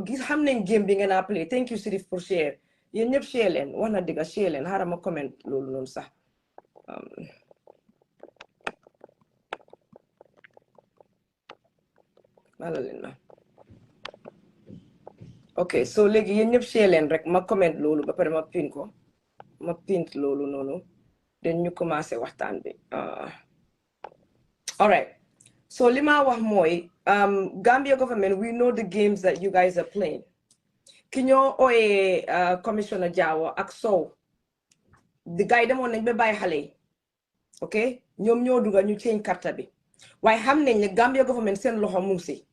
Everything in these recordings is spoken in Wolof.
gis xam nañ game bi ngeen a play thank you Sirif pour share yéen ñëpp share leen wax na dëgg share leen xaaral ma comment loolu noonu sax wala leen na ok so léegi yéen ñëpp share leen rek ma comment loolu ba pare ma pin ko ma pint loolu noonu den ñu commencé waxtaan bi all right so li ma wax mooy Gambia government we know the games that you guys are playing ki ñoo ooyee commissioner Jawo ak Sow di gars yi demoon nañ ba bàyyi xale yi ok ñoom ñoo dugal ñu change carte bi waaye xam nañ ne Gambia government seen loxo mu ngi si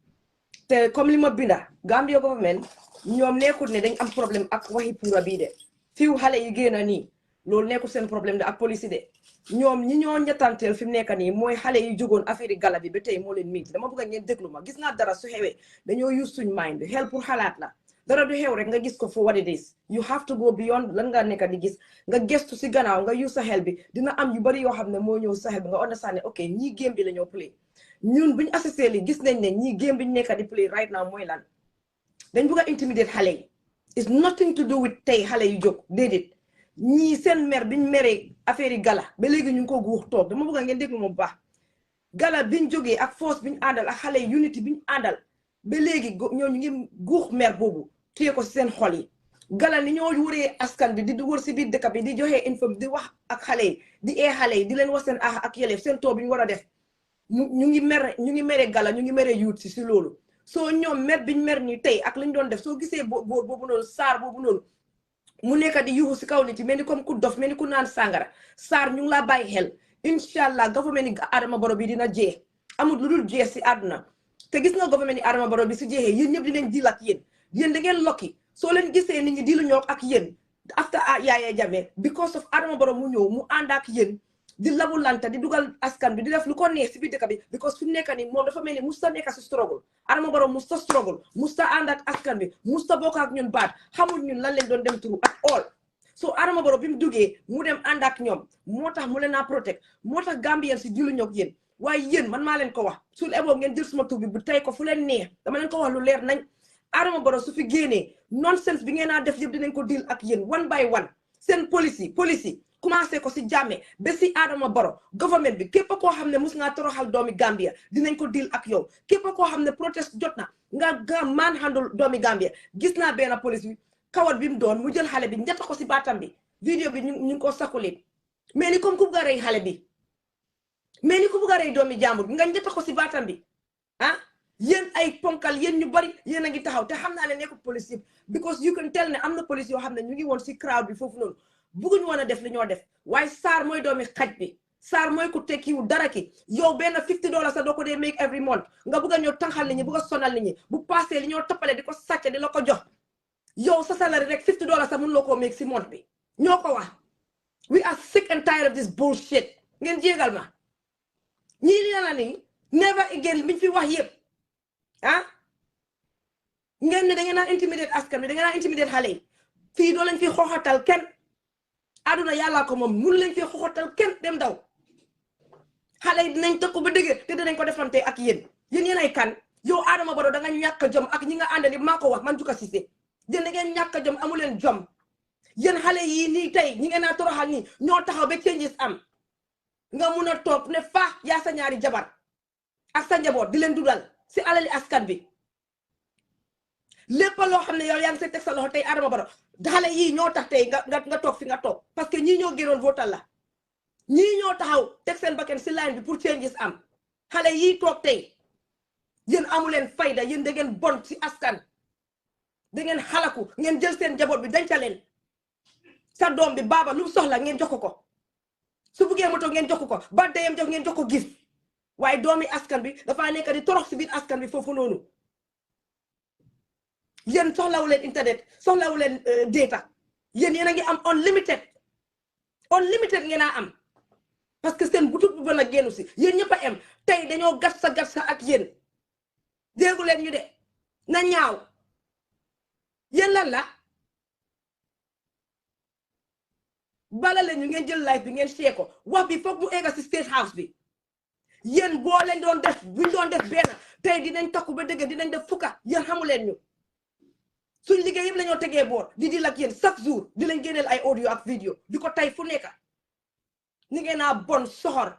te comme li ma binda Gambia government ñoom nekkul ne dañ am problème ak waxi puura bii de fiw xale yi génn nii loolu nekkul seen problème de ak police de ñoom ñi ñoo ñettanteel fi mu nekk nii mooy xale yi jógoon affaire gala bi ba tey moo leen miiti dama bëgg a ngeen déglu ma gis naa dara su xewee dañoo use suñ mind bi xel pour xalaat la dara du xew rek nga gis ko for what it is you have to go beyond lan nga nekk di gis nga gestu si gannaaw nga use sa xel bi dina am yu bari yoo xam ne moo ñëw sa xel bi nga understand ne ok ñii game bi la ñoo play ñun buñ assisté li gis nañ ne ñii game bi ñu nekk di play right now mooy lan dañ bëgg a intimidate xale yi it's nothing to do with tey xale yu jóg déedéet ñii seen mer biñ meree affaire yi gala ba léegi ñu ngi ko guux toog dama bëgg ngeen déglu ma bu baax gala biñ jógee ak force biñ àndal ak xale yi unity biñ àndal ba léegi ñoo ñu ngi guux mer boobu téye ko si seen xol yi gala ni ñoo wëree askan bi di wër si biir dëkk bi di joxe info di wax ak xale yi di xale yi di leen wax seen ak yelleef seen too bi ñu war a def ñu ngi mere gala ñu ngi mere yuut si loolu soo ñoom mer biñ mer ni tey ak lañ doon def soo gisee boor boobu noonu Sarr boobu noonu mu nekk di yuuxu si kaw nit yi mel ni comme ku dof mel ni ku naan sàngara Sarr ñu ngi laa bàyyi xel incha allah government ni Adama Barrow bi dina jeex amul lu dul jeex si àdduna te gis nga government ni Adama Barrow bi si jeexee yéen ñëpp dinañ diil ak yéen da ngeen lokki soo leen gisee nit ñi diilu ñoo ak yéen after Yaya Jammeh because of Adama Barrow mu ñëw mu ànd ak yéen di labu lanta di dugal askan bi di def lu ko neex si biir dëkk bi because fi mu nekk nii moom dafa mel ni musta nekk si struggle Adama Barrow musta struggle musta ànd ak askan bi musta bokk ak ñun baat xamul ñun lan leen doon dem turu at all so Adama Barrow bi mu duggee mu dem ànd ak ñoom moo tax mu leen a protect moo tax Gambien si dilu ñoo ak yéen waaye yéen man maa leen ko wax su eboo ngeen jël suma tur bi bu tey ko fu leen neex dama leen ko wax lu leer nañ Adama Barrow su fi génnee nonsense bi ngeen a def yëpp dinañ ko deal ak yéen one by one seen police yi commencé ko si Jammeh ba si Adama Barrow government bi képp koo xam ne mus ngaa toroxal doomi Gambia dinañ ko deal ak yow képp koo xam ne protest jot na nga manhandle doomi Gambia gis naa benn police bi kawat bi mu doon mu jël xale bi njëkk ko si baatam bi vidéo bi ñu ngi ko sakuleen mais ni comme ku bugg a rey xale bi mais ni ku bugg a rey doomi jàmbur bi nga njëkk ko si baatam bi ah yéen ay ponkal yéen ñu bari yéen a ngi taxaw te xam naa ne nekkul police yëpp because you can tell ne am na police yoo xam ne ñu ngi woon si crowd bi foofu noonu bëgguñu woon a def li ñoo def waaye Sarr mooy doomi xaj bi Sarr mooy ku tekkiwu dara ki yow benn $50 sa doo ko dee make every month nga bëgg a ñëw tànqal nit ñi bëgg a sonal nit ñi bu passé li ñoo toppale di ko sàcce di la ko jox yow sa salary rek $50 sa mun loo koo make si month bi ñoo ko wax we are sick and tired of this bullshit ngeen jégal ma ñii li la ni never again biñ fi wax yëpp ah ngeen ne da ngeen a intimidate askan bi da ngeen a intimidate xale yi fii doo leen fi xooxatal kenn aduna yàlla ko moom mënu leen fi xooxatal kenn dem daw xale yi dinañ tëkku ba dëgg te dinañ ko defante ak yéen ay kan yow Adama Barrow da nga ñàkk jom ak ñi nga àndali maa ko wax man Juka Cissé yéen da ngeen ñàkk jom amu leen jom yéen xale yi nii tey ñi ngeen a toroxal nii ñoo taxaw ba changes am nga mun a toog ne faa yaa sa ñaari jabar ak sa njaboot di leen dudal si alali askan bi lépp loo xam ne yow yaa ngi say teg sa loxo tey Adama Barrow xale yii ñoo tax tey nga toog fi nga toog parce que ñii ñoo génnoon votal la ñii ñoo taxaw teg seen bakkan si line bi pour changes am xale yii toog tey yéen amu leen fayda yéen da ngeen bon si askan da ngeen xalaku ngeen jël seen njaboot bi denca leen sa doom bi baaba lu mu soxla ngeen jox ko su buggee moto ngeen jox ko ba deyam jox ngeen jox ko gis waaye doomi askan bi dafa nekk di torox si biir askan bi foofu noonu yéen soxlawu leen internet soxlawu leen data yéen a ngi am unlimited ngeen a am parce que seen butut bu bën a génnu si yéen ñëpp a am tey dañoo gat sa ak yéen déggu leen ñu de na ñaaw yéen lan la bala leen ñu ngeen jël live bi ngeen share ko wax bi foog mu egga si state house bi yéen boo leen doon def buñ doon def benn tey dinañ takku ba dëgg dinañ def fukka yéen xamu leen ñu suñ liggéey yëpp lañoo tegee boor di lak yéen chaque jour di leen génneel ay audio ak vidéo di ko tay fu nekk ni ngeen naa bon soxor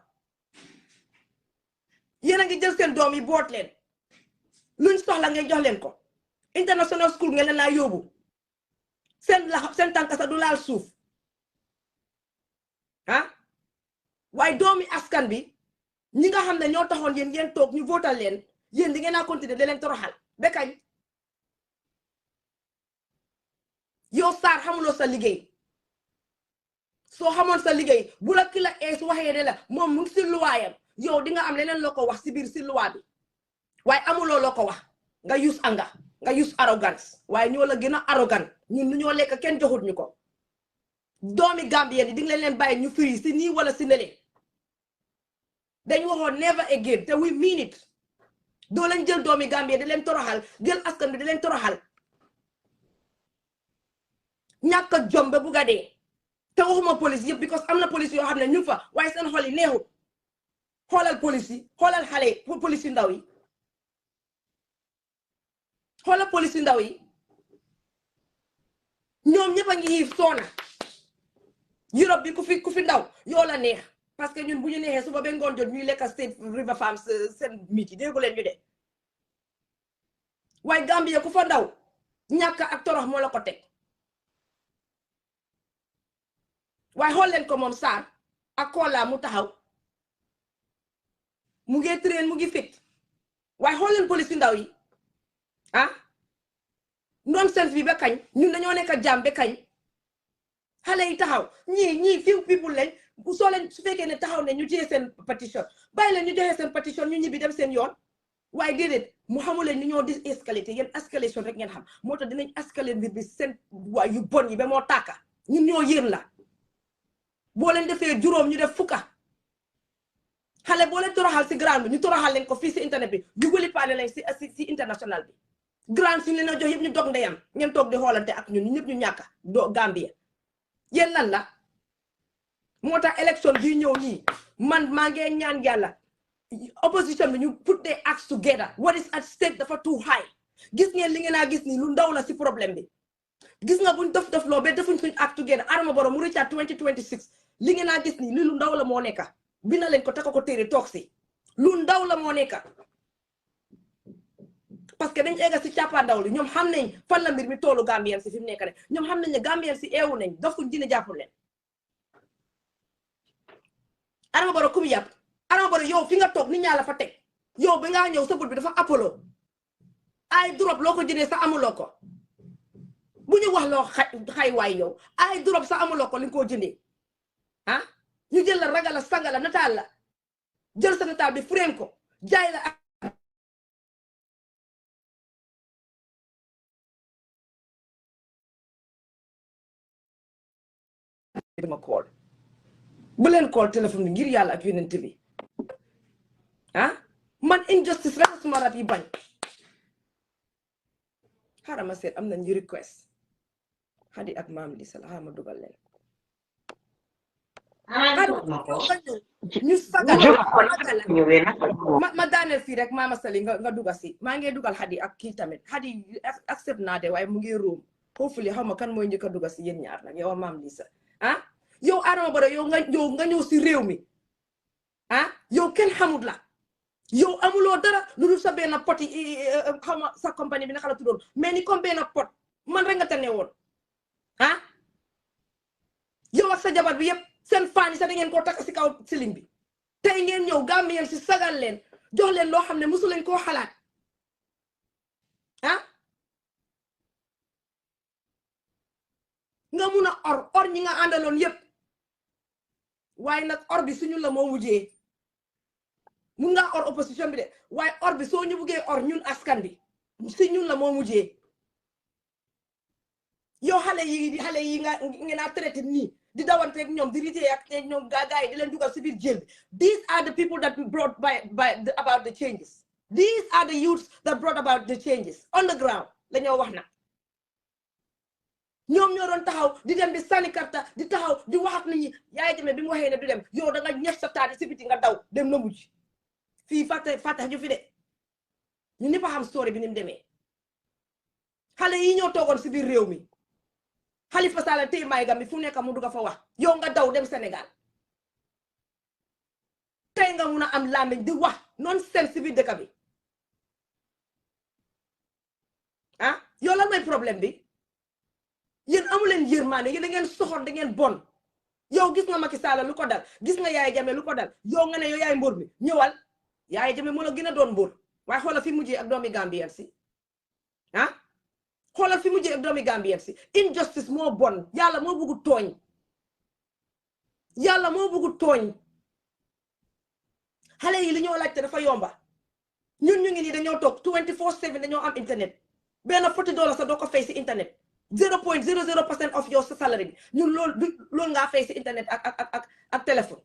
yéen a ngi jël seen doom yi boot leen luñ soxla ngeen jox leen ko international school ngeen leen naa yóbbu seen tànk sa du laal suuf ah waaye doomi askan bi ñi nga xam ne ñoo taxoon yéen ngeen toog ñu votal leen yéen di ngeen naa continuer da leen toroxal ba kañ yow Sarr xamuloo sa liggéey soo xamoon sa liggéey bu la ki la ees waxee ne la moom mu ngi si luwaayam yow di nga am leneen loo ko wax si biir si luwaa bi waaye amuloo loo ko wax nga use anga nga use arrogance waaye ñoo la gën a arrogant ñun nu ñoo lekk kenn joxut ñu ko doomi Gambien yi di nga leen bàyyi ñu firi si nii wala si nele dañ waxoon never again te we mean it doo leen jël doomi Gambien di leen toroxal jël askan bi di leen toroxal ñàkk a jom ba bugg a dee te waxuma police yëpp because am na police yoo xam ne ñu fa waaye seen xol yi neexut xoolal police yi xoolal xale police yu ndaw yi xoolal police yu ndaw yi ñoom ñëpp a ngi xiif soona Europe bi ku fi ndaw yoo la neex parce que ñun bu ñu neexee suba ba ngoon jot ñuy lekk State River Farms seen meat yi déggu leen ñu de waaye Gambia ku fa ndaw ñàkk ak torox moo la ko teg waaye xool leen ko moom Sarr ak Kola mu taxaw mu ngi train mu ngi fit waaye xool leen police yu ndaw yi ah nonsense bi ba kañ ñun dañoo nekk jàmm ba kañ xale yi taxaw ñii few people lañ soo leen su fekkee ne taxaw ne ñu joxe seen pétition bàyyi leen ñu joxe seen pétition ñu ñibbi dem seen yoon waaye déedéet mu xamuleen ni ñoo dis escalate yéen escalation rek ngeen xam moo tax dinañ escalate mbir bi seen waay yu bon yi ba moo tàkka ñun ñoo yéen la boo leen defee juróom ñu def fukka xale boo leen toroxal si ground bi ñu toroxal leen ko fii si internet bi ñu wëli paane lañ si international bi grand suñu leen a jox yëpp ñu dog ndeyam ngeen toog di xoolante ak ñun ñëpp ñu ñàkk do Gambia yéen lan la moo tax élection bi ñëw nii man maa ngi ñaan yàlla opposition bi ñu put their acts together what is at stake dafa too high gis ngeen li ngeen a gis nii lu ndaw la si problème bi gis nga buñ dof loo ba defuñ suñ act together Adama Barrow mu rëccaat 2026 li ngeen a gis nii li lu ndaw la moo nekka bina leen ko taka ko téere toog si lu ndaw la moo nekka parce que dañ egga si càppaandaw li ñoom xam nañ fan la mbir mi toolu Gambien si fi mu nekk ne ñoom xam nañ ne Gambien si eewu nañ dofuñ dina jàppul leen Adama Barrow ku mu yàpp Adama Barrow yow fi nga toog nit ñaa la fa teg yow bi ngaa ñëw sa bët bi dafa apollo ay drop loo ko jëndee sa amuloo ko bu ñu wax loo xay waay yow ay drop sa amuloo ko li nga koo jëndee ah ñu jël la ragal la sanga la nataal la jël sa nataal bi frame ko jaay la dama call bu leen call téléphone bi ngir yàlla ak yonent bi ah man injustice rek suma rab yi bañ xaaral ma seet am na ñu request Hadi ak maam di sala xaaral ma dugal leen ñu sagal ma daaneel fii rek maama sali nga dugal si maa ngi dugal Hadi ak kii tamit Hadi accept naa de waaye mu ngi room hopefully xaw ma kan mooy njëkk a dugal si yéen ñaar nag yow maam di sa ah yow Adama Barrow yow nga ñëw si réew mi ah yow kenn xamut la yow amuloo dara lu dul sa benn pot yi xaw ma sa compagnie bi naka la tuddoon mais ni comme benn pot man rek nga tane woon ah yow ak sa jabar bi yëpp seen fan yi sax da ngeen koo takk si kaw siling bi tey ngeen ñëw Gambien si sagal leen jox leen loo xam ne mosu leen koo xalaat ah nga mun a or ñi nga àndaloon yëpp waaye nag or bi suñu la moo mujjee mun nga or opposition bi de waaye or bi soo ñu buggee or ñun askan bi si ñun la moo mujjee yow xale yi nga ngeen a traité nii di dawanteeg ñoom di ritee ak ñoom gaa yi di leen dugal si biir jël bi these are the people that brought about the changes these are the youths that brought about the changes on the ground la ñoo wax nag ñoom ñoo doon taxaw di dem di sànni karta di taxaw di wax ak nit ñi yaay demee bi mu waxee ne du dem yow da nga ñef sa taati si biti nga daw dem na mujj fii fàtte ñu fi de ñu ñëpp a xam story bi ni mu demee xale yi ñoo toogoon si biir réew mi Halifa Sallah tey may gam mi fu nekk mu dugg fa wax yow nga daw dem Sénégal tey nga mun a am làmmiñ di wax nonsense si biir dëkk bi ah yow lan mooy problème bi yéen amu leen yërmande yéen da ngeen soxor da ngeen bon yow gis nga Macky Sall lu ko dal gis nga Yaya Jammeh lu ko dal yow nga ne yow yaay mbóor mi ñëwal Yaya Jammeh moo la gën a doon mbóor waaye xoolal fi mujjee ak doomi Gambien si ah xoolal fi mujjee ak doomi Gambien si injustice moo bon yàlla moo bëggu tooñ yàlla moo bëggu tooñ xale yi li ñoo laajte dafa yomba ñun ñu ngi nii dañoo toog 24/7 dañoo am internet benn $40 sax doo ko fay si internet 0.00% of your salary bi ñun loolu ngaa fay si internet ak téléphone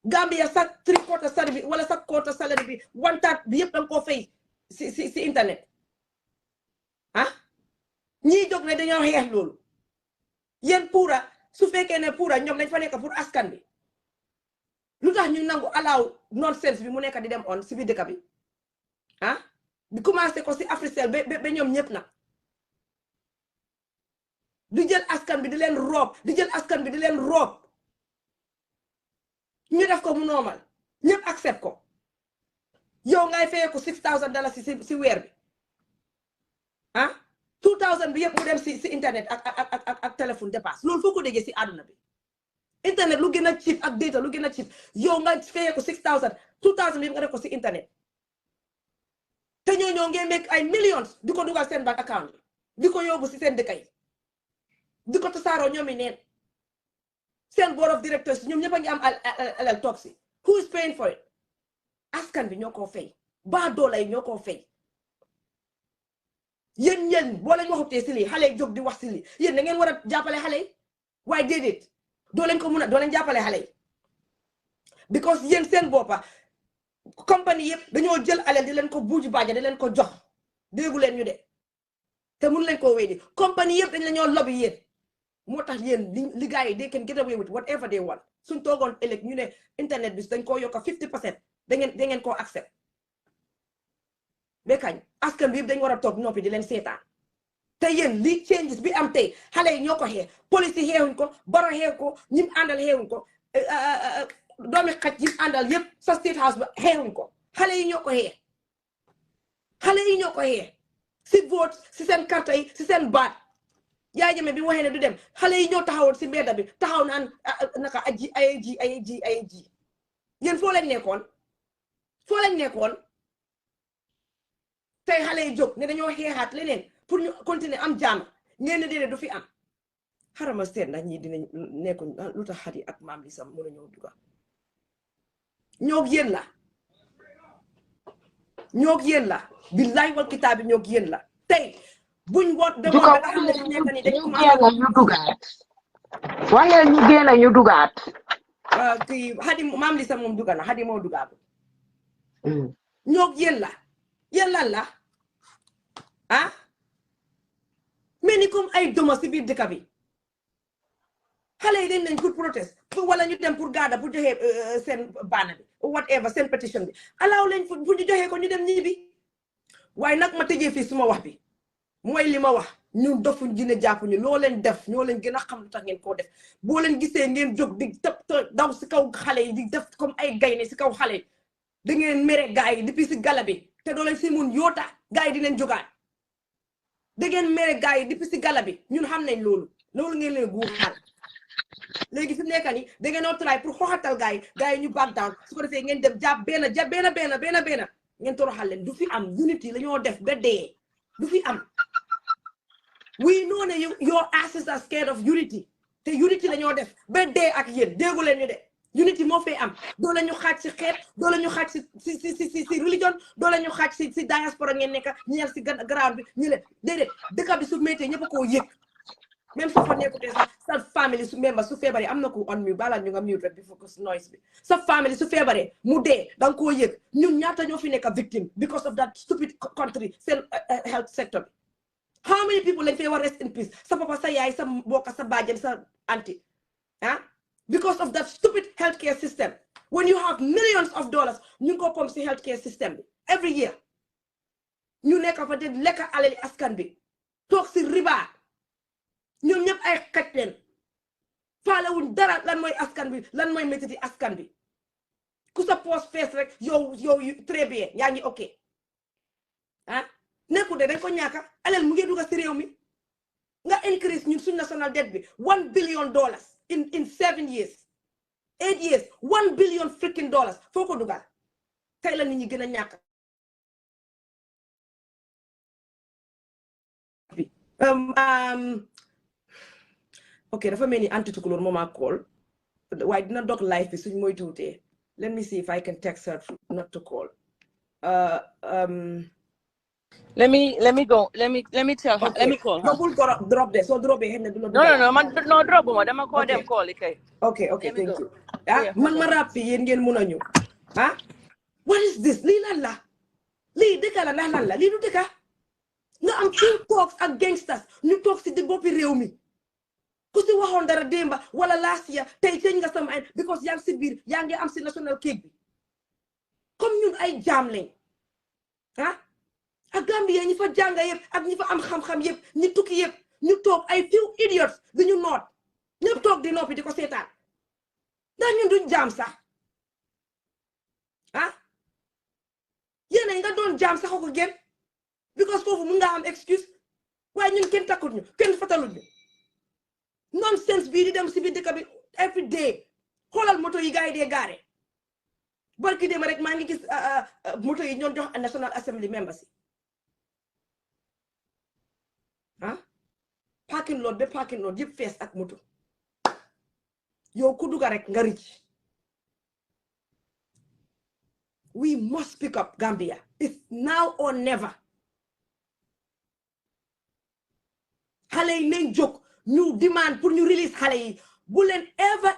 Gambia sa 3/4 salary bi wala sa 1/4 salary bi 1/3 bi yëpp danga koo fay si internet ah ñii jóg ne dañoo xeex loolu yéen puura su fekkee ne puura ñoom dañ fa nekk pour askan bi lu tax ñu nangu alaaw nonsense bi mu nekk di dem on si biir dëkk bi ah di commencé ko si Africell ba ñoom ñëpp nag di jël askan bi di leen roob di jël askan bi di leen roob ñu def ko mu normal ñëpp accept ko yow ngay fayee ko $6,000 si weer bi ah 2,000 bi yëpp mu dem si internet ak téléphone dépasse loolu foo ko déggee si àdduna bi internet lu gën a cheap ak data lu gën a cheap yow nga fayee ko 6,000 2,000 bi yëpp nga def ko si internet te ñoo ngeen make ay millions di ko dugal seen bank account di ko yóbbu si seen dëkk yi di ko tasaaroo ñoom i neen seen board of directors ñoom ñëpp a ngi am alal toog si who is paying for it askan bi ñoo koo fay baa doola yi ñoo koo fay yéen boo leen waxutee si lii xale yi jóg di wax si lii yéen da ngeen war a jàppale xale yi waaye déedéet doo leen ko mun a doo leen jàppale xale yi because yéen seen boppa compagnie yëpp dañoo jël alal di leen ko buuj baaja di leen ko jox déggu leen ñu de te mun leen koo wéy compagnie yëpp dañ la ñoo lobby yéen moo tax yéen li gars yi they can get away with whatever they want suñ toogoon ëllëg ñu ne internet bi dañ koo yokka 50% da ngeen koo accept ba kañ askan bi yëpp dañ war a toog noppi di leen seetaan te yéen li changes bi am tey xale yi ñoo ko xeex police yi xeexuñ ko baro xeex ko ñim àndal xeexuñ ko doomi xaj ñim àndal yëpp sa state house ba xeexuñ ko xale yi ñoo ko xeex xale yi ñoo ko xeex si vote si seen carte yi si seen baat Yaya Jammeh bi waxee ne du dem xale yi ñoo taxawoon si mbedda bi taxaw naan naka ay yéen foo leen nekkoon tey xale yi jóg ne dañoo xeexaat leneen pour ñu continuer am jàmm ngeen ne déedéet du fi am xarama seet ndax ñii dinañ nekkuñ lu tax xat yi ak maam li sam mën a ñëw duga ñoog yéen la billahi wal kitaab bi ñoog yéen la tey buñ woot demoon ba nga xam ne nekk ni dañ commencé ñu dugaat waxee ñu génn ñu dugaat kii xadi maam li sam moom duga na xadi moo dugaatu ñoog yéen lan la ah mais ni comme ay doma si biir dëkk bi xale yi dañ nañ pour protest wala ñu dem pour gaada pour joxe seen baana bi whatever seen pétition bi alaaw leen pour ñu joxe ko ñu dem ñibbi waaye nag ma tëjee fii suma wax bi mooy li ma wax ñun dofuñ dina jàpp ñu loo leen def ñoo leen gën a xam lu tax ngeen koo def boo leen gisee ngeen jóg di tëb daw si kaw xale yi di def comme ay gaynde si kaw xale yi da ngeen mere gaay yi depuis si gala bi te doo leen si mun yoota gaay yi dinañ jógaat da ngeen mere gaay yi depuis si gala bi ñun xam nañ loolu ngeen leen guur xaal léegi fi mu nekk nii da ngeen try pour xoxatal gaay yi ñu back down su ko defee ngeen dem jàpp benn ngeen toroxal leen du fi am unity la ñoo def ba dee du fi am we know ne your asses are scared of unity te unity la ñoo def ba dee ak yéen déggu leen ñu de unity moo fay am doo la ñu xaaj si xeet doo la ñu xaaj si religion doo la ñu xaaj si diaspora ngeen nekk ñeel si ground bi ñu leen déedéet dëkk bi su méttee ñëpp a koo yëg même su fa nekkutee sax sa famille su member su feebaree am na ku on mute balaa ñu nga mute rek bi focus noise bi sa famille su feebaree mu dee danga koo yëg ñun ñaata ñoo fi nekk victim because of that stupid country seen health sector bi how many people lañ fay war rest in peace sa papa sa yaay sa mbokk sa bàjjen sa auntie because of that stupid healthcare system when you have millions of dollars ñu ngi ko pom si healthcare system bi every year ñu nekk fa de lekk alali askan bi toog si riba ñoom ñëpp ay xaj leen faalewuñ dara lan mooy askan bi lan mooy métti askan bi ku sa poos fees rek yow très bien yaa ngi ok ah nekkul de dañ ko ñaaka alal mu ngi dugg si réew mi nga increase ñun suñ national debt bi $1 billion in 7 years 8 years $1 billion freaking dollars foo ko dugal tey la nit ñi gën a ñàkk ok dafa mel ni anti-tukulóor moo ma call waaye dina dog live bi suñ mooy tuutee let me see if I can text her not to call let me go let me tell her let me call her double drop there so drop it no man no drop mo dama ko dem call kay okay thank you man ma rap fi yéen ngeen mun a ñëw what is this lii lan la lii dëkka la lan la lii du dëkka nga am few talks ak gangsters ñu toog si di boppi réew mi ku si waxoon dara démba wala last year tey change nga sama ay because yaa ngi si biir yaa ngi am si national cake bi comme ñun ay jaam lañ ak Gambia ñi fa jànga yëpp ak ñi fa am xam-xam yëpp ñi tukki yëpp ñu toog ay few idiots di ñu noot ñëpp toog di noppi di ko seetaan ndax ñun duñ jaam sax yéen nga doon jaam sax ko gën because foofu mun nga am excuse waaye ñun kenn takkut ñu kenn fatalut ñu nonsense bii di dem si biir dëkk bi every day xoolal moto yi gars yi dee gaare barki démb rek maa ngi gis moto yi ñoon jox National Assembly members yi parking lot ba parking lot yëpp fees ak moto yow ku dugga rek nga ricc we must pick up Gambia it's now or never xale yi nañ jóg ñu demand pour ñu release xale yi bu leen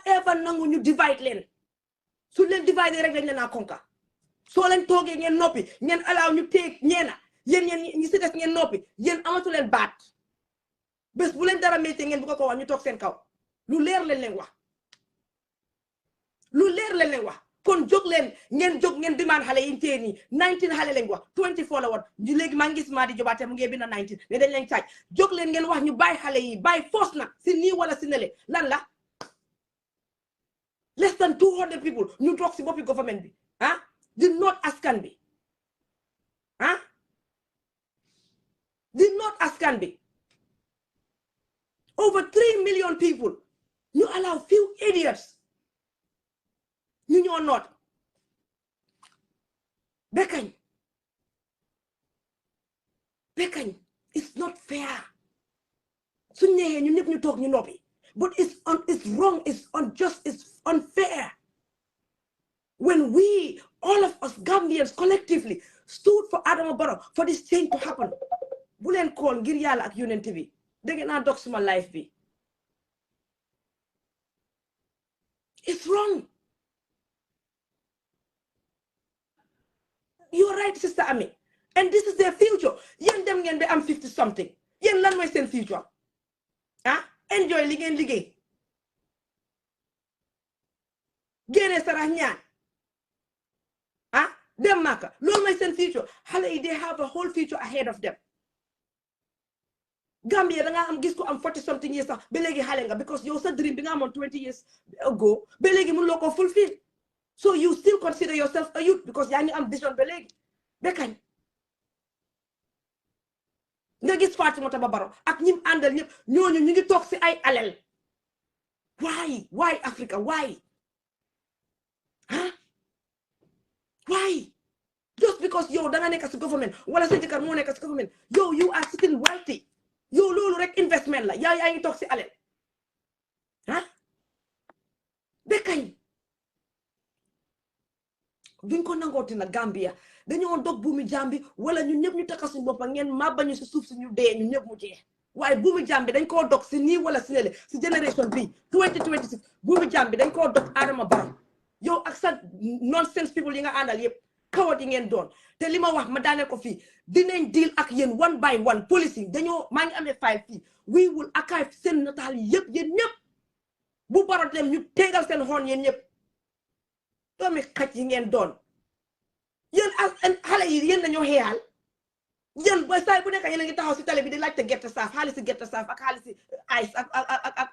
ever nangu ñu divide leen su leen divide rek dañ leen a konka soo leen toogee ngeen noppi ngeen alaaw ñu teeg ñeena yéen ñi si des ngeen noppi yéen amatu leen baat bés bu leen dara métti ngeen bu ko wax ñu toog seen kaw lu leer leen wax kon jóg leen ngeen demand xale yi tee nii 19 xale lañ wax 24 la woon léegi maa ngi gis maa di jobaate mu ngi bind 19 ne dañ leen caaj jóg leen ngeen wax ñu bàyyi xale yi bàyyi force na si nii wala si nele lan la less than 200 people ñu toog si boppi government bi di noot askan bi di noot askan bi over 3 million people ñu allow few idiots ñu ñoo noot bekañ it's not fair suñ neexee ñu ñëpp ñu toog ñu noppi but it's wrong, it's unjust, it's unfair when we all of us Gambians collectively stood for Adama Barrow for this change to happen bu leen kool ngir yàlla ak yonent bi dégg naa dog suma life bi it's wrong. You're right, Sister Ami. And this is their future. Yen dem ngeen be am 50 something. Yen lan mooy seen future. Enjoy li ngeen liggéey. Génne sarax ñaan. Dem Maka. Loolu mooy seen future. Xale yi they have a whole future ahead of them. Gambia da nga am gis ko am 40 something years sax ba léegi xale nga because yow sa dream bi nga amoon 20 years ago ba léegi mënuloo ko fulfill. So you still consider yourself a youth because yaa ngi am vision ba léegi bekañ nga gis Fatimata Barrow ak ñim àndal ñëpp ñooñu ñu ngi toog si ay alal why Africa why just because yow da nga nekk si government wala sa jëkkër moo nekk si government yow you are still wealthy yow loolu rek investment la yaa ngi toog si alal bekañ duñ ko nangooti na Gambia dañoo dog buumi jambi wala ñun ñëpp ñu takka suñu boppa ngeen màbbañu si suuf si ñu dee ñun ñëpp mu jeex waaye buumi jambi dañ koo dog si nii wala si nele si génération bi 2026 buumi jambi dañ koo dog Adama Barrow yow ak sa nonsense people yi nga àndal yëpp kawat yi ngeen doon te li ma wax ma daane ko fii dinañ deal ak yéen one by one policy dañoo maa ngi amee 5 fii we will archive seen nataal yëpp yéen ñëpp bu Barrow dem ñu tegal seen xoon yéen ñëpp doomi xaj yi ngeen doon yéen ak xale yi yéen dañoo xeexal yéen ba saay bu nekk yéen a ngi taxaw si télé bi di laajte gerte saaf xaalis si gerte saaf ak xaalis si ice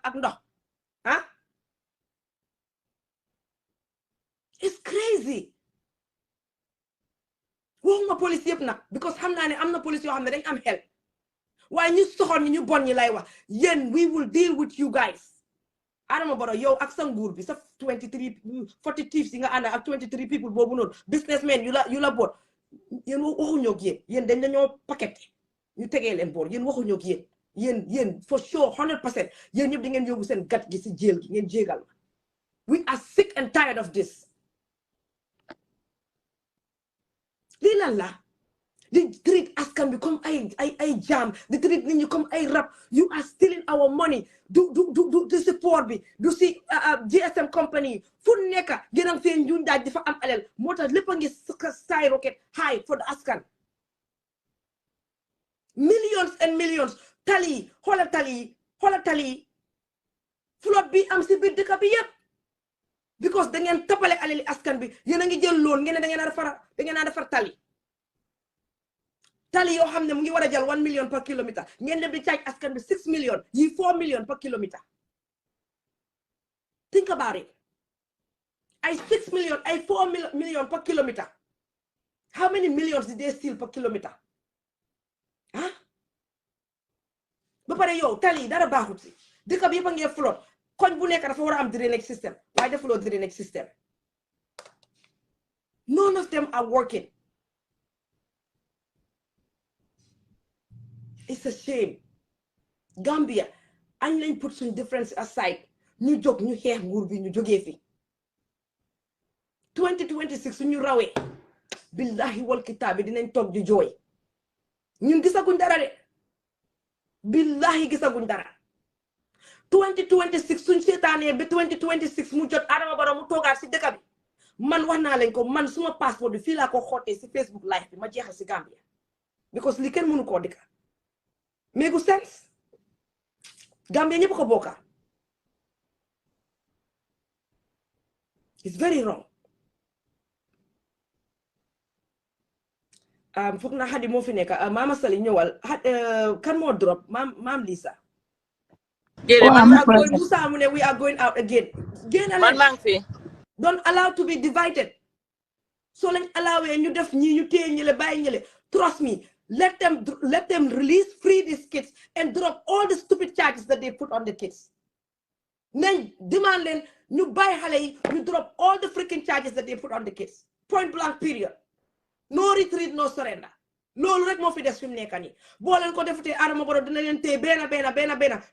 ak ndox ah it's crazy waxuma police yëpp nag because xam naa ne am na police yoo xam ne dañ am xel waaye ñu soxor ñi ñu bon ñi lay wax yéen we will deal with you guys Adama Barrow yow ak sa nguur bi sa 23 40 thieves yi nga ànd ak 23 people boobu noonu businessmen yu la boot yéen waxuñoo ak yéen dañ dañoo paqueté ñu tegee leen boor yéen waxuñoo ak yéen for sure 100% yéen ñëpp di ngeen yóbbu seen gat gi si jéel gi ngeen jéegal we are sick and tired of this lii lan la di treat askan bi comme ay jaam di treat nit ñi comme ay rab you are stealing our money du si port bi du si GSM company fu nekk gën a fee njuñ daaj di fa am alal moo tax lépp a ngi skyrocket high for the askan millions and millions tali xoolal tali flood bi am si biir dëkk bi yëpp because da ngeen tapale alali askan bi yéen a ngi jël loon ngeen ne da ngeen a defar tali yoo xam ne mu ngi war a jël 1 million per kilometre ngeen dem di charge askan bi 6 million yi 4 million per kilometre think about it ay 6 million ay 4 million per kilometre how many millions did they steal per kilometre ah ba pare yow tali dara baaxut si dëkk bi yëpp a ngi flood koñ bu nekk dafa war a am drainage system waaye defuloo drainage system none of them are working. It's a shame. Gambia, añ lañ put some difference aside. Ñu jóg ñu xeex nguur bi ñu jógee fi. 2026 suñu rawee. Billahi wal kitaabi dinañ toog di jooy. Ñun gisaguñ dara de. Billahi gisaguñ dara. 2026 suñ seetaanee ba 2026 mu jot Adama Barrow mu toogaat si dëkk bi. Man wax naa leen ko man suma passeport bi fii laa ko xootee si Facebook live bi ma jeexal si Gambia. Because li kenn mënu koo dëkka. Make sense? Gambia ñëpp ko bokka. It's very wrong. Foog na Hadi moo fi nekk Mama Sali ñëwal kan moo drop Mam Lisa. We are going out again. Don't allow to be divided. So let's allow ñu def ñi ñu téye ñi le bàyyi ñi le. Trust me. Let them release free these kids and drop all the stupid charges that they put on the kids. Then demand them you buy Halei, you drop all the freaking charges that they put on the kids. Point blank period. No retreat, no surrender. No rek mo fi des fim nekani. Bo len ko defete Adama Barrow dina len té bena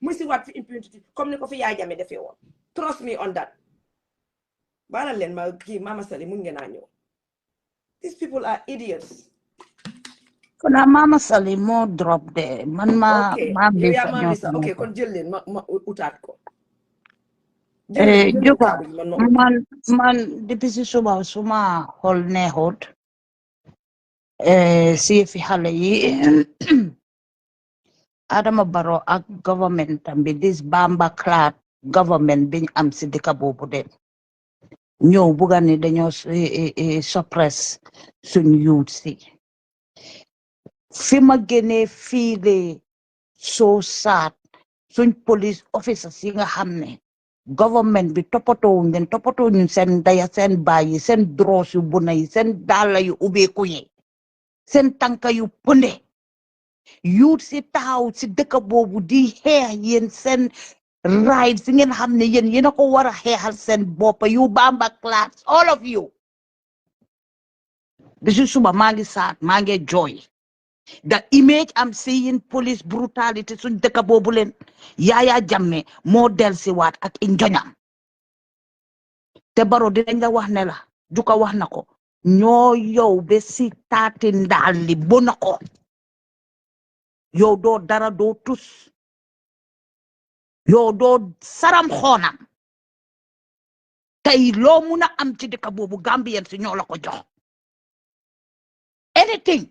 muy ci wat fi impunity comme ni ko fi yaay jame defé won. Trust me on that. Bala len ma ki Mama Sali mu ngena ñew. These people are idiots. Kuna Mama Sali mo drop de man ma Lisa okay kon jël leen ma utaat ko juga man depuis si suba suma xol neexut si fi xale yi Adama Barrow ak government tambi this Bamba clad government biñ am si dëkk boobu de ñëw buga ni dañoo suppress suñ youth si fi ma génnee fii de so sad suñ police officers yi nga xam ne government bi toppatoo ñu seen daya seen bàyyi seen dross yu buna yi seen dàlla yu ubbeeku yi seen tànka yu pënde yuut si taxaw si dëkk boobu di xeex yéen seen right si ngeen xam ne yéen a ko war a xeexal seen boppa yu Bamba class all of you bisu suba maa ngi sad maa ngi jooy the image I'm seeing police brutality suñ dëkk boobu leen Yaya Jammeh moo delsi waat ak injoñam te Barrow dinañ la wax ne la juka wax na ko ñoo yow be si taati ndaal li bo na ko yow doo dara doo tus yow doo saram xoonam tey loo mun a am ci dëkk boobu Gambien si ñoo la ko jox anything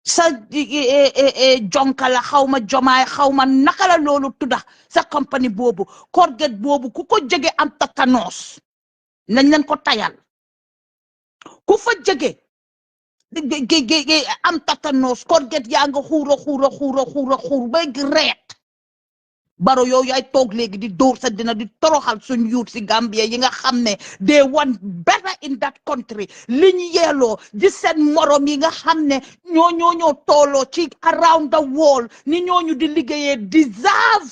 sa jonkala xawma jomaay xawma naka la loolu tudda sa compagnie boobu corget boobu ku ko jege am tatanoos nañ leen ko tayal ku fa jege am tatanos korget yaa nga xuur ba reet Baro yow yaay toog léegi di dóor sa dina di toroxal suñ youth si Gambia yi nga xam ne they want better in that country li ñu yeeloo di seen morom yi nga xam ne ñoo tooloo ci around the world ni ñooñu di liggéeyee deserve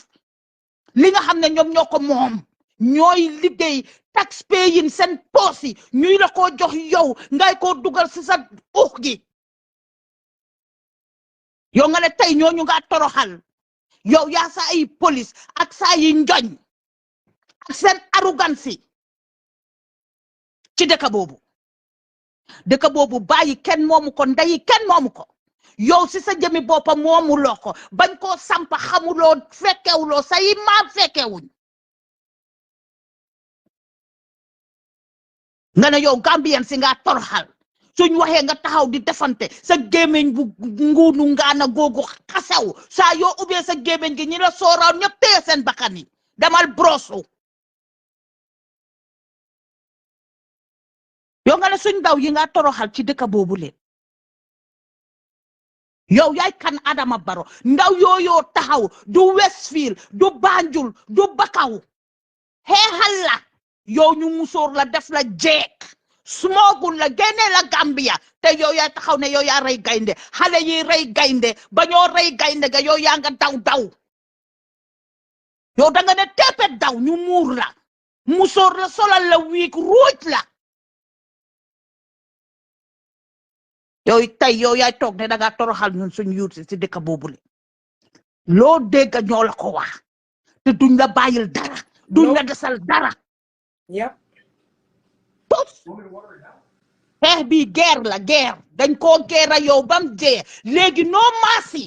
li nga xam ne ñoom ñoo ko moom ñooy liggéey taxpaying seen poos yi ñuy la koo jox yow ngay koo dugal si sa gi yow nga ne tey ñooñu nga toroxal yow yaa sa ay police ak saa yi njoñ ak seen arrogance ci dëkk boobu bàyyi kenn moomu ko ndeyi kenn moomu ko yow si sa jëmi boppa moomuloo ko bañ koo sampa xamuloo fekkewuloo sa yi maam fekkewuñ nga ne yow Gambien si nga toroxal suñ waxee nga taxaw di defante sa gémmiñ bu nguunu ngaana googu xasew saa yoo ubbee sa gémmiñ gi ñi la sooraaw ñëpp téye seen bakkan yi demal brosu yow nga ne suñ ndaw yi nga toroxal ci dëkk boobu leen yow yaay kan Adama Barrow ndaw yooyoo taxaw du Westfield du Banjul du Bakaw xeexal la yow ñu musóor la def la jeek smogul la génne la Gambia te yow yaa taxaw ne yow yaa rey gaynde xale yi rey gaynde ba ñoo rey gaynde ga yow yaa nga daw yow da nga ne teepet daw ñu muur la musóor la solal la wiig ruuj la yow tey yow yaay toog ne da nga toroxal ñun suñ yuut si dëkk boobule loo dégg ñoo la ko wax te duñ la bàyyil dara duñ la desal dara xeex bi guerre la guerre dañ koo guerre yow bam jee léegi noo maasi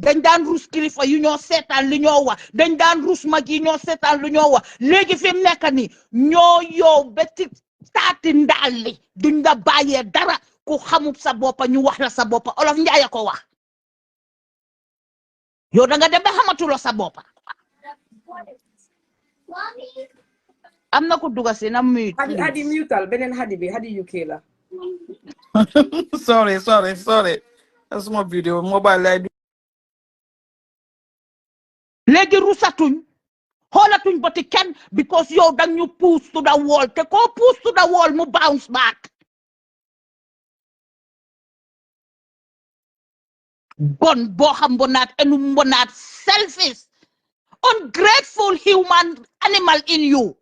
dañ daan rus kilifa yu ñoo seetaan li ñoo wax dañ daan rus mag yi ñoo seetaan lu ñoo wax léegi fi mu nekk ni ñoo yow ba ci taati ndaal li duñ la bàyyee dara ku xamub sa boppa ñu wax la sa boppa Olof Njaay ko wax yow da nga dem ba xamatuloo sa boppa am na ko duga si na mute hadi mutal benen hadi bi hadi UK la sorry that's my video mobile lay léegi rusatuñ xoolatuñ boti kenn because yow dang ñu push to the wall te ko push to the wall mu bounce back bon boo xam mbonaat enu mbonaat selfish ungrateful human animal in you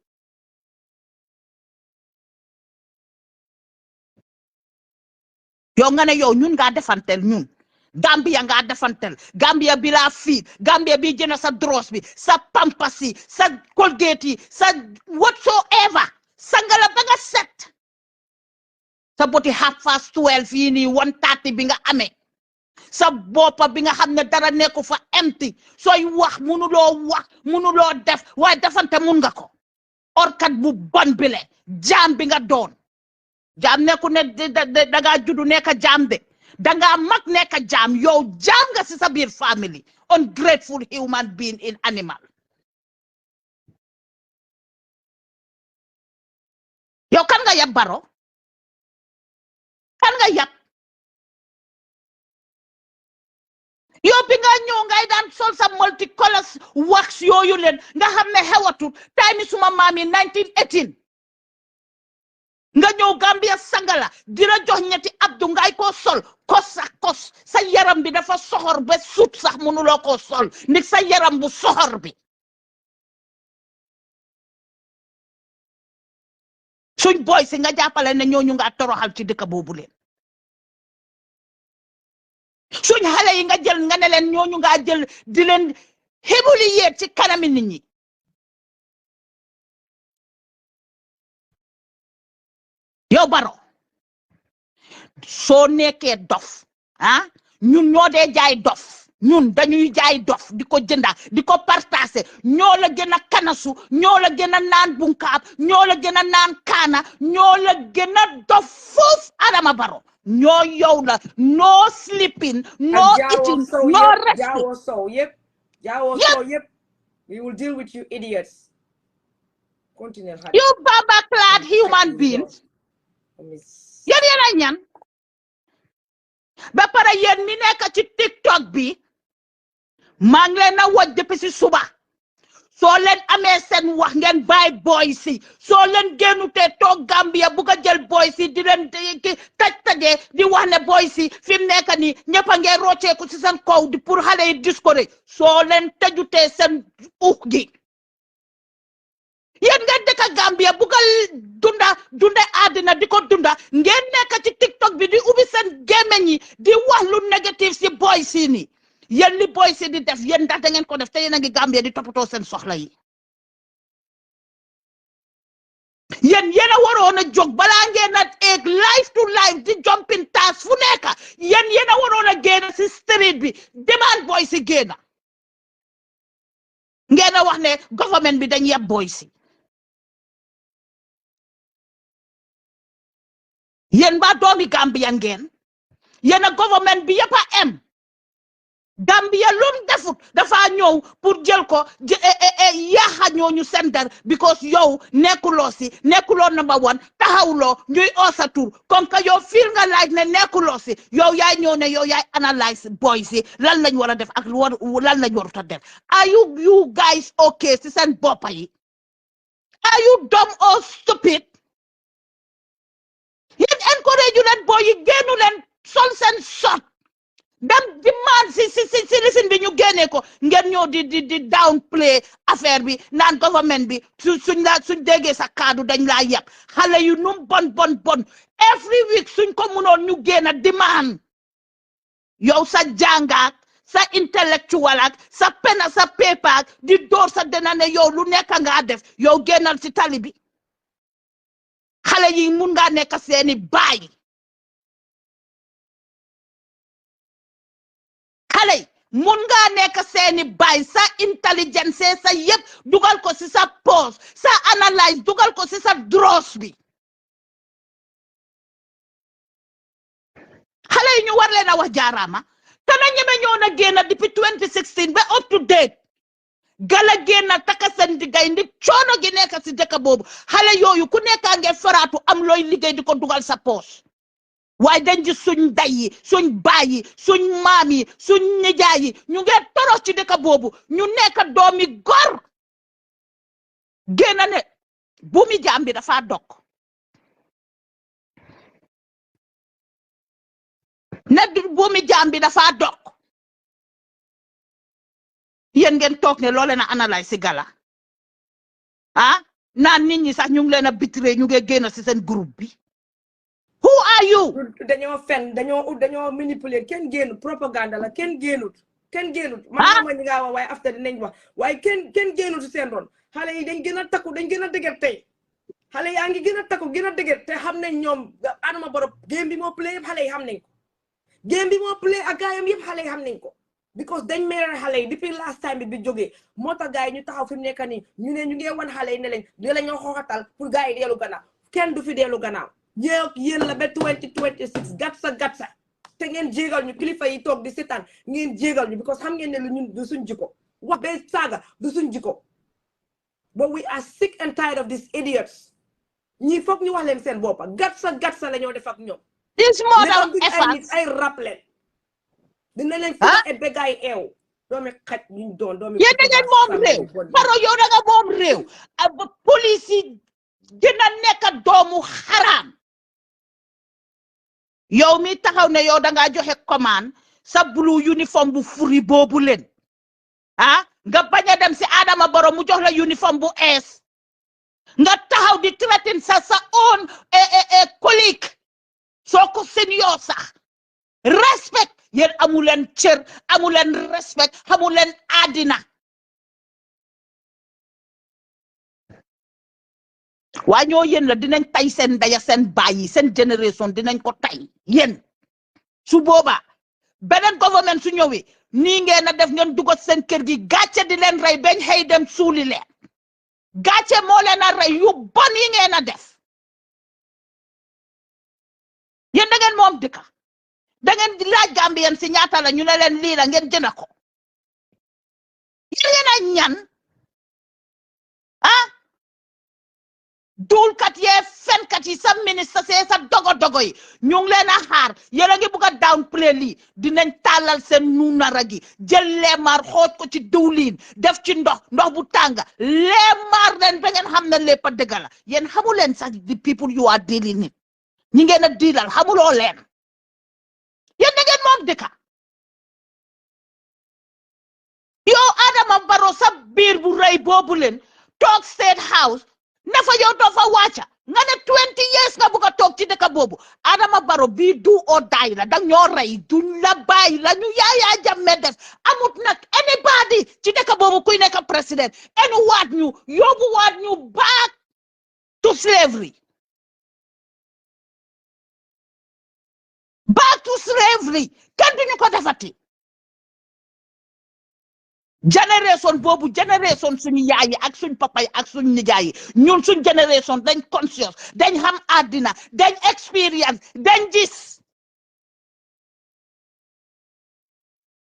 yow nga ne yow ñun nga defantel ñun Gambia nga defantel Gambia bi la feed Gambia bi jëna sa dross bi sa pampasi sa colgate yi sa whatsoever sangala ba nga set sa boti 12:30 yi ni 1:30 bi nga amé sa boppa bi nga xam ne dara nekku fa empty sooy wax mënuloo def waaye defante mun nga ko orkat bu bon bile jaam bi nga doon jaam nekku ne dangaa juddu nekk jaam de dangaa mag nekk jaam yow jaam nga si sa biir family ungrateful human being in animal yow kan nga yab Barrow kan nga yab yow bi nga ñëw ngay daan sol sa multicolors wax yooyu leen nga xam ne xewatu time suma maam yi 1918 nga ñëw Gambia sangala dina jox ñetti abdu ngay ko sol kos sa yaram bi dafa soxor ba sut sax mënuloo ko sol ndik sa yaram bu soxor bi suñ boy si nga jàppale ne ñooñu nga toroxal ci dëkk boobu leen suñ xale yi nga jël nga ne leen ñooñu nga jël di leen humilier ci kanami nit ñi yow Barrow soo nekkee dof ñun ñoo dee jaay dof ñun dañuy jaay dof di ko jënda di ko partager ñoo la gën a kanasu ñoo la gën a naan bunkaab ñoo la gën a naan kaana ñoo la gën a dof foofu Adama Barrow ñoo yow la no sleeping no eating no resting Jawo yep we will deal with you idiots continue you baba clad human beings yéen a ñan ba pare yéen mi nekk ci TikTok bi maa ngi leen a woj depuis si suba soo leen amee seen wax ngeen bàyyi boy si soo leen génnutee toog Gambia bugg a jël boy si di leen tajee di wax ne boy si fi mu nekk nii ñëpp a ngeen rocceeku si seen kaw di pour xale yi discourage soo leen tëjutee seen gi yéen ngeen dëkk Gambia bugg a dunda àddina di ko dunda ngeen nekk ci TikTok bi di ubbi seen gémmiñ yi di wax lu négatif si boy si nii yéen li boy si di def yéen ndax da ngeen ko def te yéen a ngi Gambia di toppatoo seen soxla yi yéen a waroon a jóg balaa ngeen a egg life to life di jumping taas fu nekk yéen a waroon a génn si street bi demand boy si génn ngeen a wax ne government bi dañ yeb boy si yéen ba doomi Gambia ngeen yéen a government bi yëpp a em Gambia lum defut dafa ñëw pour jël ko yaaxa ñooñu seen der because yow nekkuloo number one taxawuloo ñuy oosa tur comme que yow feel nga like ne nekkuloo si yow yaay ñëw ne yow yaay analyse boy si lan lañ war a def ak lan lañ warut a def are you guys okay si seen boppa yi are you dumb or stupid yéen encourage yu leen boy yi génnu leen sol seen shot dem di man si listen bi ñu génne ko ngeen ñëw di downplay affaire bi naan government bi suñ déggee sa kaddu dañ laa yab xale yu num bon every week suñ ko mënoon ñu génn di man yow sa jàngaak sa intellectual ak sa pena sa paper di door sa dena ne yow lu nekk nga def yow génnal si tali bi xale yi mun ngaa nekk seeni baay xale mun ngaa nekk seeni baay sa intelligence sa yëpp dugal ko si sa poos sa analyse dugal ko si sa dross bi xale yi ñu war leen a wax jaaraama te na ñeme ñoo na génn depuis 2016 ba up to date gala génn taka seen diggay ndi coono gi nekk si dëkk boobu xale yooyu ku nekkaa nge faraatu am looy liggéey di ko dugal sa poos waaye dañ ji suñ ndey yi suñ baay yi suñ maam yi suñ nijaay yi ñu ngi toros ci dëkk boobu ñu nekk doomi gor génn ne buumi jaam bi dafa dog ne buumi jaam bi dafa dog yéen ngeen toog ne loo leen a analyse si gala naan nit ñi sax ñu ngi leen a bitiré ñu ngi génn si seen groupe bi who are you dañoo fen dañoo manipuler kenn génnut propaganda la kenn génnut man ma ñi nga wax waaye after dinañ wax waaye kenn génnut si seen ron xale yi dañ gën a takku dañ gën a dëgër tey xale yaa ngi gën a takku gën a dëgër te xam nañ ñoom Adama Barrow game bi moo play yëpp xale yi xam nañ ko game bi moo play ak gaayam yëpp xale yi xam nañ ko because dañ mere xale yi depuis last time bi jógee moo tax gars yi ñu taxaw fi mu nekk nii ñu ne ñu ngi wan xale yi ne leen di la ñoo xooxatal pour gars yi dellu gannaaw kenn du fi dellu gannaaw yéen la ba 2026 gatsa te ngeen jégal ñu kilifa yi toog di seetaan ngeen jégal ñu because xam ngeen ne lu ñun du suñ jikko wax ba saaga du suñ jikko but we are sick and tired of these idiots ñii foog ñu wax leen seen boppa gatsa la ñoo def ak ñoom this model effort ay rap leen dina leen fi e begaay eew doomi xaj ñu doon doomi yéen da ngeen moom réew Barrow yow da nga moom réew police yi dina nekk doomu xaraam yow mi taxaw ne yow da nga joxe commande sa blue uniforme bu furi boobu leen nga bañ a dem si Adama Barrow mu jox la uniforme bu ees nga taxaw di threaten sa own collègue soo ko senior sax respect yéen amu leen cër amu leen respect amu leen àddina waa ñoo yéen la dinañ tay seen ndaya seen bàyyi seen génération dinañ ko tay yéen su boobaa beneen government su ñëwee nii ngeen a def ngeen dugal seen kër gi gàcce di leen rey bañ xëy dem suuli leen gàcce moo leen a rey yu bon yi ngeen a def yéen da ngeen moom dëkka da ngeen laaj Gambien si ñaata la ñu ne leen lii la ngeen jënd ko yéen a ñan duulkat yee fenkat yi sa ministre see sa dogo yi ñu ngi leen a xaar yéen a ngi bugg a down play lii dinañ tàllal seen nuunara gi jël leemaar xooj ko ci diwlin def ci ndox bu tànga leemaar leen ba ngeen xam ne lépp a dëgg la yéen xamu leen sax the people you are dealing with ñi ngeen a diilal xamuloo leen yéen da ngeen moom dëkka yow Adama Barrow sa biir bu rëy boobu leen toog State House nafa yow doo fa wàcca nga ne 20 years nga bugg a toog ci dëkk boobu Adama Barrow bii du oo daay la dang ñoo rey duñ la bàyyi la ñu Yaya Jammeh def amut nag anybody ci dëkk boobu kuy nekk président enu waat ñu yóbbu waat ñu back to slavery kenn duñu ko defati génération boobu génération suñu yaay yi ak suñ papa yi ak suñ nijaay yi ñun suñ génération dañ conscious dañ xam àddina dañ expérience dañ gis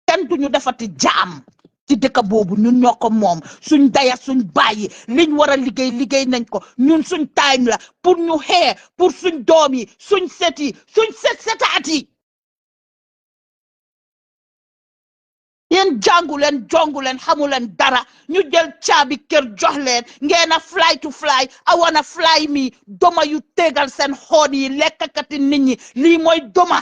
kenn duñu defati jaam ci dëkk boobu ñun ñoo ko moom suñ daya suñ bàyyi liñ war a liggéey nañ ko ñun suñ time la pour ñu xee pour suñ doom yi suñ set yi suñ setaat yi yéen jàngu leen jongu leen xamu leen dara ñu jël caabi kër jox leen ngeen a fly to fly I wanna fly me doma yu tegal seen xoon yi lekkakati nit ñi lii mooy doma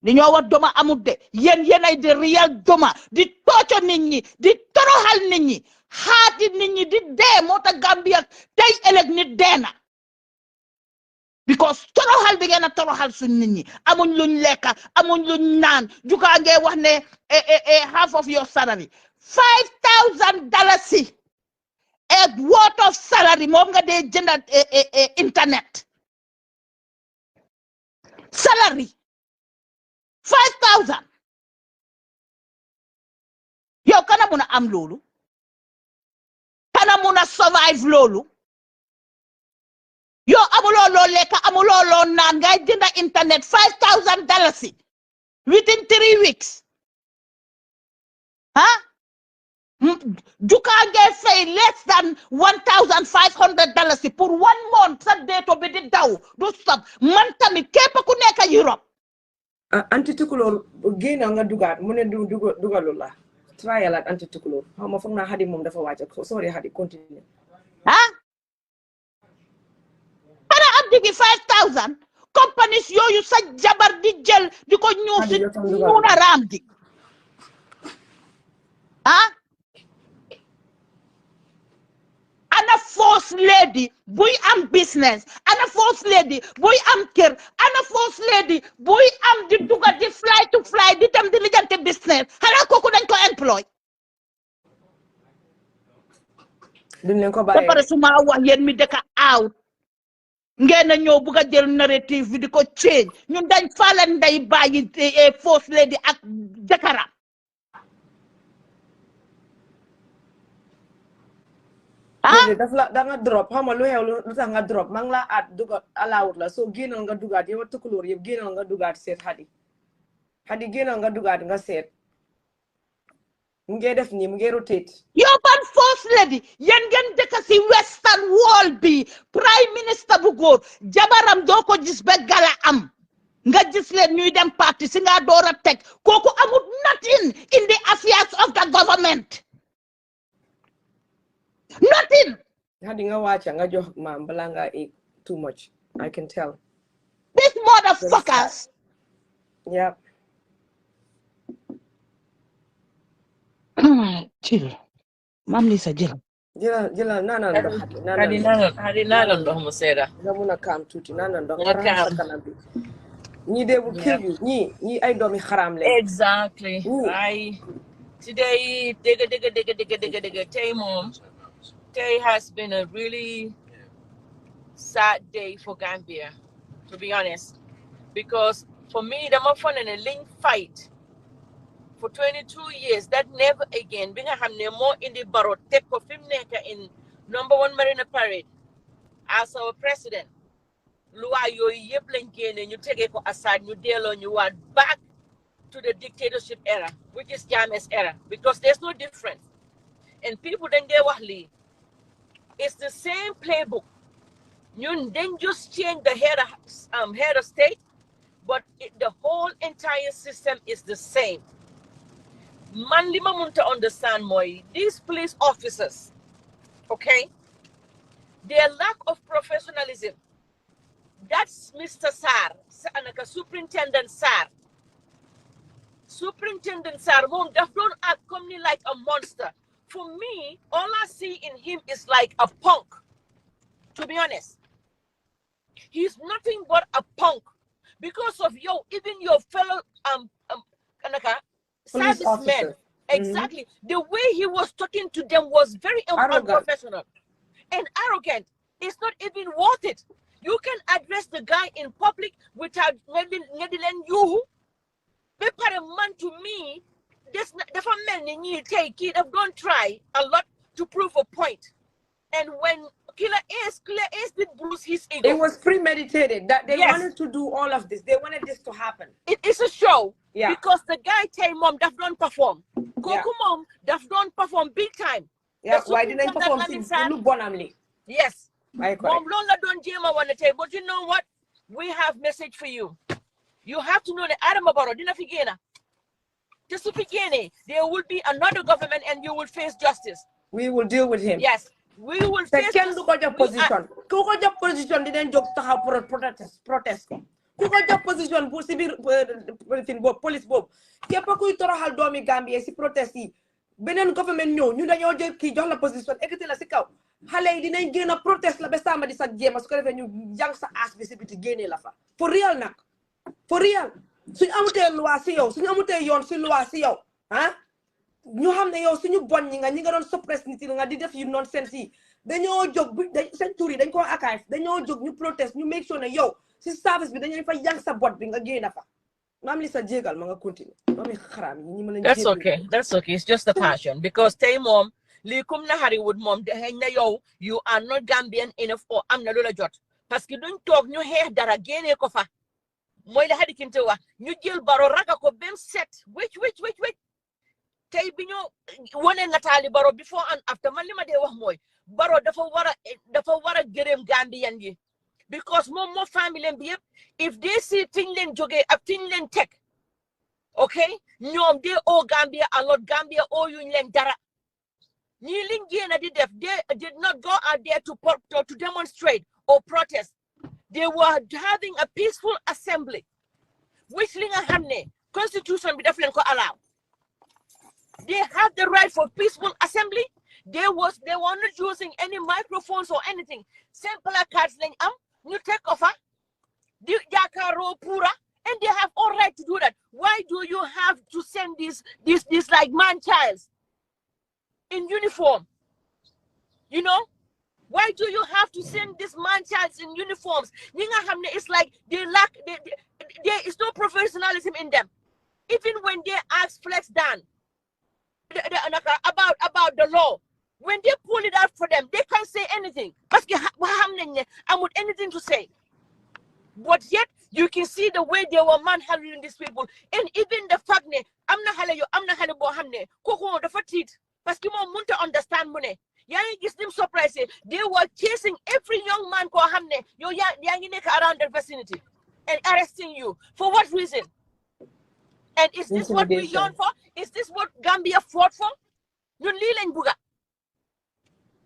li ñoo wax doma amut de yéen ay di real doma di tooco nit ñi di toroxal nit ñi xaati nit ñi di dee moo tax Gambia tey ëllëg nit dee na because toroxal bi ngeen a toroxal suñ nit ñi amuñ luñ lekka amuñ luñ naan jukaa ngee wax ne half of your salary $5,000 a worth of salary moom nga dee jënda internet salary 5,000 yow kana mun a am loolu kana mun a survive loolu yow amuloo loo lekka amuloo loo naan ngay jënda internet $5,000 within 3 weeks jukaa ngee fay less than $1,500 pour 1 month sa deeto bi di daw du stop man tamit képp ku nekk Europe anti tukulóor génn nga dugaat mu ne dugalu la trial at anti tukulóor xaw ma foog naa Hadi moom dafa wàcc sorry Hadi continue ana am digi 5,000 companies yooyu sa jabar di jël di ko ñuus si ñuuna raam di ana first lady buy am business ana first lady buy am kër ana first lady buy am di duga di fly to fly di dem di lijante business xanaa kooku dañ ko employ duñ leen ko bàyyi ba pare su ma wax yéen mi dëkk out ngeen a ñëw bugg a jël narrative bi di ko change ñun dañ faala nday bàyyi first lady ak jëkkëram daf la da nga drop xam nga lu xew lu tax nga drop maa ngi la at dugat alawut la soo génnal nga dugaat yow tukulóor yëpp génnal nga dugaat seet Hadi génnal nga dugaat nga seet mu ngi def nii mu ngi rotate yow ban first lady yéen ngeen dëkk si western wall bi prime minister bu góor jabaram doo ko gis ba gala am nga gis leen ñuy dem parti si nga door a teg kooku amut nothing in the affairs of the government nothing. Hadi nga wàcca nga jox maam balaa nga eat too much I can tell these motherfuckers yeah chill mam Lisa jël naanal ndox Hadi naanal ndox mu sedda nga mun a kaam tuuti naanal ndox nga raxas sa kanam bi ñii they will kill you ñii ay doomi xaraam leen exactly ay today dëgg tey moom today has been a really sad day for Gambia, to be honest. Because for me, the mafon and a link fight for 22 years, that never again, being a more in the barrel, take of him in #1 Marina Parade as our president. Lua, you yeblinking and you take it aside, you deal on you are back to the dictatorship era, which is Jammeh's era, because there's no difference. And people then they wahli. It's the same playbook. You then just change the head of state, but the whole entire system is the same. Man lima munta understand moi. These police officers, okay, their lack of professionalism. That's Mr. Sarr, Superintendent Sarr. Superintendent Sarr, mom, don't act coming like a monster. For me, all I see in him is like a punk. To be honest, he's nothing but a punk. Because of even your fellow servicemen. Exactly. The way he was talking to them was very unprofessional and arrogant. It's not even worth it. You can address the guy in public without letting you. But a man, to me, the men need take it. Have gone try a lot to prove a point. And when Killer Ace did bruise his ego. It was premeditated. That they wanted to do all of this. They wanted this to happen. It is a show. Yeah. Because the guy tell mom that don't perform. Coco mom that don't perform big time. Yeah. Why didn't perform? Yes. Mom Lola don't jema wanna tell. But you know what? We have message for you. You have to know that Adam Abaro didn't forget. Just to begin, there will be another government and you will face justice. We will deal with him. Yes. We will face justice. Position. Kuko job position didn't joke to have protest. Kuko job position bu civil police bob. Kepa kuy toroxal doomi Gambie si protest yi. Benen government ñew ñu dañoo jël ki jox la position ekati la ci kaw. Xalé yi dinañ gëna protest la ba sama di sa jéma su ko defé ñu jang sa as bi ci biti gëné la fa. For real nak. For real. Suñu amuté loi ci yow, suñu amuté yoon ci loi ci yow, hein? Ñu xamné yow suñu bon ñi nga doon suppress nit nga di def yu nonsense yi. Dañoo jog seen tour yi dañ ko archive, dañoo jog ñu protest, ñu make sure ne yow ci service bi dañuy fa yang sa bot bi nga gëna fa. Mam li sa jégal ma nga continue. Mami xaram ñi mëna That's okay. That's okay. It's just a passion because tay mom li kum na hari wood mom de na yow you are not Gambian enough or am na lola jot parce que duñ tok ñu xex dara gëné ko fa moy la hadi kinte wax ñu jël baro raga ko bem set which tay bi ñu woné natali baro before and after man lima dé wax moy baro dafa wara gërem Gambian yi because mom mo family bi yep if they see thing len joggé ak thing len tek okay ñom they owe Gambia a lot Gambia owe you len dara ñi liñ gëna di def they did not go out there to demonstrate or protest. They were having a peaceful assembly which li nga xamné constitution bi daf len ko allow. They have the right for peaceful assembly. They were not using any microphones or anything. Simple cards lañ am ñu tek ko fa di jakaro pura and they have all right to do that. Why do you have to send these like man-childs in uniform? You know? Why do you have to send these man-childs in uniforms? It's like there is no professionalism in them. Even when they ask Flex Dan about the law, when they pull it out for them, they can't say anything. I'm with anything to say. But yet, you can see the way they were manhandling these people. And even the fact that I'm not hamne, Koko the fatit, parce que mon munta understand money. Yang is them surprised. They were chasing every young man ko hamne, yo yang around the vicinity and arresting you. For what reason? And is this what we yearn for? Is this what Gambia fought for? You lilang buga.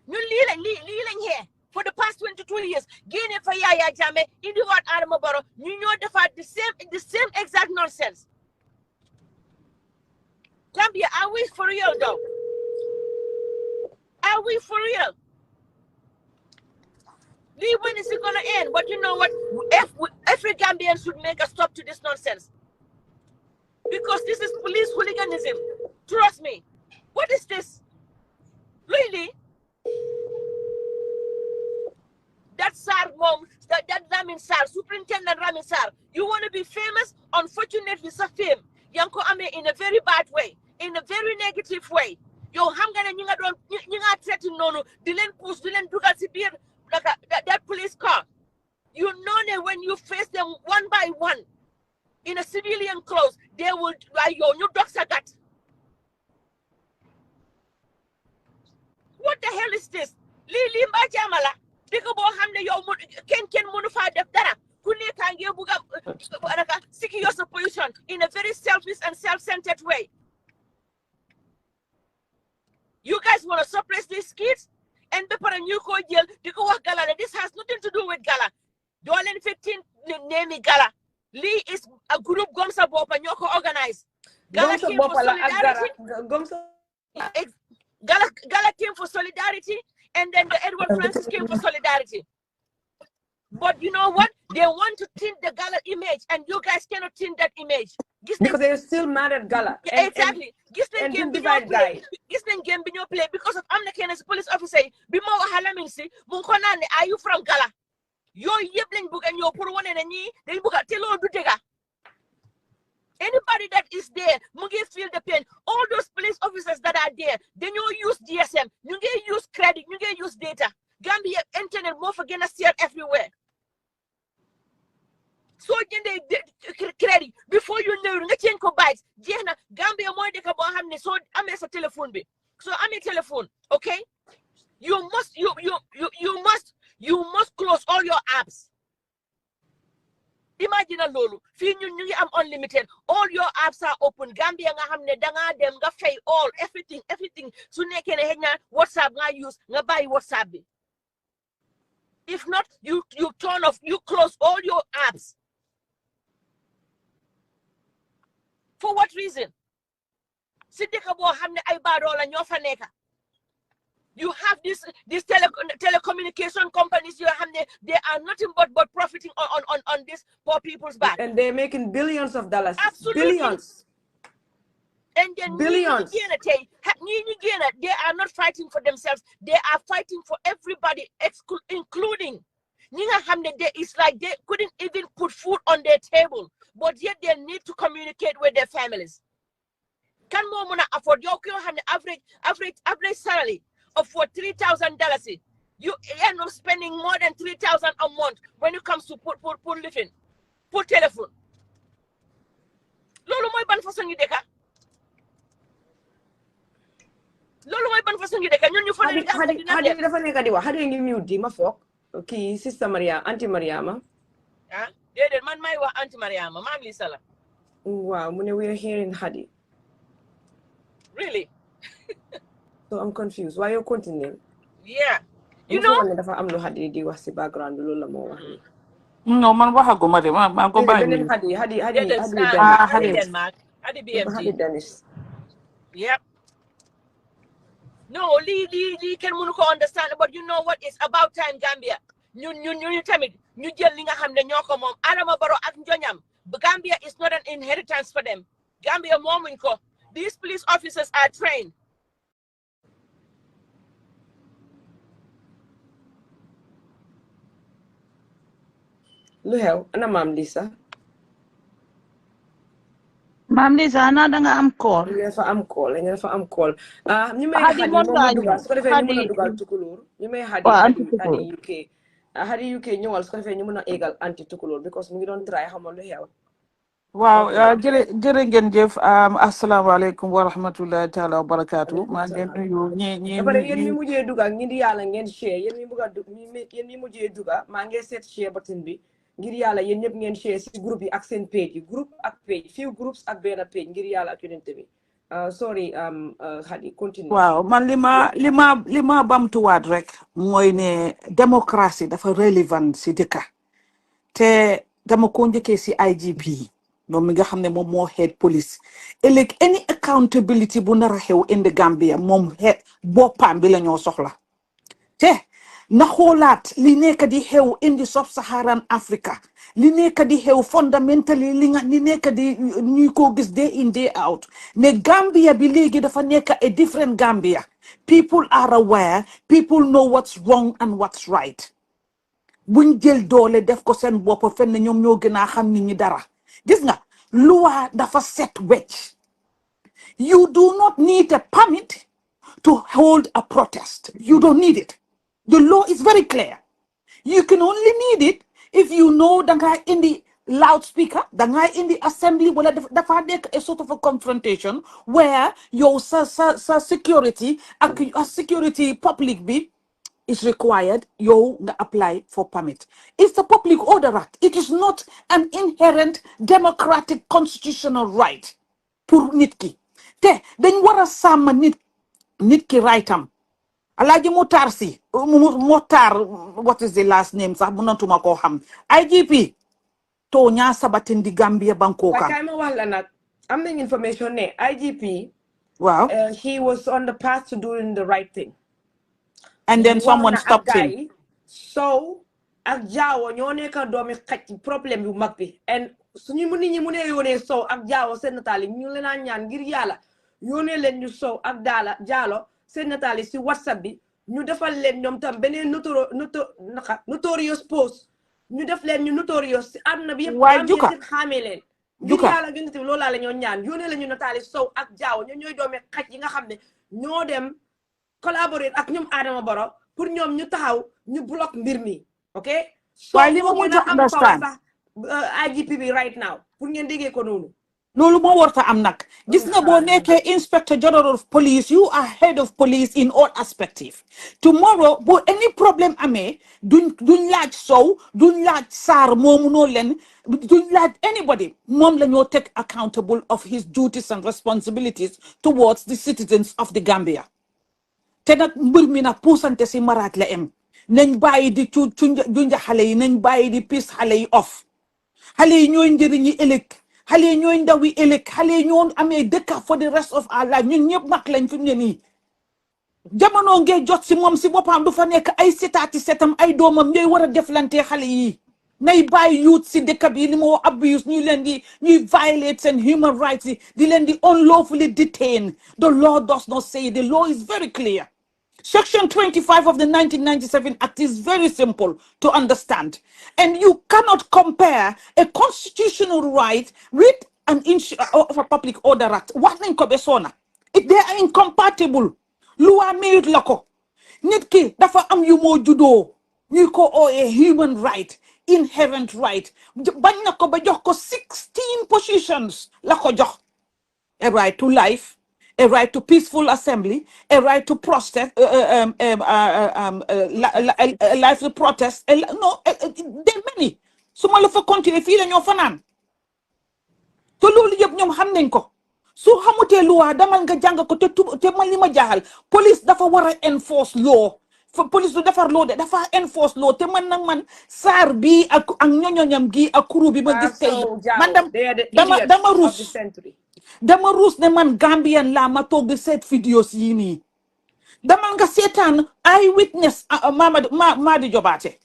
You lilang here. For the past 22 years, Guinea for Yaya Jame, in the what Adamaboro, you know the same exact nonsense. Gambia, are we for real though? Are we for real? When is it gonna end? But you know what? Every Gambian should make a stop to this nonsense. Because this is police hooliganism. Trust me. What is this? Really? That Sarr mom, that Ramin Sarr, Superintendent Ramin Sarr, you want to be famous? Unfortunately, it's a fame. Yanko Ame in a very bad way, in a very negative way. Yo, Hangana Ninga threaten no, Dylan Push, Dylan Dugasibir, that police car. You know that when you face them one by one in a civilian clothes, they will like your new dogs are got. What the hell is this? Lili Mbajamala. dëkk boo xam ne yow kenn mënu faa def dara ku nekk ngeen bugg a secure your position in a very selfish and self-centered way. You guys want to suppress these kids and the new code jail gala. This has nothing to do with gala. Dolen 15 name gala. Lee is a group Gomsa Bopa Nyoko organized. Gala came for solidarity. Gala came for solidarity, and then the Edward Francis came for solidarity. But you know what? They want to tint the Gala image, and you guys cannot tint that image. Because they're still mad at Gala. Exactly. And divide guy. Game play because of I'm the police officer. Bimo halaminsi. Munkonane, are you from Gala? Yo yebling book and your poor one and any. They book a telo dutega. Anybody that is there, Mugi feel the pain. All those police officers that are there, then you use DSM, you get use credit, you get use data. Gambia internet more for getting share everywhere. So they credit before you know you change bytes. Jena Gambia more de kabo hamne so I'm a telephone be. So I'm a telephone, okay? You must close all your apps. Imagine a lolu. Fi ñu am unlimited. All your apps are open. Gambia nga hamne danga dem nga fay all everything. Su nekké ne hegna WhatsApp nga use nga buy WhatsApp bi. If not, you turn off, you close all your apps. For what reason? Sidika bo hamne ay badola ño fa nekka. You have these telecommunication companies. They are nothing but profiting on these poor people's back. And they're making billions of dollars. Absolutely. Billions. And then billions. They are not fighting for themselves. They are fighting for everybody, including. It's like they couldn't even put food on their table, but yet they need to communicate with their families. Can more afford your average salary of for $3,000? You end up spending more than $3,000 a month when it comes to put living, put telephone. Lolo moy ban façon yi deka. Lolo moy ban façon yi deka. Ñun ñu fa ne hadi dafa nekk di wax hadi ngi mute di ma foog kii sister Maria anti Mariama. Ah, déedéet man may wax anti Mariama maam Lisa la. Wow, mu ne we are hearing Hadi. Really? So I'm confused. Why you continuing? Yeah. You know, dafa am lu Hadi di wax ci background bi loolu la moo wax. No, man waxaguma de ma ko bàyyi. Hadi Denmark. Hadi BMG. Hadi Dennis. Yep. No, Lee can mënu ko understand, but you know what? It's about time Gambia. ñu tamit ñu jël li nga xam ne ñoo ko moom Adama Barrow ak njoñam. Gambia is not an inheritance for them. Gambia moomuñ ko. These police officers are trained. Lu xew ana Maam Lisa. Maam Lisa ana danga am call. ñu dafa am call. ñu may Hadi moom la dugal su ko defee ñu mën a dugal tukulóor. ñu may Hadi UK. Hadi UK ñëwal su ko defee ñu mën a égal anti tukulóor because mu ngi doon try xamal lu xew. Waaw jërë ngeen jëf asalaamaaleykum wa rahmatullahi taala wa barakaatu maa ngi leen nuyu ñi yéen mi mujjee dugal ngir yàlla ngeen share yéen mi bëgg a yéen mi mujjee dugal maa ngi seet share button bi ngir yàlla yéen ñëpp ngeen share si groupe yi ak seen page yi groupe ak page few groups ak benn page ngir yàlla ak yonent bi sorry Hadi continue. waaw man li ma bamtuwaat rek mooy ne démocratie dafa relevant si dëkka te dama ko njëkkee si IGP moom mi nga xam ne moom moo head police ëllëg any accountability bu nar a xew in the Gambia moom head boppam bi la ñoo soxla te na xoolaat li nekk di xew in the sub-Saharan Africa li nekk di xew fundamentally li nekk di ñuy ko gis day in day out ne Gambia bi léegi dafa nekk a different Gambia people are aware people know what's wrong and what's right buñ jël doole def ko seen bopp fenn ñoom ñoo gën a xam nit ñi dara gis nga loi dafa set wecc you do not need a permit to hold a protest you don't need it the law is very clear you can only need it if you know danga in the loudspeaker danga in the assembly wala dafa nekk a sort of a confrontation where your security ak security public bi is required, you apply for permit. It's the Public Order Act. It is not an inherent democratic constitutional right pour nit ki. Te dañ wara sam nit ki rightam. Alhaji Mutar si Mutar, what is the last name sax mënatuma ko xam. IGP to nya sabatindi Gambia banko kan. Kay ma wax la nak am nañ information ne IGP Wow. he was on the path to doing the right thing. And then someone stopped him. So ak Jawo ñoo nekk doomi xaj problème yu mag bi and suñu mu nit ñi mu ne yónnee Sow ak Jawo seen nataal yi ñu leen a ñaan ngir yàlla yónnee leen ñu Sow ak Jaalo seen nataal yi si WhatsApp bi ñu defal leen ñoom tam beneen notorious post ñu def leen ñu notorious si àdduna bi yëpp waaye Juka xaamee leen ngir yàlla gën a loolu la ñoo ñaan yónnee leen ñu nataal yi Sow ak Jawo ñooy doomi xaj yi nga xam ne ñoo dem collaborer ak ñoom Adama Barrow pour ñoom ñu taxaw ñu block mbir mi ok waaye li ma mën a understand IGP bi right now pour ngeen déggee ko noonu loolu moo warta am nag gis nga boo nekkee Inspector General of Police you are head of police in all aspects tomorrow bu any problem amee duñ laaj Sow duñ laaj Sarr moomu noo leen duñ laaj anybody moom la ñoo take accountable of his duties and responsibilities towards the citizens of the Gambia te nag mbir mi nag puusante si maraat la em nañ bàyyi di junja xale yi nañ bàyyi di pis xale yi off xale yi ñooy njëriñi ëllëg xale yi ñooy ndawi ëllëg xale yi ñoo amee dëkka for the rest of our life ñun ñëpp mag lañ fi mu ne nii jamono ngee jot si moom si boppam du fa nekk ay setaati setam ay doomam ñooy war a deflante xale yi nay bàyyi youth si dëkk bi li ma wax abuse ñuy violate seen human rights yi di leen di unlawfully detain the law does not say the law is very clear. Section 25 of the 1997 Act is very simple to understand. And you cannot compare a constitutional right with of a Public Order Act. They are incompatible. Loi made lako. Nit ki dafa am yu mo judo. You call a human right, inherent right. Bañ na ko ba jox ko 16 positions la ko jox. A right to life, a right to peaceful assembly, a right to protest, life to protest. No, there are many. So ma la fa continuer fii la ñoo fanaan. Te loolu yëpp ñoom xam nañ ko. Su xamutee loi damal nga jàng ko te man li ma jaaxal police dafa war a enforce law. Police du defar law de dafa enforce law te man nag man Sarr bi ak ñoñoñam gi ak kuru bi ma gis tey man dama ruus ne man Gambian la ma toog di seet videos yi nii dama nga seetaan eyewitness Madi Jobaate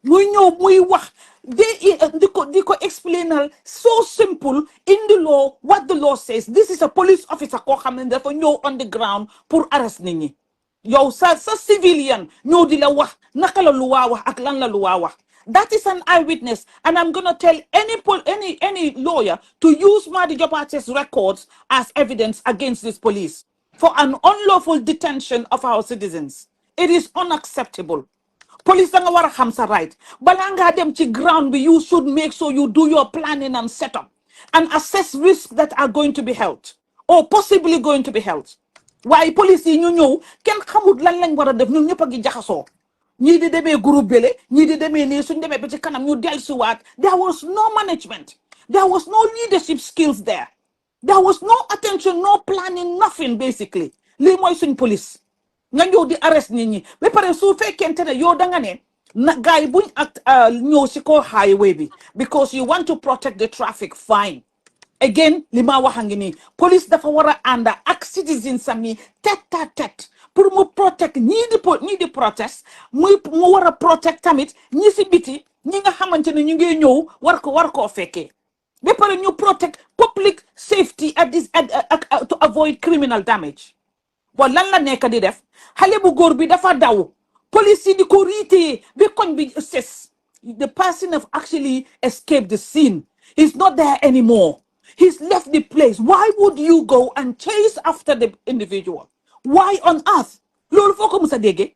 muy ñëw muy wax di ko explainal so simple in the law what the law says. This is a police officer koo xam ne dafa ñëw on the ground pour arrest nit ñi yow sa civilian ñëw di la wax naka la luwaa wax ak lan la luwaa wax. That is an eyewitness, and I'm gonna tell any lawyer to use Madi Jobate's records as evidence against this police for an unlawful detention of our citizens. It is unacceptable. Police danga wara xam sa right. Bala nga dem ci ground bi, you should make sure you do your planning and setup and assess risks that are going to be held or possibly going to be held. Why police yi ñu ñëw kenn xamul lan lañ wara def ñun ñëpp a ngi jaxasoo. Ñii di demee groupe bele, ñii di demee nii suñ demee ba ci kanam ñu dellusiwaat. There was no management. There was no leadership skills there. There was no attention, no planning, nothing basically. Lii mooy suñ police. Nga ñëw di arrest nit ñi. Ba pare su fekkente ne yow danga ne na gaay buñ ak ñëw si ko highway bi because you want to protect the traffic, fine. Again, li ma wax ngi nii police dafa war a ànd ak citizens sami tête à tête pour mu protect ñii di protest mu war a protect tamit ñi si biti ñi nga xamante ne ñu ngi ñëw war koo fekkee ba pare ñu protect public safety to avoid criminal damage. Bon lan la nekk di def xale bu góor bi dafa daw police yi di ko riitee ba koñ bi ses the person have actually escaped the scene. He's not there anymore. He's left the place. Why would you go and chase after the individual? Why on earth? Lolo foko musa dege.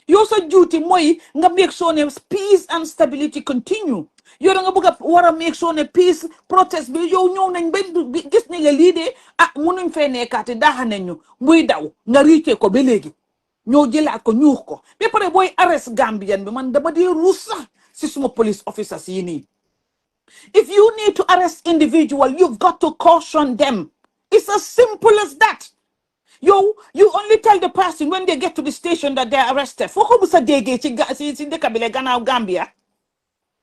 Yo sa duty moy nga make sure ne peace and stability continue. Yo nga buga wara make sure ne peace protest bi yo ñew nañ ben gis ni la li de munuñ fe nekati daha nañu muy daw nga riite ko be legi ñoo jëlaat ko ñuux ko ba pare booy arrest Gambian bi man dama dee rusa si suma police officers yi nii. If you need to arrest individual, you've got to caution them. It's as simple as that. You only tell the person when they get to the station that they're arrested. For who sa dege ci dekabile gannaaw Gambia?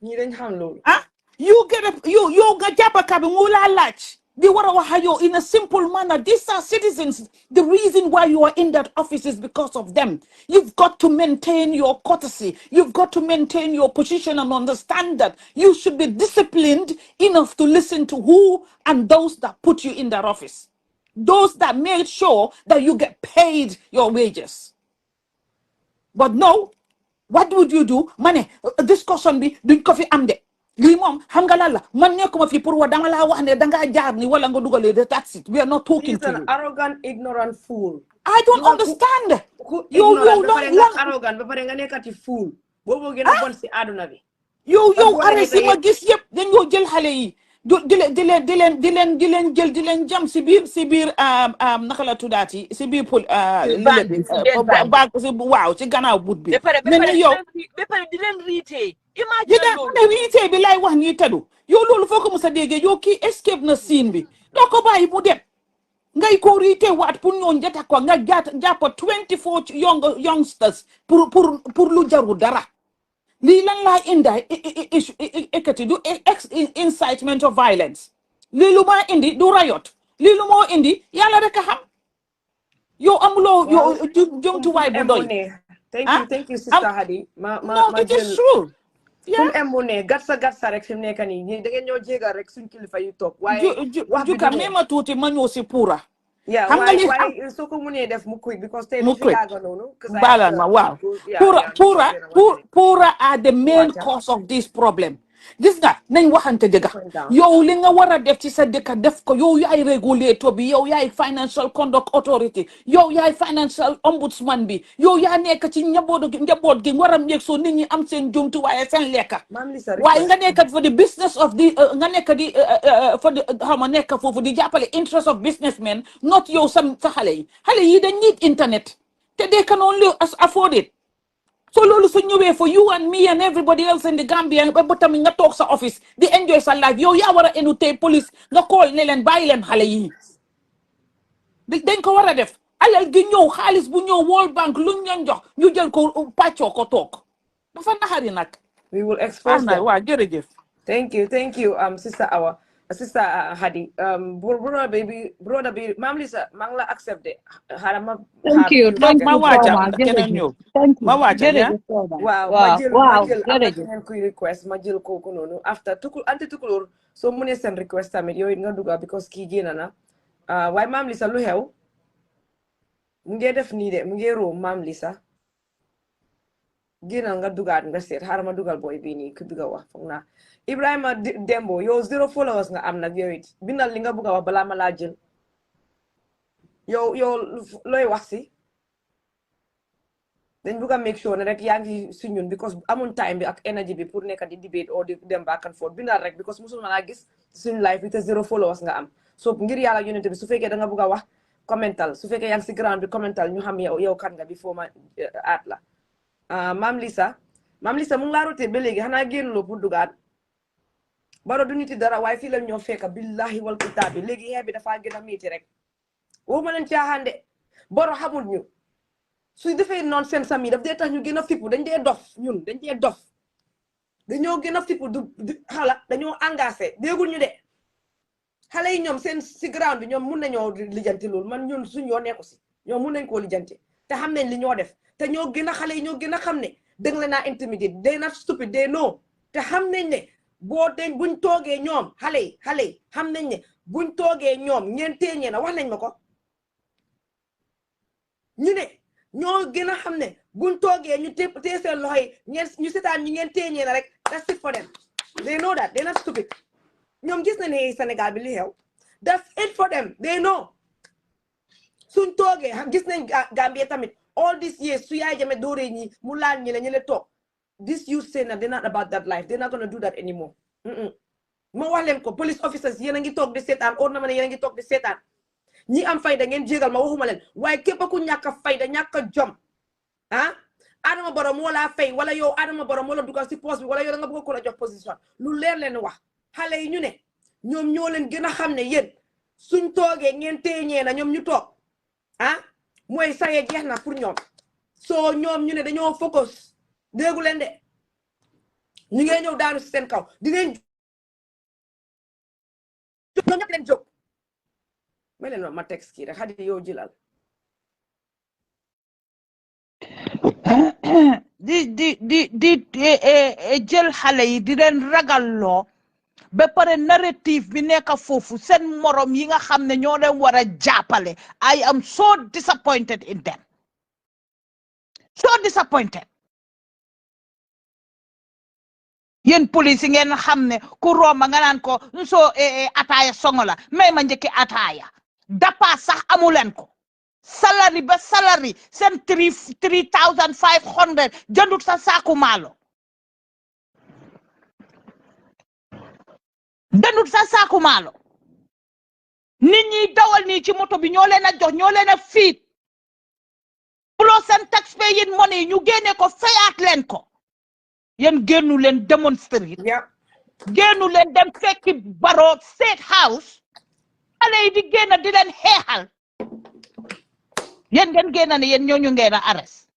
ñi dañ xam loolu. Ah, you get you ga jàpp kabi mu la laaj. Di wara wax yow in a simple manner. These are citizens. The reason why you are in that office is because of them. You've got to maintain your courtesy. You've got to maintain your position and understand that you should be disciplined enough to listen to who and those that put you in that office. Those that made sure that you get paid your wages. But no, what would you do? Money, discussion be duñ ko fi am de. Li mom xam nga lan la man nekkuma fi pour wa danga la wax ne danga jaar ni wala nga dugalee de that's it. We are not talking to you. He's an arrogant, ignorant fool. I don't understand. Yow arrogant ba pare nga nekkati fool. Bobo gën a bon si aduna bi. Yow arrêté ma gis yëpp dañoo jël xale yi di leen jam si biir naka la tuddaati si biir waaw ci gannaaw but bi. ba pare di leen riite. imagine loolu riite bi lay wax nii teddu yow loolu foo ko mos a déggee yow kii escape na scene bi doo ko bàyyi mu dem ngay ko riite waat pour ñoo njata ko nga jàpp 24 youngsters pour lu jarul dara. lii lan laa indi ekkati du incitement of violence lii lu maa indi du riot lii lu moo indi yàlla rek a xam yow amuloo yow jumtuwaay bu doy. Thank you Sister Hadi. No, it is true. Fu mu ne gatsa rek fi mu nekk nii ñi da ngeen ñoo jégal rek suñ kilifa yu toog waaye wax bi juka même tuuti ma ñëw si puura. Yeah, waaye soo ko mënee def mu quick because tey fi yaaga noonu. Balan ma waaw. Poora are the main cause of this problem. Gis nga nañ waxante dëgg yow li nga war a def ci sa dëkk def ko yow yaay régulateur bi yow yaay financial conduct authority yow yaay financial ombudsman bi yow yaa nekk ci njaboot gi war a nekk soo nit ñi am seen jumtuwaay seen lekka waaye nga nekk for the business of the nga nekk di for the xaw ma nekk foofu di jàppale interest of businessmen not yow sa xale yi dañ need internet te they can only afford it. So lolu su ñëwé for you and me and everybody else in the Gambia ba tamit nga tok sa office di enjoy sa life yow ya wara enu tay police nga call ne len bayi len xalé yi dañ ko wara def alal gi ñëw xaalis bu ñëw World Bank lu ñu jox ñu jël ko pàccoo ko tok dafa naxari nak. We will expose them. Wa jërëjëf. Thank you Sister Awa Sister Hadi brother baby Mam Lisa maa ngi la accepté xaaral ma. Thank you ma waaja keneen ñëw ma waaja ya waaw ma jël keneen kuy request ma jël kooku noonu after anti tukulóor soo mënee seen request tamit yooyu nga dugga because kii génn na waaye Mam Lisa lu xew mu ngi def nii de mu ngi roo Mam Lisa génnal nga dugaat nga seet xaaral ma dugal booy bii nii ku bëgg a wax foog naa Ibrahima Dembo yow 0 followers nga am nag yow it bindal li nga bëgg a wax balaa ma laa jël yow looy wax si dañ bëgg a make sure ne rek yaa ngi si ñun because amuñ time bi ak energy bi pour nekk di debate or di dem back and forth bindal rek because musul ma laa gis suñu live bi te 0 followers nga am so ngir yàlla yonente bi su fekkee da nga bëgg a wax commental su fekkee yaa ngi si ground bi commental ñu xam yow kan nga before ma aat la Mam Lisa mu ngi laa roté ba léegi xanaa génn loo pour dugaat baro du niti dara waaye fii la ñoo fekk billahi wal kitaabi léegi xeex bi dafa gën a métti rek waxuma leen caaxaan de baro xamul ñu suy defee nonsense am yi daf dee tax ñu gën a fippu dañ dee dof ñun dañ dee dof dañoo gën a fippu du xala dañoo engagé déggul ñu de xale yi ñoom seen si ground bi ñoom mun nañoo lijjanti loolu man ñun suñ yoo nekku si ñoom mun nañ koo lijjanti te xam nañ li ñoo def te ñoo gën a xale yi ñoo gën a xam ne dëng la naa intimidate they not stupid they know te xam nañ ne buñ toogee ñoom xale yi xam nañ ne buñ toogee ñoom ñeen téeñee na wax nañ ma ko ñu ne ñoo gën a xam ne buñ toogee ñu tee seen loxo yi ñu setaan ñu ngeen téeñee na rek that's it for them they know that they not stupid ñoom gis na ne Sénégal bi li xew that's it for them they know suñ toogee gis nañ Gambia tamit all these years su yaay jame dooree ñi mu laal ñi le toog this youth say that they're not about that life they're not going to do that anymore ma wax leen ko police officers yéen a ngi toog di seetaan or na ma ne yéen a ngi toog di seetaan ñi am fayda ngeen jégal ma waxuma leen waaye képp ku ñàkk a fayda ñàkk a jom ah Adama Barrow moo laa fay wala yow Adama Barrow moo la dugal si poste bi wala yow da nga bëgg ko la jox position lu leer leen wax xale yi ñu ne ñoom ñoo leen gën a xam ne yéen suñ toogee ngeen téeñee na ñoom ñu toog ah mooy saye jeex na pour ñoom soo ñoom ñu ne dañoo focus déggu leen de ñu ngee ñëw daanu si seen kaw dinañ ñoom ñëpp leen jóg ma leen ma texte kii rek xadi yow jilal di jël xale yi di leen ragalloo ba pare narrative bi nekk foofu seen morom yi nga xam ne ñoo leen war a jàppale I am so disappointed in them so disappointed yéen police yi ngeen xam ne ku romba nga naan ko soo ataaya songo la may ma njëkki ataaya dapa sax amuleen ko salary ba salary seen 3,500 jëndut sa saaku maalo jëndut sa saaku maalo nit ñi dawal nii ci moto bi ñoo leen a jox ñoo leen a fiit buloo seen taxpaying money ñu génne ko fayaat leen ko yéen génnu leen démonstrer génnu leen dem fekki Barrow State House xale yi di génn di leen xeexal yéen ngeen génn ne yéen ñooñu ngeen a arrest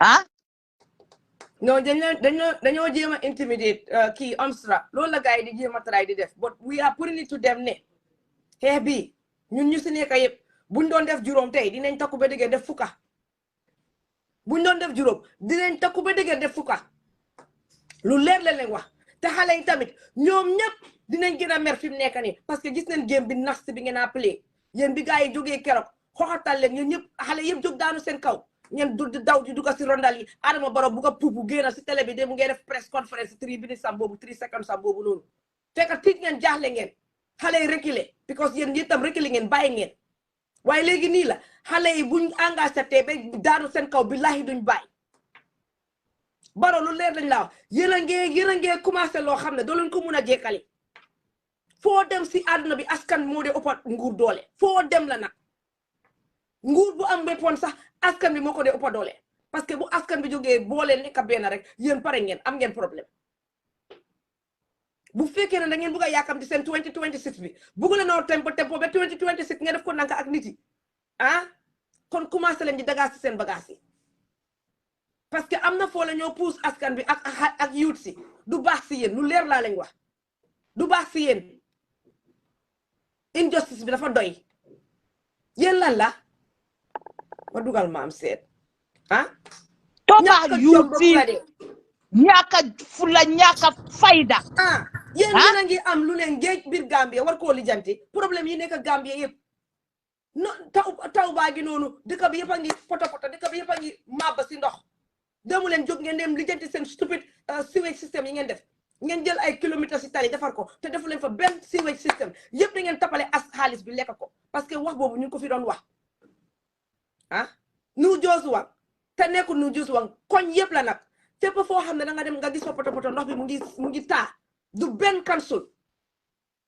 ah non dañoo jéem a intimidate kii Amstra loolu la gars yi di jéem a try di def but we are putting it to them ne xeex bi ñun ñu si nekk yëpp buñ doon def juróom tey dinañ takku ba dëgg def fukka buñ doon def juróom dinañ takku ba dëgg def fukka lu leer la leen wax te xale yi tamit ñoom ñëpp dinañ gën a mer fi mu nekk nii parce que gis nañ game bi nax bi ngeen a play yéen bi gars yi jógee keroog xoxatal leen ñun ñëpp xale yëpp jóg daanu seen kaw ñen du daw di dugg si rondal yi Adama Barrow bu ko puupu génn si télé bi de mu ngeen def press conference 3 minutes sam boobu 3 seconds sam boobu noonu fekk tiit ngeen jaaxle ngeen xale yi reculer because yéen itam reculer ngeen bàyyi ngeen waaye léegi nii la xale yi buñ engagé te ba daanu seen kaw billahi duñ bàyyi Barrow lu leer lañ la wax yéen a ngee commencé loo xam ne doo leen ko mun a jekkali foo dem si àdduna bi askan moo de ëppa nguur doole foo dem la nag nguur bu am weppoon sax askan bi moo ko de ëppa doole parce que bu askan bi jógee boole nekk benn rek yéen pare ngeen am ngeen problème bu fekkee ne da ngeen bugg a yaakam di seen 2026 bi bugg la noo tempo ba 2026 ngeen def ko nanka ak nit yi ah kon commencé leen di dagaas si seen bagage yi parce que am na foo la ñoo pousse askan bi ak youth si du baax si yéen lu leer laa lañ wax du baax si yéen injustice bi dafa doy yéen lan la ma dugal maam seet ah toppa youth si ñaaka fula ñaaka fayda ah yéen a ngi am lu leen géej biir Gambia war koo lijanti problème yi nekk Gambia yëpp no taw baa gi noonu dëkk bi yëpp a ngi poto dëkk bi yëpp a ngi mabba si ndox demu leen jóg ngeen dem lijanti seen stupid sewage system yi ngeen def ngeen jël ay kilomètres si tali defar ko te defu leen fa benn sewage system yëpp da ngeen tapale as xaalis bi lekk ko parce que wax boobu ñu ko fi doon wax ah nu joosuwang te nekkul nu joosuwang koñ yëpp la nag fépp foo xam ne da nga dem nga gis fa poto ndox bi mu ngi taa du benn council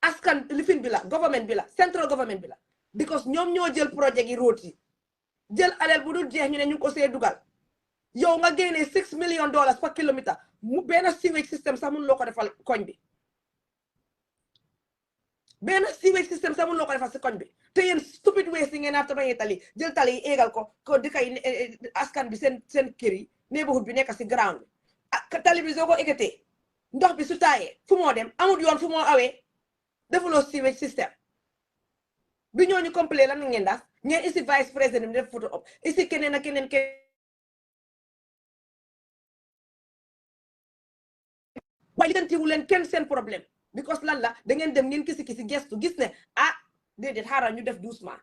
askan lifin bi la government bi la central government bi la because ñoom ñoo jël projet yi root yi jël alal bu dul jeex ñu ne ñu ko see dugal yow nga génnee $6 million par kilomètre mu benn sewage system sax mun loo ko defal koñ bi benn sewage system sax mun loo ko defal si koñ bi te yéen stupid waste yi ngeen naa tabaxee tali jël tali yi éegal ko di kay askan bi seen kër yi neighborhood bi nekk si ground bi ak tali bi soo ko égatee ndox bi su taayee fu moo dem amul yoon fu moo awee defuloo sewage system bi ñooñu complet lan ngeen daal ngeen isi vice président bi def photo op isi keneen ak keneen waaye lijantiwu leen kenn seen problème because lan la da ngeen dem ngeen kisi gestu gis ne ah déedéet xaaral ñu def doucement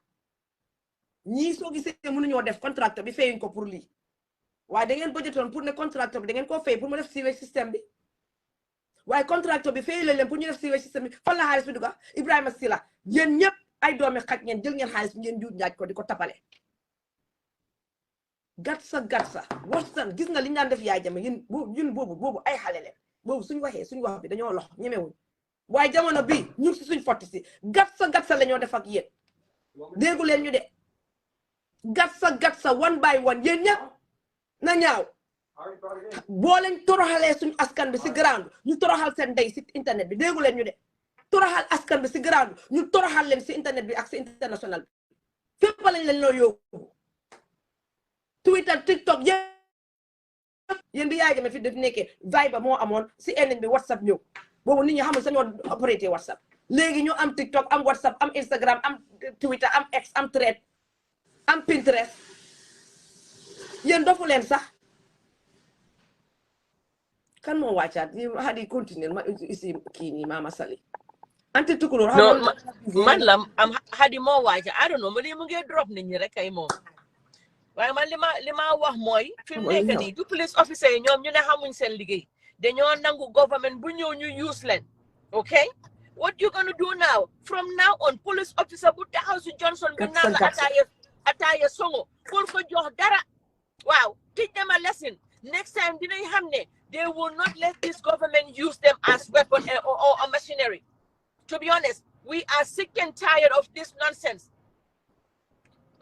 ñii soo gisee mënuñoo def contracteur bi fayuñ ko pour lii waaye da ngeen budgetoon pour ne contracteur bi da ngeen koo fay pour mu def sewage système bi waaye contracteur bi fayu leen pour ñu def sewage système bi fan la xaalis bi duga Ibrahima Sila yéen ñëpp ay doomi xaj ngeen jël ngeen xaalis bi ngeen juut njaaj ko di ko tapale gatsa wastan gis nga li ñu daan def yaay jame ñun boobu ay xale leen boobu suñ wax bi dañoo lox ñemewuñ waaye jamono bi ñu si suñ fotti si gatsa la ñoo def ak yéen déggu leen ñu de gatsa one by one yéen ñëpp na ñaaw boo leen toroxalee suñu askan bi si ground ñu toroxal seen ndey si internet bi déggu leen ñu de toroxal askan bi si ground ñu toroxal leen si internet bi ak si international bi fépp lañ leen loo yóbbu Twitter TikTok yéen bi yaay jame fi def nekkee Viber moo amoon si enen bi WhatsApp ñëw boobu nit ñi xamul sañoo opératé WhatsApp léegi ñu am TikTok am WhatsApp am Instagram am Twitter am X am Thread am Pinterest yéen dofu leen sax kan moo wàccaat hadi continuer ma isi kii nii Mama Sali anti tukulóor no man la am hadi moo wàcca I don't know ma li mu ngi drop nit ñi rek kay moom waaye man li ma wax mooy fi mu nekk nii du police officer yi ñoom ñu ne xamuñ seen liggéey dañoo nangu government bu ñëw ñu use leen okay what you gonna do now from now on police officer bu taxaw si Johnson bi naan la ataaya songo pour ko jox dara waaw teach them a lesson next time dinañ xam ne they will not let this government use them as weapon or machinery. To be honest, we are sick and tired of this nonsense.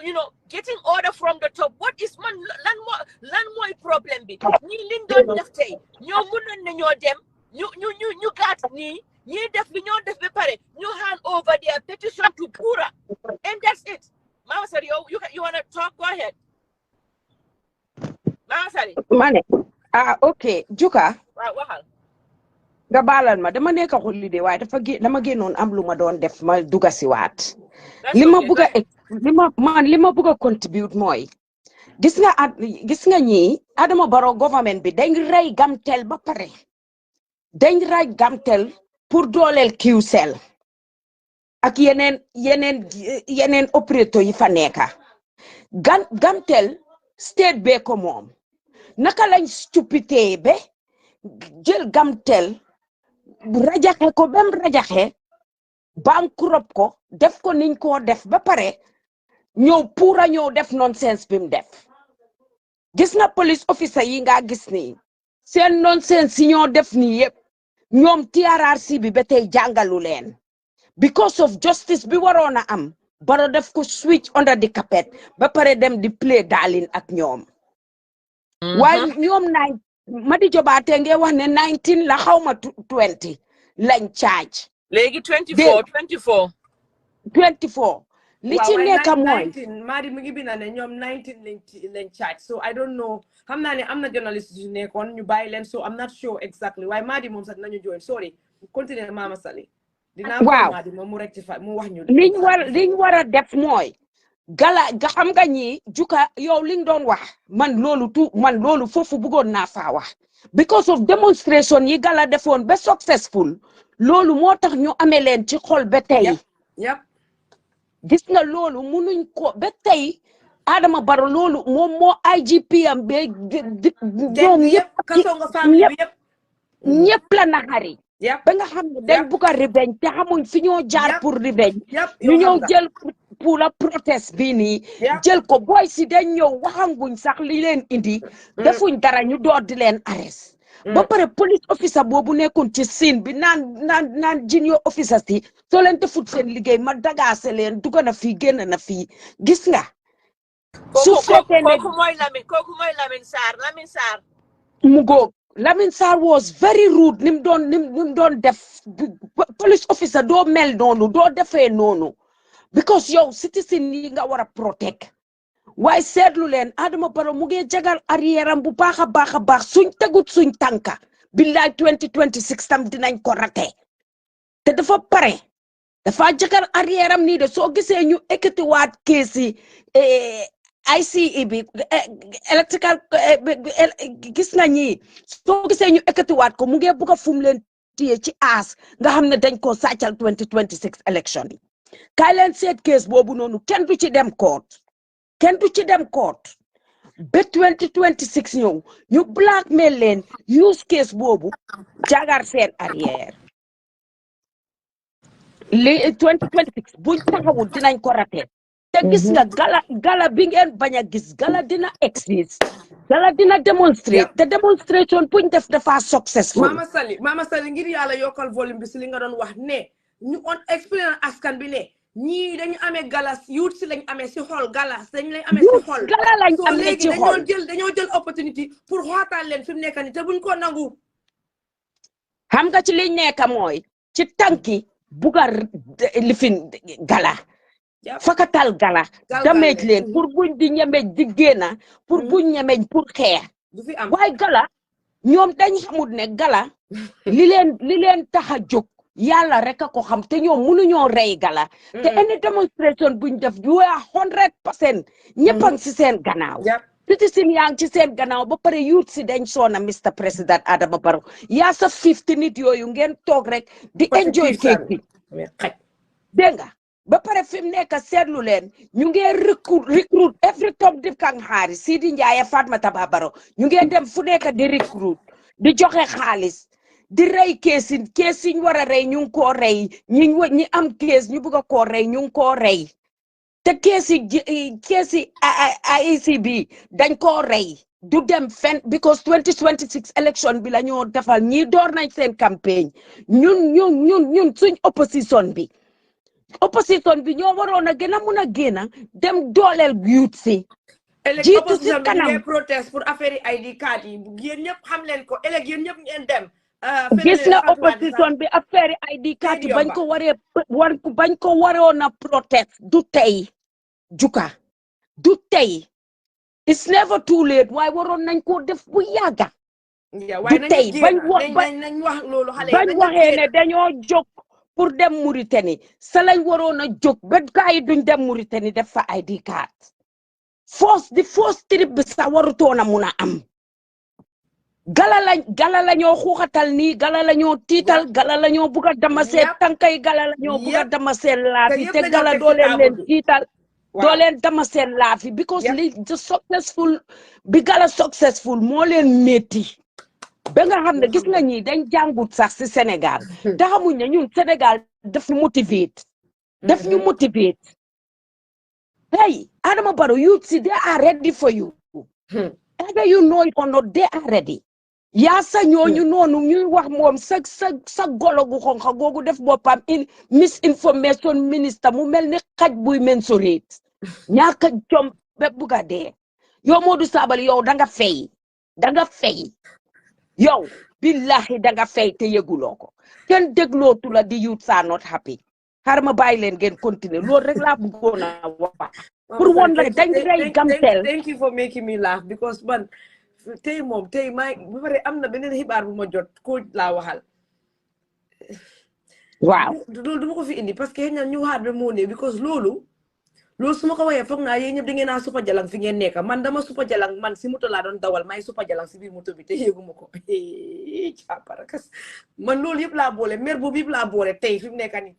You know, getting order from the top. What is man lan moy problem bi? Ñi liñ doon def tay, ñoo mënon na ñoo dem, ñu gat ni, ñi def li ñoo def ba pare, ñu hand over their petition to Pura. And that's it. Mama said, you want to talk? Go ahead. Mama said. Mane. Okay, Juka. Waxal. Nga balal ma dama nekk xulli de waaye dama génnoon am lu ma doon def ma duga si waat. Li ma bëgg a contribute mooy gis nga ñi Adama Barrow government bi dañ rey Gamtel ba pare. Dañ rey Gamtel pour dooleel QCell ak yeneen opérateur yi fa nekka. Gamtel state bee ko moom. Naka lañ stupidité be jël Gamtel rajaxe ko bem rajaxe bankrop ko def ko niñ ko def ba pare ñëw Pura ñëw def nonsense bim def gis nga police officer yi nga gis ni seen nonsense yi ñoo def ni yépp ñoom TRRC bi ba tey jàngalu leen because of justice bi waroon a am Barrow def ko switch under the carpet ba pare dem di play darling ak ñoom waaye ñoom Madi Jobaate nge wax ne 19 la xawma 20 lañ charge léegi 24 li ci nekk mooy Madi mu ngi bind ne ñoom 19 lañ charge so I don't know xam naa ne am na journalist yu nekkoon ñu bàyyi leen so I'm not sure exactly waaye Madi moom sax nañu join sorry continue Mama Sali dinaa ko Madi moom mu rectify mu wax ñu liñ war a def mooy gala ga xam nga ñi Juka yow liñ doon wax man loolu foofu bëggoon naa faa wax because of demonstration yi gala defoon ba successful loolu moo tax ñu amee leen ci xol ba tey gis nga loolu munuñ ko ba tey Adama Barrow loolu moom moo IGP am ba ñoom ñëpp la naxari ba nga xam ne dañ bugg a revenge te xamuñ fi ñoo jaar pour revenge ñu ñëw jël pour la protest bi nii jël ko boy si dañ ñëw waxanguñ sax li leen indi defuñ dara ñu door di leen arrest ba pare police officer boobu nekkoon ci scene bi naan junior officer si soo leen defut seen liggéey ma dagaase leen dugg na fii génn na fii gis nga su fekkee ne kooku mooy Lamin Sarr mu góog Lamin Sarr was very rude nim doon def police officer doo mel noonu doo defee noonu because yow citizen yi nga war a protect waaye seetlu leen Adama Barrow mu ngi jagal arrière am bu baax a baax suñ tegut suñ tànka billaay 2026 tam dinañ ko rate te dafa pare dafa jagal arrière am nii de soo gisee ñu ekkati waat keesi ICE bi electrical gis nga ñi soo gisee ñu ekkati waat ko mu ngi bugg a fum leen téye ci aas nga xam ne dañ ko sàccal 2026 election yi kaay leen seet case boobu noonu kenn du ci dem court ba 2026 ñëw ñu blackmail leen use case boobu jagar seen arrière li 2026 buñ taxawul dinañ ko raté te gis nga gala bi ngeen bañ a gis gala dina exist gala dina demonstrate te demonstration buñ def dafa successful Mama Sali ngir yàlla yokkal volume bi si li nga doon wax ne ñu on explain askan bi ne ñii dañu amee galas youth si lañ amee si xol galas dañ lay amee si xol gala lañ so amee léegi ci xol dañoo jël opportunité pour xootaan leen fi mu nekk nii te buñ ko nangu xam nga ci liñ nekk mooy ci tànki buga lifin gala fakatal gala damage leen pour buñ di ñemeej di génna pour buñ ñemeej pour xeex waaye gala ñoom dañ xamut ne gala li leen tax a jóg yàlla rek a ko xam te ñoom mënuñoo rey gala te any demonstration buñ def you are 100% ñëppang si seen gannaaw citizen yaa ngi ci seen gannaaw ba pare youth si dañ soona Mr President Adama Barrow yaa sa 50 nit yooyu ngeen toog rek di enjoy cake bi dégg nga ba pare fi mu nekk seetlu leen ñu ngi recruit every top dip kang xaari Sidi Ndiaye Fatmata Barrow ñu ngi dem fu nekk di recruit di joxe xaalis di rey kees yi ñu war a rey ñu ngi koo rey ñi am kees ñu bëgg a koo rey ñu ngi koo rey te kees yi IEC bi dañ koo rey du dem fen because 2026 election bi la ñoo defal ñii door nañ seen campagne ñun suñ opposition bi ñoo waroon a gën a mun a génn dem dooleel youth si jiitu si kanam protest pour affaire ID card yi yéen ñëpp xam leen ko ëllëg yéen ñëpp ngeen dem gis nga opposition bi affaire ID card yi bañ ko waroon a protest du tey juka du tey it's never too late waaye waroon nañ ko def bu yàgga du tey bañ waxee ne dañoo jóg pour dem Mauritanie sa lañ waroon a jóg ba gaa yi duñ dem Mauritanie def fa ID card di force trip bi sa warutoon a mun a am gala la ñoo xuuxatal nii gala la ñoo tiital gala la ñoo bugg a damasee tànkay gala la ñoo bugg a damasee laafi te gala doo leen tiital doo leen damasee laafi because li bi gala successful moo leen métti ba nga xam ne gis nga ñi dañ jàngut sax si Sénégal te xamuñ ne ñun Sénégal daf ñu motivate hey Adama Barrow youth si they are ready for you either you know it or not they are ready yaa sa ñooñu noonu ñuy wax moom sa golo gu xonxa googu def boppam misinformation minister mu mel ni xaj buy mensurate ñaaka jom be buga dee yow Modou Sabally yow da nga fay yow billahi da nga fay te yëguloo ko kenn déglootu la di youth are not happy xar ma bàyyi leen ngeen continuer loolu rek laa bëggoon a wax pour woon la dañ rey gamteel thank you for making me laugh because man tey may bu pare am na beneen xibaar bu ma jot ko laa waxal waaw loolu duma ko fi indi parce que ñu waxaat ba moo ne because loolu su ma ko waxee foog naa yéen ñëpp da ngeen naa suppa jalang fi ngeen nekk man dama suppa jalang man si moto laa doon dawal may suppa jalang si biir moto bi te yéeguma ko caaparakas man loolu yëpp laa boole mer boobu yëpp laa boole tey fi mu nekk nii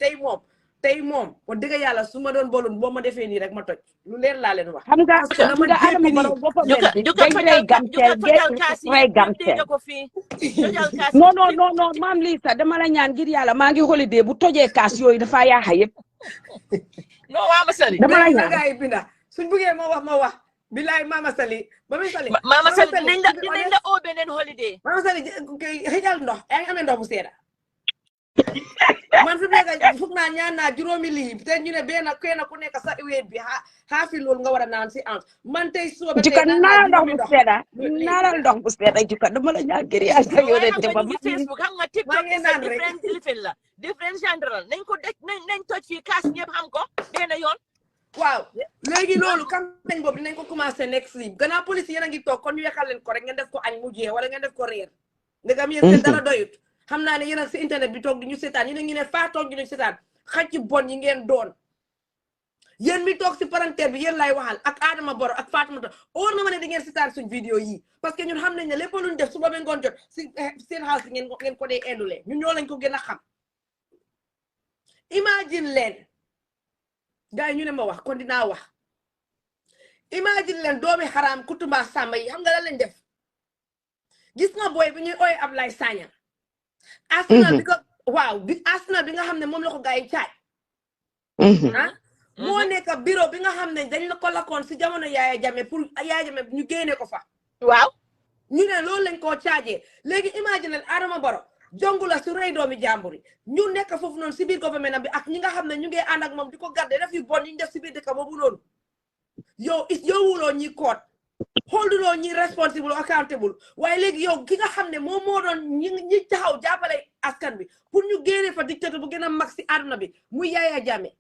tey moom wax dëgg yàlla su ma doon bolun boo ma defee nii rek ma toj lu leer laa leen wax xam nga Adama Barrow boppam dañ rey gamteel non maam Lisa dama la ñaan ngir yàlla maa ngi holiday bu tojee kaas yooyu dafa yaaxa yëpp no Mama Sali dama la ñaan gaay binda suñ bëggee ma wax bilaay Mama Sali dinañ la oo beneen holiday Mama Sali xëjal ndox yaa ngi amee ndox bu seeda man fi mu nekk foog naa ñaan naa juróomi lii te ñu ne kenn ku nekk sa wéet bi xaafi loolu nga war a naan si an man tey soobe jikka naanal ndox bu seeda jikka dama la ñaan ngir yàlla yonente ba Facebook xam nga TikTok different lifin la different genre nañ ko nañ toj fii kaas ñëpp xam ko benn yoon waaw léegi loolu campagne boobu dinañ ko commencé next week gannaaw police yéen a ngi toog kon ñu yekal leen ko rek ngeen def ko añ mu jeex wala ngeen def ko reer ndegam yéen seen dara doyut xam naa ne yéen ak si internet bi toog di ñu seetaan ñu ne faa toog di ñu seetaan xaj ci bon yi ngeen doon yéen mi toog si parenthèse bi yéen lay waxal ak Adama Barrow ak Fatoumata óor na ma ne di ngeen seetaan suñ vidéo yi parce que ñun xam nañ ne lépp luñ def suba ba ngoon jot si seen xaalis si ngeen ko dee indule ñun ñoo lañ ko gën a xam imagine leen gars yi ñu ne ma wax kon dinaa wax imagine leen doomi xaraam kutumba sàmba yi xam nga lan lañ def gis nga booy bi ñuy ooye Ablaye Sagna Arsenal bi ko Arsenal bi nga xam ne moom la ko gars yi caaj moo nekk bureau bi nga xam ne dañ la ko lakkoon si jamono Yaya Jammeh pour Yaya Jammeh ñu génne ko fa waaw ñu ne loolu lañ koo caajee léegi imagine Adama Barrow jongu la su rey doomi jàmbur yi ñu nekk foofu noonu si biir gouvernement bi ak ñi nga xam ne ñu ngi ànd ak moom di ko garder def yu bon yi ñu def si biir dëkk boobu noonu yow yowuloo ñi koot holduloo ñi responsible accountable waaye léegi yow ki nga xam ne moom moo doon ñi taxaw jàppale askan bi pour ñu génne fa dictateur bu gën a mag si àdduna bi muy Yaya Jammeh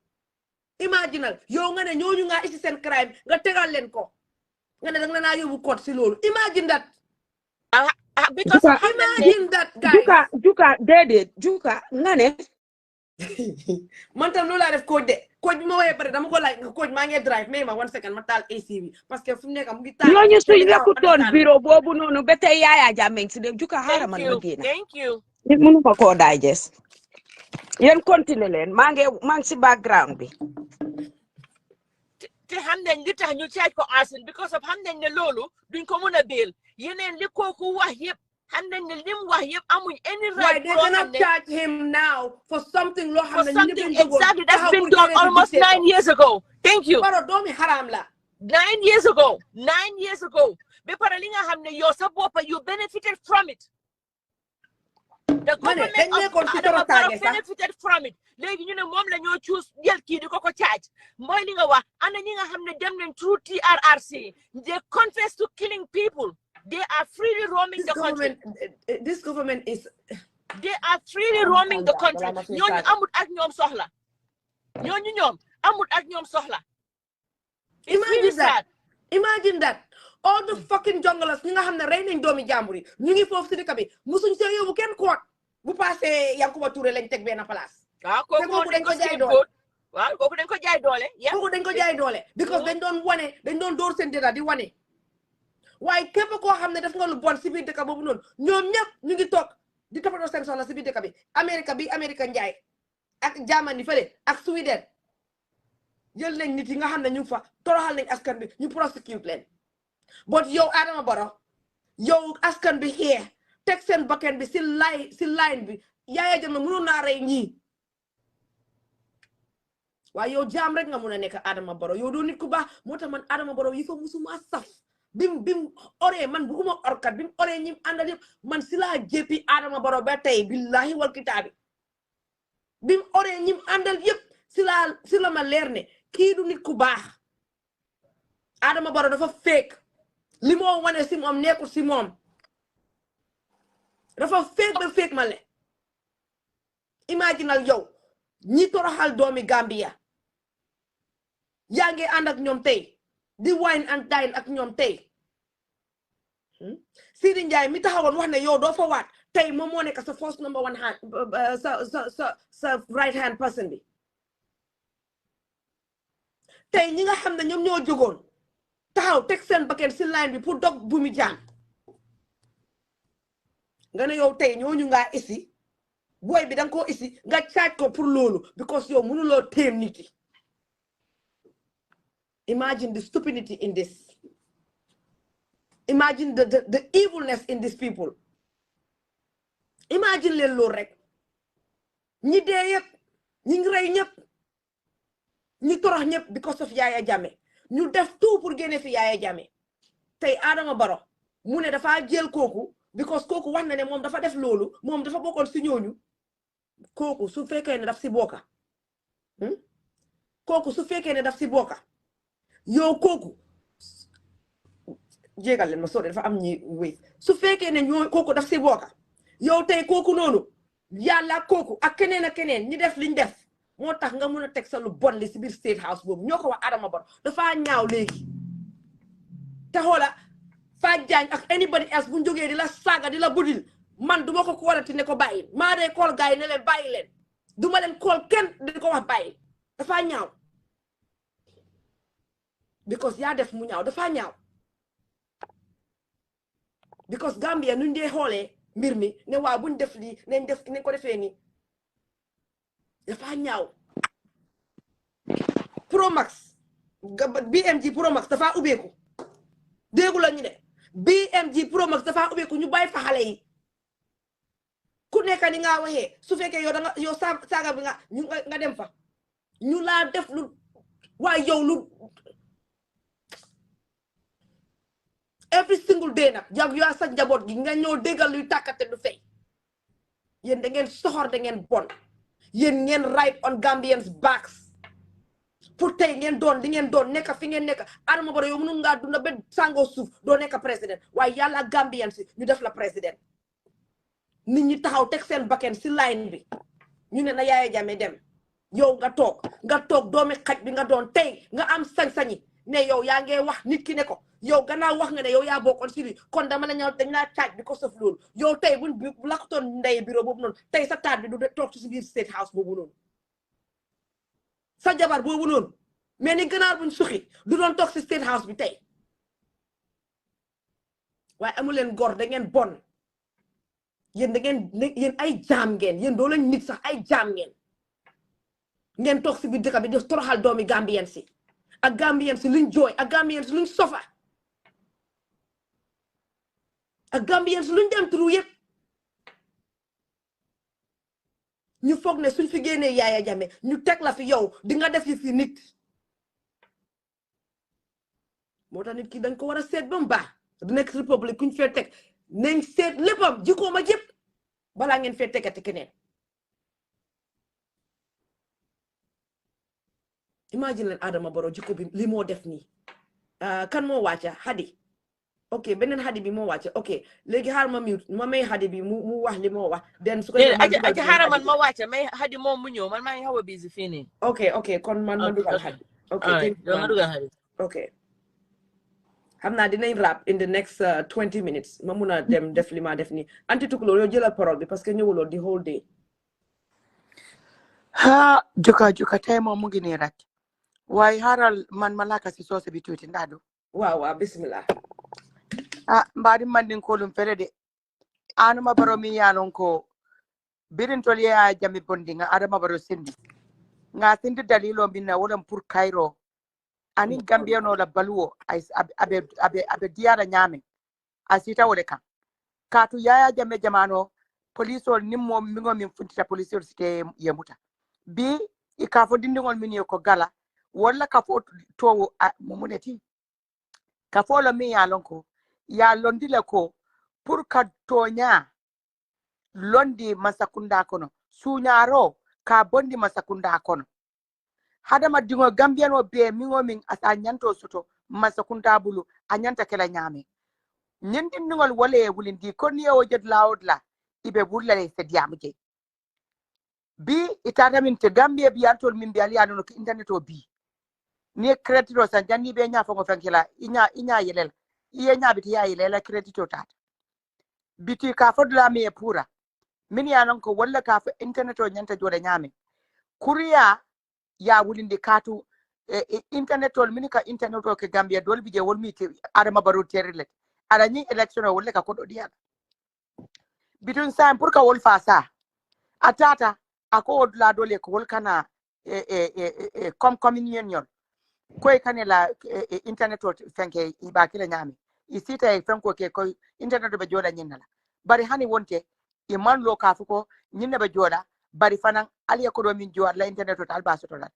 imaginal yow nga ne ñooñu nga isi seen crime nga tegal leen ko nga ne danga naa yóbbu koot si loolu imagine that because imagine that guys juka déedéet juka nga ne man tam loolu laa def coach de coach bi ma woowee pare dama ko laaj nga coach maa ngi drive mais ma 1 second ma taal AC bi parce que fu mu nekk mu ngi taal ñooñu suñ lekkutoon bureau boobu noonu ba tey Yaya Jammeh si de juka xaaral man ma génn thank you nit mënu ma koo digest yéen continuer leen maa ngi si background bi te xam nañ li tax ñu charge ko arson because of xam nañ ne loolu duñ ko mën a bail yeneen li kooku wax yëpp xam nañ ne lim wax yëpp amuñ any right. Why they cannot charge him now for something loo xam ne ñu something exactly that's been done almost 9 years ago. Thank you. Baro doomi haram la. 9 years ago. 9 years ago. Be pare li nga xam ne yow sa bopp you benefited from it. The government of Adama Barrow benefited from it. Léegi ñu ne moom la ñoo choose jël kii di ko charge mooy li nga wax ana ñi nga xam ne dem nañ through TRRC they confess to killing people. They are freely roaming the country. This government is. They are freely roaming the country. ñooñu amut ak ñoom soxla. ñooñu ñoom amut ak ñoom soxla. Imagine that. Imagine that. All the fucking junglers ñi nga xam ne rey nañ doomi jàmbur yi ñu ngi foofu si dëkk bi musuñ see yóbbu kenn koot bu passé Yankuba Touré lañ teg benn place. waaw kooku dañ ko jaay doole. waaw kooku dañ ko jaay doole. kooku dañ ko jaay doole. because dañ doon door seen dëkk di wane. waaye képp koo xam ne def nga lu bon si biir dëkk boobu noonu ñoom ñëpp ñu ngi toog di toppatoo seen soxla si biir dëkk bi Amérique njaay ak Germany fële ak Sweden jël nañ nit yi nga xam ne ñu fa toroxal nañ askan bi ñu prosecute leen but yow Adama Barrow yow askan bi xee teg seen bakkan bi si line bi Yaya Jammeh mënoon naa rey ñii waaye yow jaam rek nga mun a nekk Adama Barrow yow doo nit ku baax moo tax man Adama Barrow yi fa musuma saf bim oree man buguma orkat bim oree ñim àndal yëpp man si laa jéppi Adama Barrow ba tey billahi wal kitaabi bim oree ñim àndal yëpp si la ma leer ne kii du nit ku baax Adama Barrow dafa fake li moo wane si moom nekkul si moom dafa fake ba fake ma le imaginal yow ñi toroxal doomi Gambia yaa ngi ànd ak ñoom tey di wine and dine ak ñoom tey Sidi Ndiaye mi taxawoon wax ne yow doo fa waat tey moom moo nekk sa first number one hand sa right hand person bi tey ñi nga xam ne ñoom ñoo jógoon taxaw teg seen bakkan si line bi pour dog bu mi jaam nga ne yow tey ñooñu ngaa isi boy bi danga koo isi nga caaj ko pour loolu because yow mënuloo téem nit yi imagine the stupidity in this. Imagine the evilness in these people. Imagine leen loolu rek ñi dee yëpp ñi ngi rey ñëpp ñi torox ñëpp because of Yaya Jammeh ñu def tout pour génne fi Yaya Jammeh tey Adama Barrow mu ne dafa jël kooku because kooku wax na ne moom dafa def loolu moom dafa bokkoon si ñooñu kooku su fekkee ne daf si bokka kooku su fekkee ne daf si bokka yow kooku jégal leen ma sori dafa am ñi wéy su fekkee ne ñoo kooku daf si bokka yow tey kooku noonu yàlla kooku ak keneen ñi def liñ def moo tax nga mun a teg sa lu bon li si biir State House boobu ñoo ko wax Adama Barrow dafa ñaaw léegi te xoola Faj Jaañ ak anybody else bu ñu jógee di la saaga di la budil man duma ko koolati ne ko bàyyi maa dee kool gars yi ne leen bàyyi leen duma leen kool kenn di ko wax bàyyi dafa ñaaw because yaa def mu ñaaw dafa ñaaw because Gambia nuñ dee xoolee mbir mi ne waa buñ def lii nañ ko defee nii dafa ñaaw Promax BMG Promax dafa ubbeeku déggu la ñu ne BMG Promax dafa ubbeeku ñu bàyyi fa xale yi ku nekk ni nga waxee su fekkee yow saaga bi nga dem fa ñu laa def lu waaye yow lu every single day nag jag yaa sa njaboot gi nga ñëw déggal luy tàkkate du fay yéen da ngeen soxor da ngeen bon yéen ngeen right on Gambians backs pour tey ngeen doon li ngeen doon nekk fi ngeen nekk Adama Barrow yow mënu ngaa dunda ba sangoo suuf doo nekk président waaye yàlla Gambians ñu def la président nit ñi taxaw teg seen bakken si line bi ñu ne na Yaya Jammeh dem yow nga toog doomi xaj bi nga doon tey nga am sañ-sañi ne yow yaa ngee wax nit ki ne ko yow gannaaw wax nga ne yow yaa bokkoon si li kon dama la ñëw dañ laa caaj bi ko sëf loolu yow tey bu lakkutoon ndey bureau boobu noonu tey sa taat bi du toog si biir state house boobu noonu sa jabar boobu noonu mais ni gannaaw buñ suxi du doon toog si state house bi tey waaye amu leen gor da ngeen bon yéen da ngeen yéen ay jaam ngeen yéen doo leen nit sax ay jaam ngeen toog si biir dëkk bi di toroxal doomi Gambien si ak Gambien si luñ jooy ak Gambien si luñ sofa ak Gambien si luñ dem turu yëpp ñu foog ne suñ fi génnee Yaya Jammeh ñu teg la fi yow di nga def yi fi nit moo tax nit ki dañ ko war a seet ba mu baax du nekk république kuñ fee teg nañ seet léppam jikkoom ak yëpp balaa ngeen fee tegati keneen imagine leen Adama Barrow jikko bi li moo def nii kan moo wàcca Hadi ok beneen Hadi bi moo wàcca ok léegi xaar ma mute ma may Hadi bi mu wax li moo wax den su ko aja xaaral man ma wàcca may Hadi moom mu ñëw man maa ngi xaw a busy fii nii ok kon man ma dugal Hadi ok nga dugal Hadi ok xam naa dinañ rap in the next 20 minutes ma mun a dem def li ma def nii anti tukuloo yow jëlal parole bi parce que ñëwuloo the whole day ha joka tey moom mu ngi nii rek waaye xaaral man ma laaka si soose bi tuuti ndaadu waaw bismillah mbaadi mandin kolum fere de Adama Barrow mi yanon ko birintol Yaya Jammeh bondi nga Adama Barrow sindi nga sindi dalilo minna wolam pour Cairo ani Gambia no la baluwo abe diara nyame asita wole kan katu Yaya Jammeh jamano police ol nimmo mingo min funtita police ol site yemuta bi ikafo dindingol min ko gala wala kafo to momuneti kafo lo mi yalon ko ya londile ko pour ka tonya londi masakunda kono sunyaro ka bondi masakunda kono hadama dingo Gambiano be mingo min asa nyanto soto masakunda bulu anyanta kala nyame nyindi ngol wale wulindi konni o jed laodla ibe bulla le se diamuje bi itata min te Gambia bi antol min bi ali anono internet o bi ni credito san janni be nya fango fankila inya yelel iye nya biti ya yelel credito tata biti ka fodla mi e pura min ya non ko walla ka fa internet o nyanta jode nyame kuriya ya wulinde katu internet ol min ka internet o ke Gambia dol bije wol mi te Adama Barrow terlet ada ni election o walla ka ko do diala bitun sam pour ka wol fa sa atata ako odla dole ko wol kana communion koy kanela internet o fenke iba kila nyame isita e fenko ke koy internet be joda nyinala bari hani wonte e man lo ka fuko nyinna be joda bari fanan aliya ko do min joda la internet o alba soto la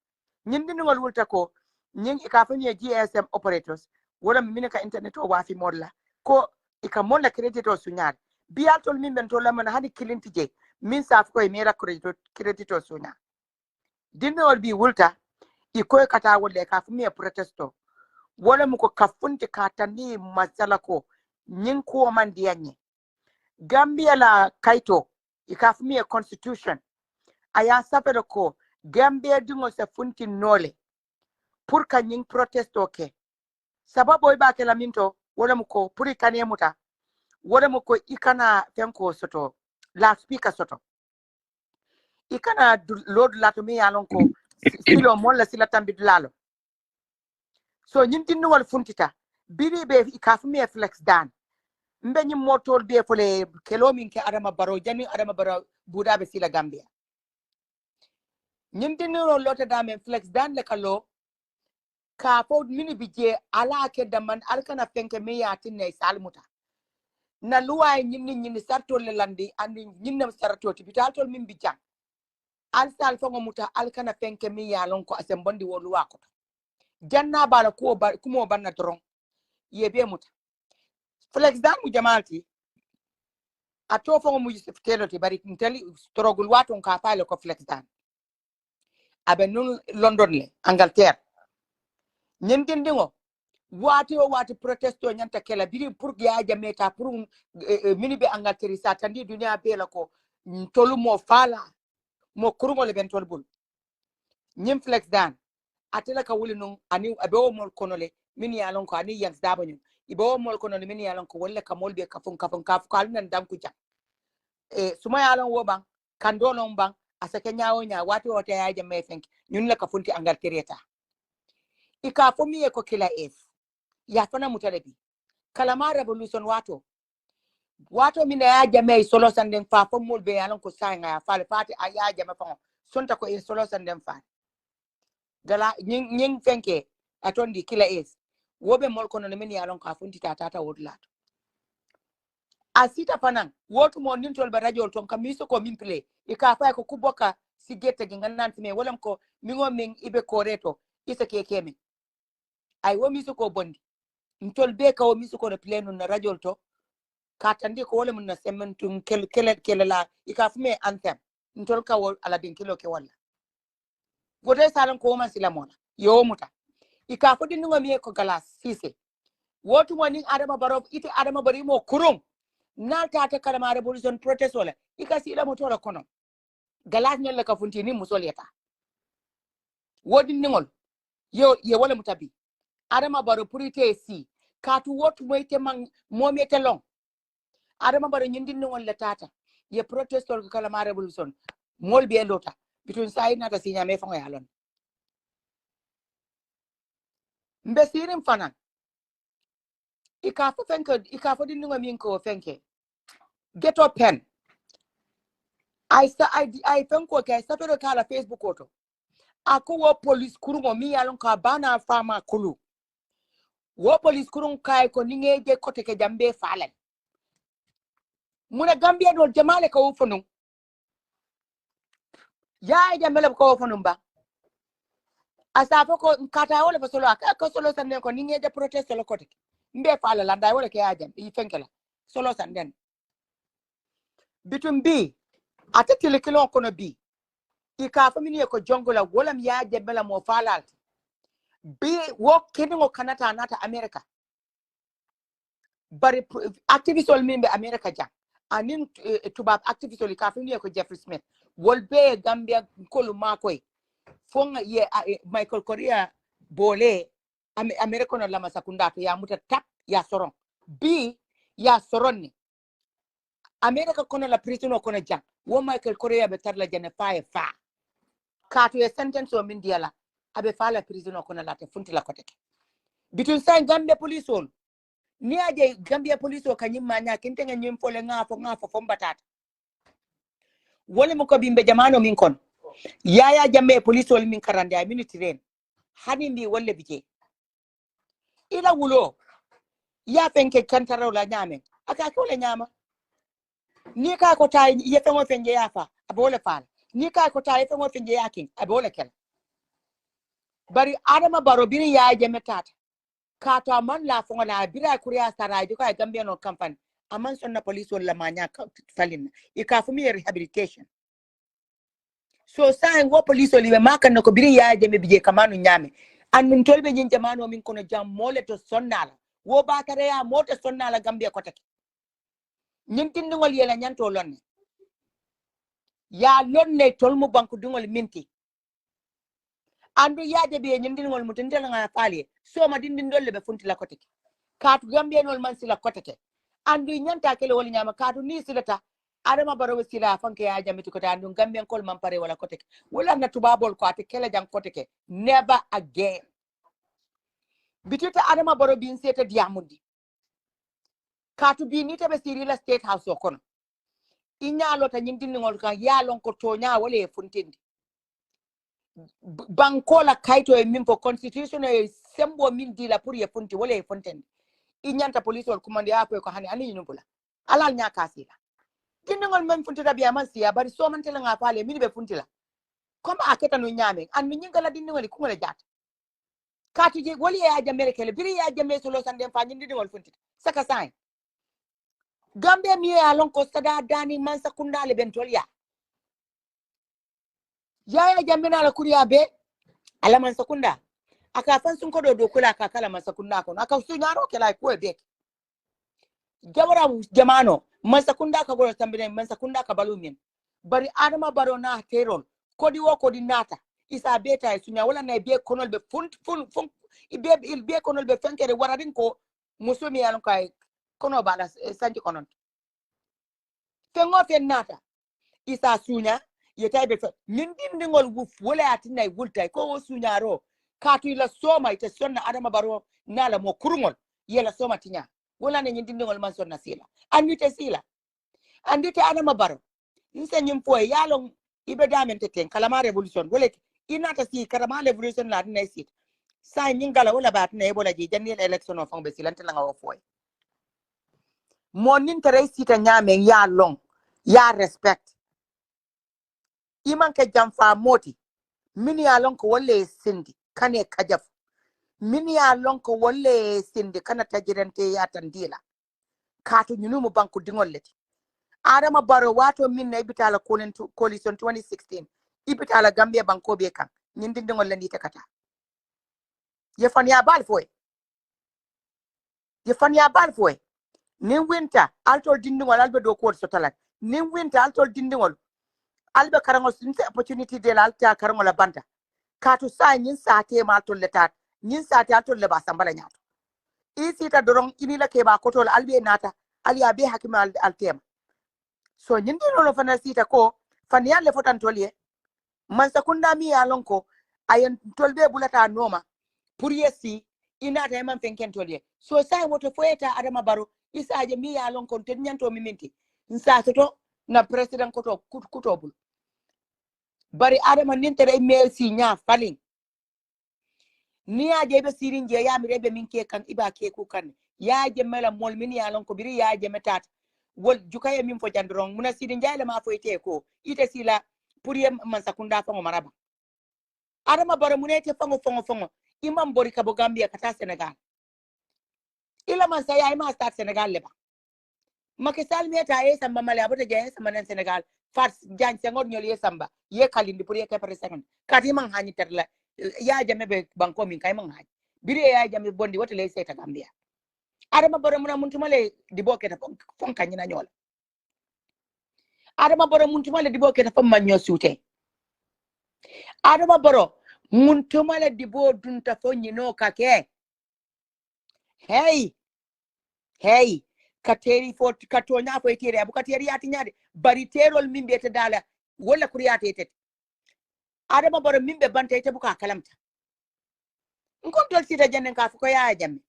nyindi ngol wulta ko nyin e ka fani GSM operators wala min ka internet o wafi modla ko e ka molla credit o sunyar biatol min ben to lamana hani kilinti je min saf ko e mera credit o sunya dinol bi wulta i koy kata wolle ka fumi protesto wala mu ko kafunti katani masala ko nyin ko man dianye Gambia la kaito i ka fumi constitution aya sapere ko Gambia dingo se funti nole pour ka nyin protesto ke sababu iba ke la minto wala mu ko pour ikane muta wala mu ko ikana fenko soto la speaker soto ikana lord lato mi yalon ko silo molla sila tambi lalo so nyin tinno wal funtita biri be ikafumi flex dan mbe nyim motor be fole kelo min ke Adama Barrow jani Adama Barrow buda be sila Gambia nyin tinno lote dame flex dan le kalo ka fo mini bije ala ke daman alkana fenke me yatinne salmuta na luway nyin sarto le landi andi nyinnam sarto tibital tol min bijang al sal fongo muta alkana fenke mi yalon ko asembondi wolu wako janna bala ko kumo banna dron yebe muta flex dan mu jamalti ato fo mu yusuf teloti bari tali struggle waton ka fale ko flex dan abe nun London le Angleterre nyendindingo wati protesto nyanta kela biri pour ya jameta pour mini be Angleterre sa tandi dunia be la ko tolu mo fala mo kurungo le ben tolbul nyim flex dan atela ka wuli nun ani abe o mol konole mini yalon ko ani yanks dabanyu ibe o mol konole mini yalon ko wala ka mol be kafun kaf kalnan dam ku ja suma yalon wo bang kandolon bang asake nyaawo nya wati wote ya jamme fenk ñun la ka funti Angleterre ta ika fo mi ko kila es ya fana mutalebi kalama revolution wato mina ya jamme solo sanden fa fo mol be yalon ko sayanga ya fale fati ya jamme fa sonta ko solo sanden fa gala ñing fenke atondi kila es wobe mol kono ne mini yalon ka funti tata wodlato asita fanan wotu mo nintol ba radio ton kam miso ko min play ika fa ko kuboka sigete gannan me wolam ko mingo min ibe ko reto isa kekeme ay wo miso ko bondi ntol be ka wo miso ko play no na radio to katandi ko wala mun na sementum kel la ika fume anthem ntol ka wo ala din kilo ke wala gote salan ko man silamona yo muta ika fodi ngo mi ko galas sise wotu mo ning adama barob ite adama bari mo kurum nalta ta kalama revolution protest wala ika sila mo tola kono galas nyel ka funti ni musoleta wodi ningol yo ye wala mutabi adama baro purite si katu wotu mo ite man mo mete long adama baro nyindi ningol la tata ye protest ko kalama revolution mol be lota bitun sai nata sinya me fango yalon mbe sirim fanan ika fo dingo min ko fenke get up pen I fenko ke sa pero kala Facebook oto ako wo police kurungo mi yalon ka bana fama kulu wo police kurun kai ko ningeje kote ke jambe falen muna Gambia do jamale ka wo fonu ya jamele ko wo fonu ba asafo ko kata wala fasolo ka solo sanden ko ningeje protest lo kote mbe fala la dai wala ke ajam i fenkela solo sanden bitum bi atatile kilo kono bi ika famini ko jongola wala mi ya jamela mo falal bi wo kidingo kanata nata America bari activist ol mimbe America jam anin tubab activist ol ka famini ko Jeffrey Smith wolbe Gambia kolu makoy fonga ye Michael Korea bole America no lama sakunda to ya muta tap ya soron bi ya soronni America kono la prison kono jam wo Michael Korea be tarla jane fa kato ye sentence o min diala abe fa la prison kono la te funti la kote bitun sa Gambia police on ni aje Gambia police o kanyim manya kinte nga nyim fole ngafo fombatata wole mo ko bimbe jamano min kon yaya jamme police ol min karande a minute ren hani ndi wolle bije ila wulo ya fenke kantaro la nyame aka ko le nyama ni ka ko tay ye fengo fenje yafa abole fal ni ka ko tay fengo fenje yakin abole kel bari adama baro bini ya jamme tata kato man la fonga na bira kuriya saraji ko Gambia no campaign aman sonna police wala manya falin ika fumi rehabilitation so sa ngo police wala makan ko biri ya jeme bije kamanu nyame an min tolbe nyin jamano min kono jam mole to sonnala wo bakare ya moto sonnala Gambia ko take nyin tindingol yela nyanto lonne ya lonne tolmu banku dingol minti andu yaade be nyindingol mutendela nga fali so ma dindin dolle be funti la koteke katu Gambia nol man sila koteke andu nyanta kele wol nyama katu ni silata adama baro sila fanke ya jamiti ko andu Gambia kol man pare wala koteke wala na tubabol ko ate kele jang koteke never again bitita adama baro bin seta diamundi katu bi ni tabe sirila state house o kono inyalo ta nyindingol ka yalon ko tonya wala funtindi bankola kaito e min fo constitution e sembo min dila pour ye fonti wala e fonten inyanta police wal commande ya ko hani ani nyumbula alal nya kasila tindingol men fonti rabia man siya bari so man tela nga pale min be fonti la comme aketa no nyame an min ngala dindingol ko ngala jata katu je wali ya jamere kele biri ya jambe solo sande fa nyindingol fonti saka sai Gambia mi alon ko sada dani man sakunda le bentolia yaya jambina la kuriya be ala man sakunda aka fan sun ko do kula ka kala man sakunda ko aka su nyaro ke la ko be jawara jamano man sakunda ka go tambine man sakunda ka balumin bari adama baro na terol kodi wo kodi nata isa beta sunya wala na be konol be fun il be konol be fenkere waradin ko musumi yalon kay kono bala sanji konon fengo fen nata isa sunya yeta be nindin ngol wuf wala atinay wultay ko wo sunyaro katu ila soma ite sonna adama baro nala mo kurungol yela soma tinya wala ne nindin ngol man sonna sila andite adama baro nse nyimpo yalon ibe damente ten kalama revolution wala inata si kalama revolution la na sit sa nyingala wala bat na ebola ji janil election of fang be silante la ngawo foy monin tere sita nyame ya long ya respect iman ka jamfa moti mini ya long ko wala sindi kane kajaf mini ya long ko wala sindi kana tajirante ya tandila katu nyunumu banku dingol leti adama baro wato min na ibitala coalition 2016 ibitala Gambia banko be kan nyindingol landi takata ye fan ya bal foy ni winter altol dindingol albe do ko so talat ni winter altol dindingol albe karangol sunse opportunity de la alta karangol la banta katu sa nyin sate ma tol letat nyin sate altol le basambala nyato isita dorong inila ke ba kotol albe nata aliya be hakima altema so nyindino no fana sita ko fan yalle fotan tolye man sakunda mi yalon ko ayen tolbe bulata noma pour yesi inata e man fenken tolye so sai woto foeta adama baro isaje mi yalon ko ten nyanto mi minti nsa soto na president koto kutobul bari adama nintere merci nya falling ni aje be sirin je ya mi rebe min ke kan iba ke ku kan ya je mela mol min yalon ko biri ya je metat wol jukaye min fo jandron muna sirin jale ma foyte ko ite sila pour yem man sakunda fango maraba adama baro munete fango imam bori kabo Gambia kata Senegal ila man saya ima start Senegal leba makisal meta e samba male abota je samba nan Senegal fat jan sengor nyol ye samba ye kalindi pour ye ke president kati man hani terla ya jame be banko min kay man hani biri ya jame bondi wote le seta Gambia adama baro muna muntumale di boketa fon kanyina nyola adama baro muntumale di boketa fon manyo sute adama baro muntumale di bo dunta fon nyino kake hey kateri fo katonya fo etire abu kateri yati nyade bari terol mimbe te dala wala kuriyate tete adama baro mimbe banta ite buka kalamta nkon tol sita jannen ka fuko ya jamme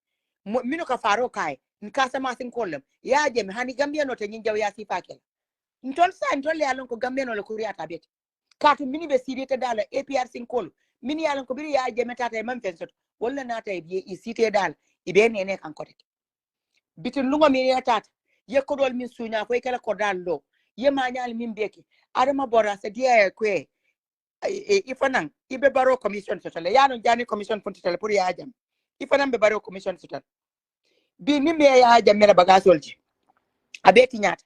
mino ka faro kai nka sama sin kollam ya jamme hani Gambia no te nyinjaw ya sifa kel ntol ya lon ko Gambia no le kuriyata bet katu mini be siri te dala APR sin kol mini ya lon ko biri ya jamme tata e man fensot wala nata e bi isite dal ibe nene kan kote bitin lungo mi yatata ye kodol min sunya ko kala ko dallo ye maanyal min beki adama bora sa dia kwe ifanan ibe baro commission sotale yano jani commission fontitale pour ya jam ifanan be baro commission sotale bi ni me ya jam mera bagasolji abeti nyata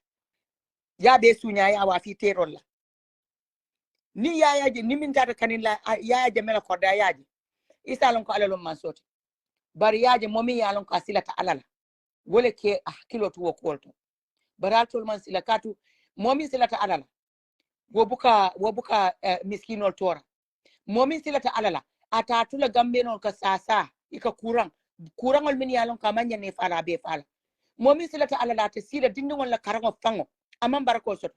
ya be sunya ya wa fi terol la ni ya ni min tata kanin la ya jam mera ko da yaji isalon ko alalum man soti bari yaji momi yalon ko asilata alala wole ke kilo to wolto baratul man sila katu momi silata alala wobuka miskinol tora momi silata alala atatula gambe non ka sasa ika kurangol min yalon ka manya ne fala be fala momi silata alala te sila dindingol la karango fango amam barako sot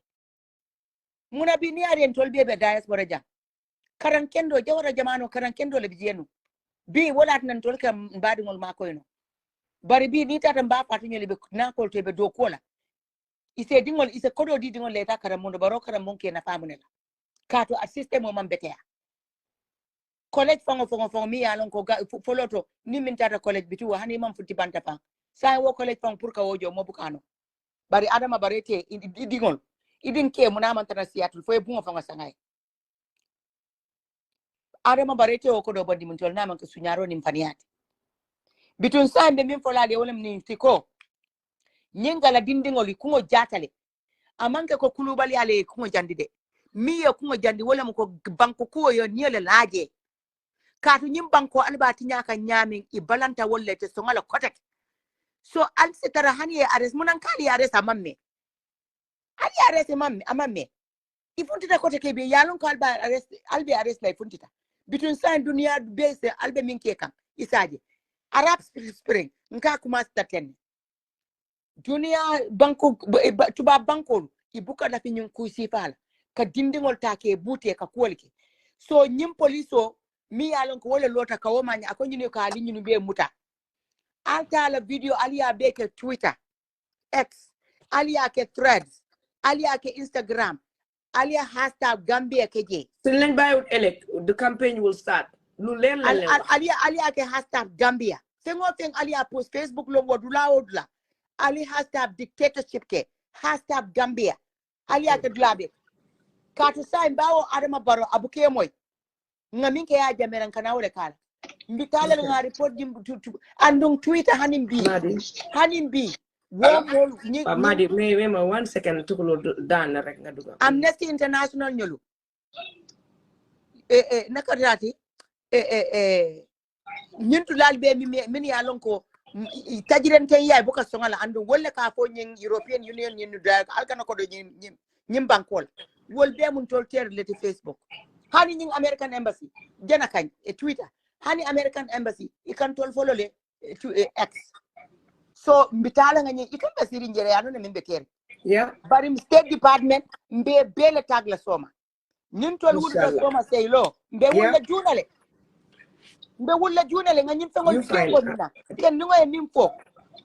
muna bi ni arien tolbe be diaspora jam karan kendo jawara jamano karan kendo le bijenu bi wala tan tol kam badingol makoyno bari bi ni tata mba patu nyele be nakol to be do kola ise dingol ise kodo di dingol leta karam mondo baro karam monke na famunela kato a system o mambetea college fango mi yalon ko foloto ni min tata college bitu hani mam futti banta fa sa wo college fang pour ka wojo mo bukano bari adama barete dingol idin ke munama tana siatul fo e bungo fango sangay adama barete o ko do bandi mun tol naman ko sunyaro nim faniati bitun sambe min folade wala min tiko nyingala dindingoli kungo jatale amanke ko kulubali ale kungo jandi de miyo kungo jandi wala mo ko banko ko yo niele laaje katu nyim banko albati nyaka nyami i balanta wolle te songala kotek so al setara hani ares munan kali ares amamme ali ares amamme ifuntita kotek be yalon ko albe ares la ifuntita bitun san dunia base albe minke kam isaje arab spring nka kuma staten dunia banko tuba banko ibuka na fi nyun kusi fala ka dindingol take bute ka kolke so nyim poliso mi yalon ko wala lota ka woma nya ko nyine ka ali nyinu be muta alta video aliya be ke Twitter X aliya ke Threads aliya ke Instagram aliya hashtag Gambia keje Sinlen by elect the campaign will start lu len aliya ke hashtag Gambia sengo feng aliya post Facebook lo wodula ali hashtag dictatorship ke hashtag Gambia aliya ke dlabe katu sai mbawo adama baro abuke moy ngamin ke ya jameran kana wala kala mbitala nga report dim andung Twitter hanim bi wo mo Madi me 1 second to lo dan rek nga duga Amnesty International ñolu nakarati ñintu lal be min ya lon ko tajiren ken yaay bu ka songala andung wala ka fo ñing European Union ñin da alkana ko do ñim bankol wol be mun tol ter leti Facebook hani ñing American Embassy jena kañ e Twitter hani American Embassy ikan tol follow le X so mbitala nga ñi ikan basiri njere anu ne mimbe tere yeah bari State Department mbe bele tagla soma ñin tol wuda soma sey lo mbe wulla junale nga ñim fengol tengo na ken ngo e nim fo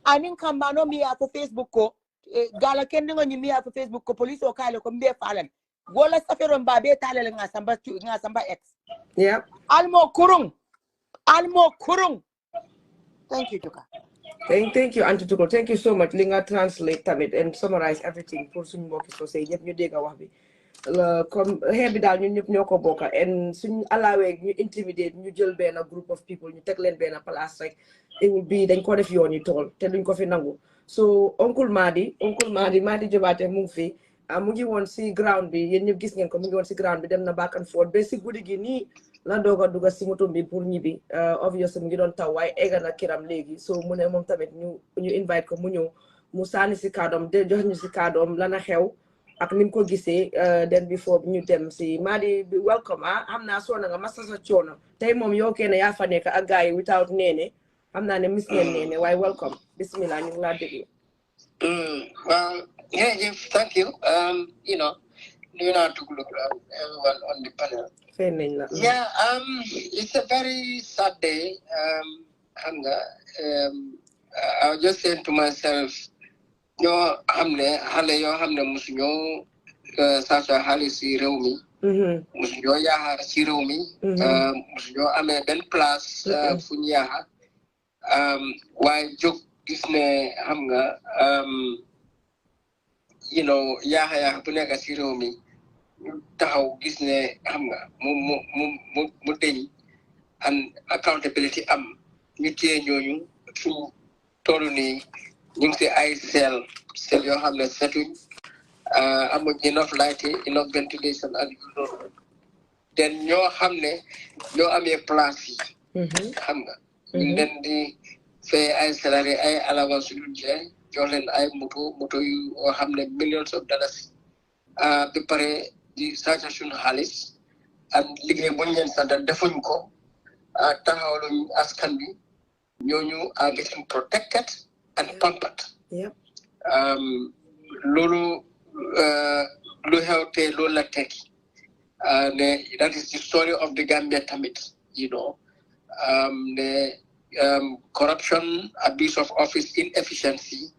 anin kambano mi ya ko Facebook ko gala ken ngo ñi mi ya ko Facebook ko police o kale ko mbe falan gola safero mbabe talale nga samba X yeah almo kurung thank you Tuka. Thank you, Auntie Tuko. Thank you so much. Linga translate tamit and summarize everything for suñu mbokk so say ñep ñu dégg wax bi comme xeex bi daal ñun ñëpp ñoo ko bokk and suñu alawee ñu intimidate ñu jël benn group of people ñu teg leen benn place rek it will be dañ ko def yoon yi tool te duñ ko fi nangu so Uncle Madi Jobaate mu ngi fi mu ngi woon si ground bi yéen ñëpp gis ngeen ko mu ngi woon si ground bi dem na back and forth ba si guddi gi nii la doga duga si moto bi pour ñibbi obviously mu ngi doon taw waaye egga na kiram léegi so mu ne moom tamit ñu invite ko mu ñëw mu sànni si kàddoom de jox ñu si kàddoom lana xew ak ni mu ko gisee den before ñu dem si Madi bi welcome xam naa soona nga masa sa coono tey moom yow kenn yaa fa nekk ak gars yi without neene xam naa ne miss ngeen neene waaye welcome bismillah ñu ngi laa déglu well yeah thank you you know do not to look everyone on the panel yeah it's a very sad day hunger I was just saying to myself ñoo xam ne xale yoo xam ne musu ñoo sasa xale si réew mi musu ñoo yaaxa si réew mi musu ñoo amee benn place fu ñu yaaxa waaye jóg gis ne xam nga you know yaaxa bu nekk si réew mi taxaw gis ne xam nga mu deñ and accountability am ñu téye ñooñu suñ tollu nii ñu ngi si ay sel yoo xam ne setuñ amuñ enough lighting enough ventilation ak yu loolu den ñoo xam ne ñoo amee place yi xam nga ñu leen di fay ay salary ay allowance yu jeex jox leen ay moto yu oo xam ne millions of dollars ba pare di saaca suñu xaalis ak liggéey buñ leen sant defuñ ko taxawluñ askan bi ñooñu are getting protected and pampered. Lulu lu xew te loolu la tekki that is the story of the Gambia tamit you know corruption, abuse of office, inefficiency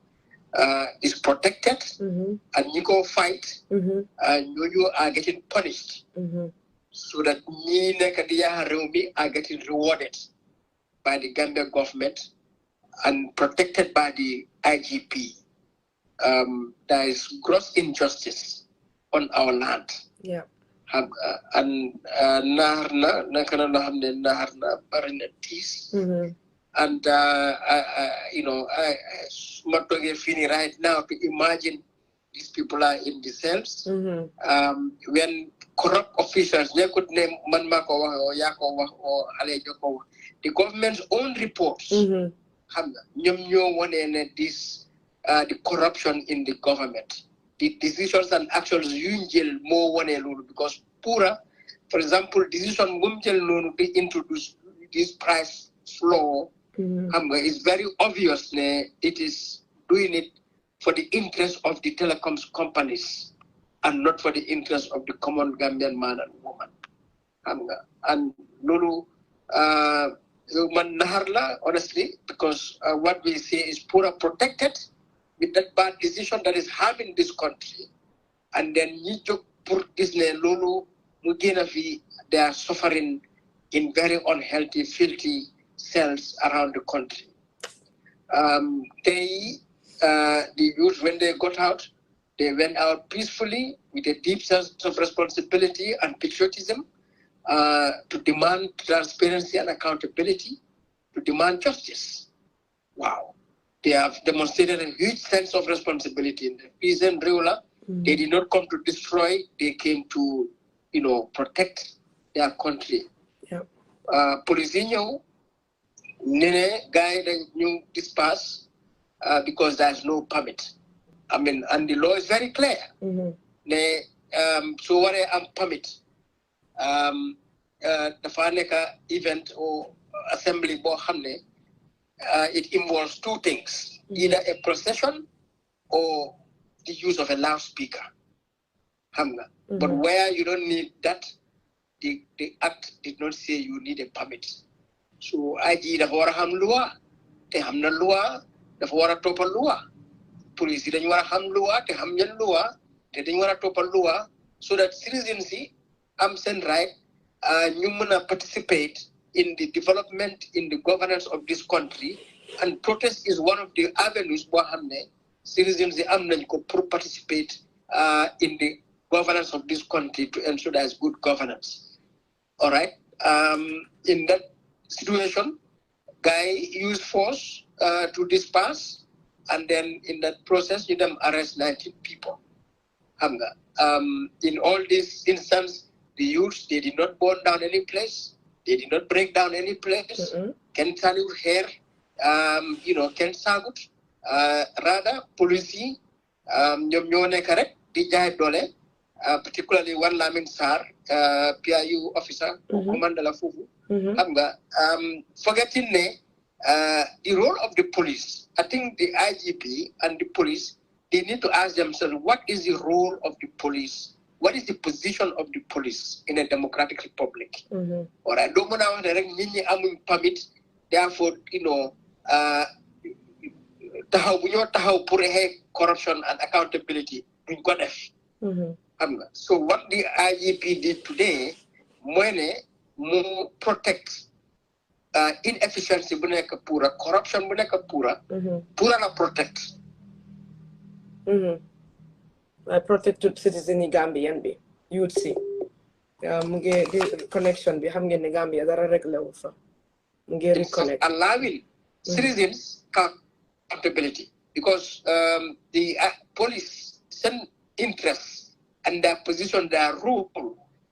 is protected and you go fight you are getting punished so that ñi nekk di yaa réew mi are getting rewarded by the Gambia government and protected by the IGP. There is gross injustice on our land. And naharna nakana lahamne naharna barina tis And you know, I'm not feeling right now to imagine these people are in the cells. When corrupt officials, they could name Manmako or Yako or Alejoko, the government's own reports, this the corruption in the government, the decisions and actions usually more one because Pura, for example, decision to introduce this price floor. It's very obvious it is doing it for the interest of the telecoms companies and not for the interest of the common Gambian man and woman. And Lulu, honestly, because what we say is Pura protected with that bad decision that is harming this country. And then you put this Lulu, they are suffering in very unhealthy, filthy cells around the country. The youth, when they got out, they went out peacefully with a deep sense of responsibility and patriotism to demand transparency and accountability, to demand justice. Wow. They have demonstrated a huge sense of responsibility in the peace and ruler. They did not come to destroy, they came to, protect their country. Yep. Polisinho, Nene, guy that you disperse because there's no permit. And the law is very clear. So what I permit, the Faneka event or assembly bohamne, it involves two things, either a procession or the use of a loudspeaker. But where you don't need that, the act did not say you need a permit. So IG dafa wara xam loi te xam na loi dafa wara topal loi. Police dañu wara xam loi te xam ñen loi te dañu wara topal loi so that citizens am sen right ñu mëna participate in the development, in the governance of this country, and protest is one of the avenues bo xamne citizens am nañ ko pour participate in the governance of this country to ensure there is good governance. All right. In that situation, guy used force to disperse, and then in that process, you them arrest 19 people. In all these instances, the youths, they did not burn down any place, they did not break down any place. Can tell you here, can sagut. Rather, police, correct, dole. Particularly one Lamin Sarr, PIU officer, Commander Lafufu, forgetting the role of the police. I think the IGP and the police, they need to ask themselves, what is the role of the police? What is the position of the police in a democratic republic? Or I don't know how permit, therefore, corruption and accountability. So what the IGP did today, more protect inefficiency buneka pura, corruption buneka pura, pura na protect. I protect citizen in Gambia, you would see. The connection be hamge ni Gambia that are regular also. Reconnect. Allowing citizens accountability because the police send interests. And their position, their role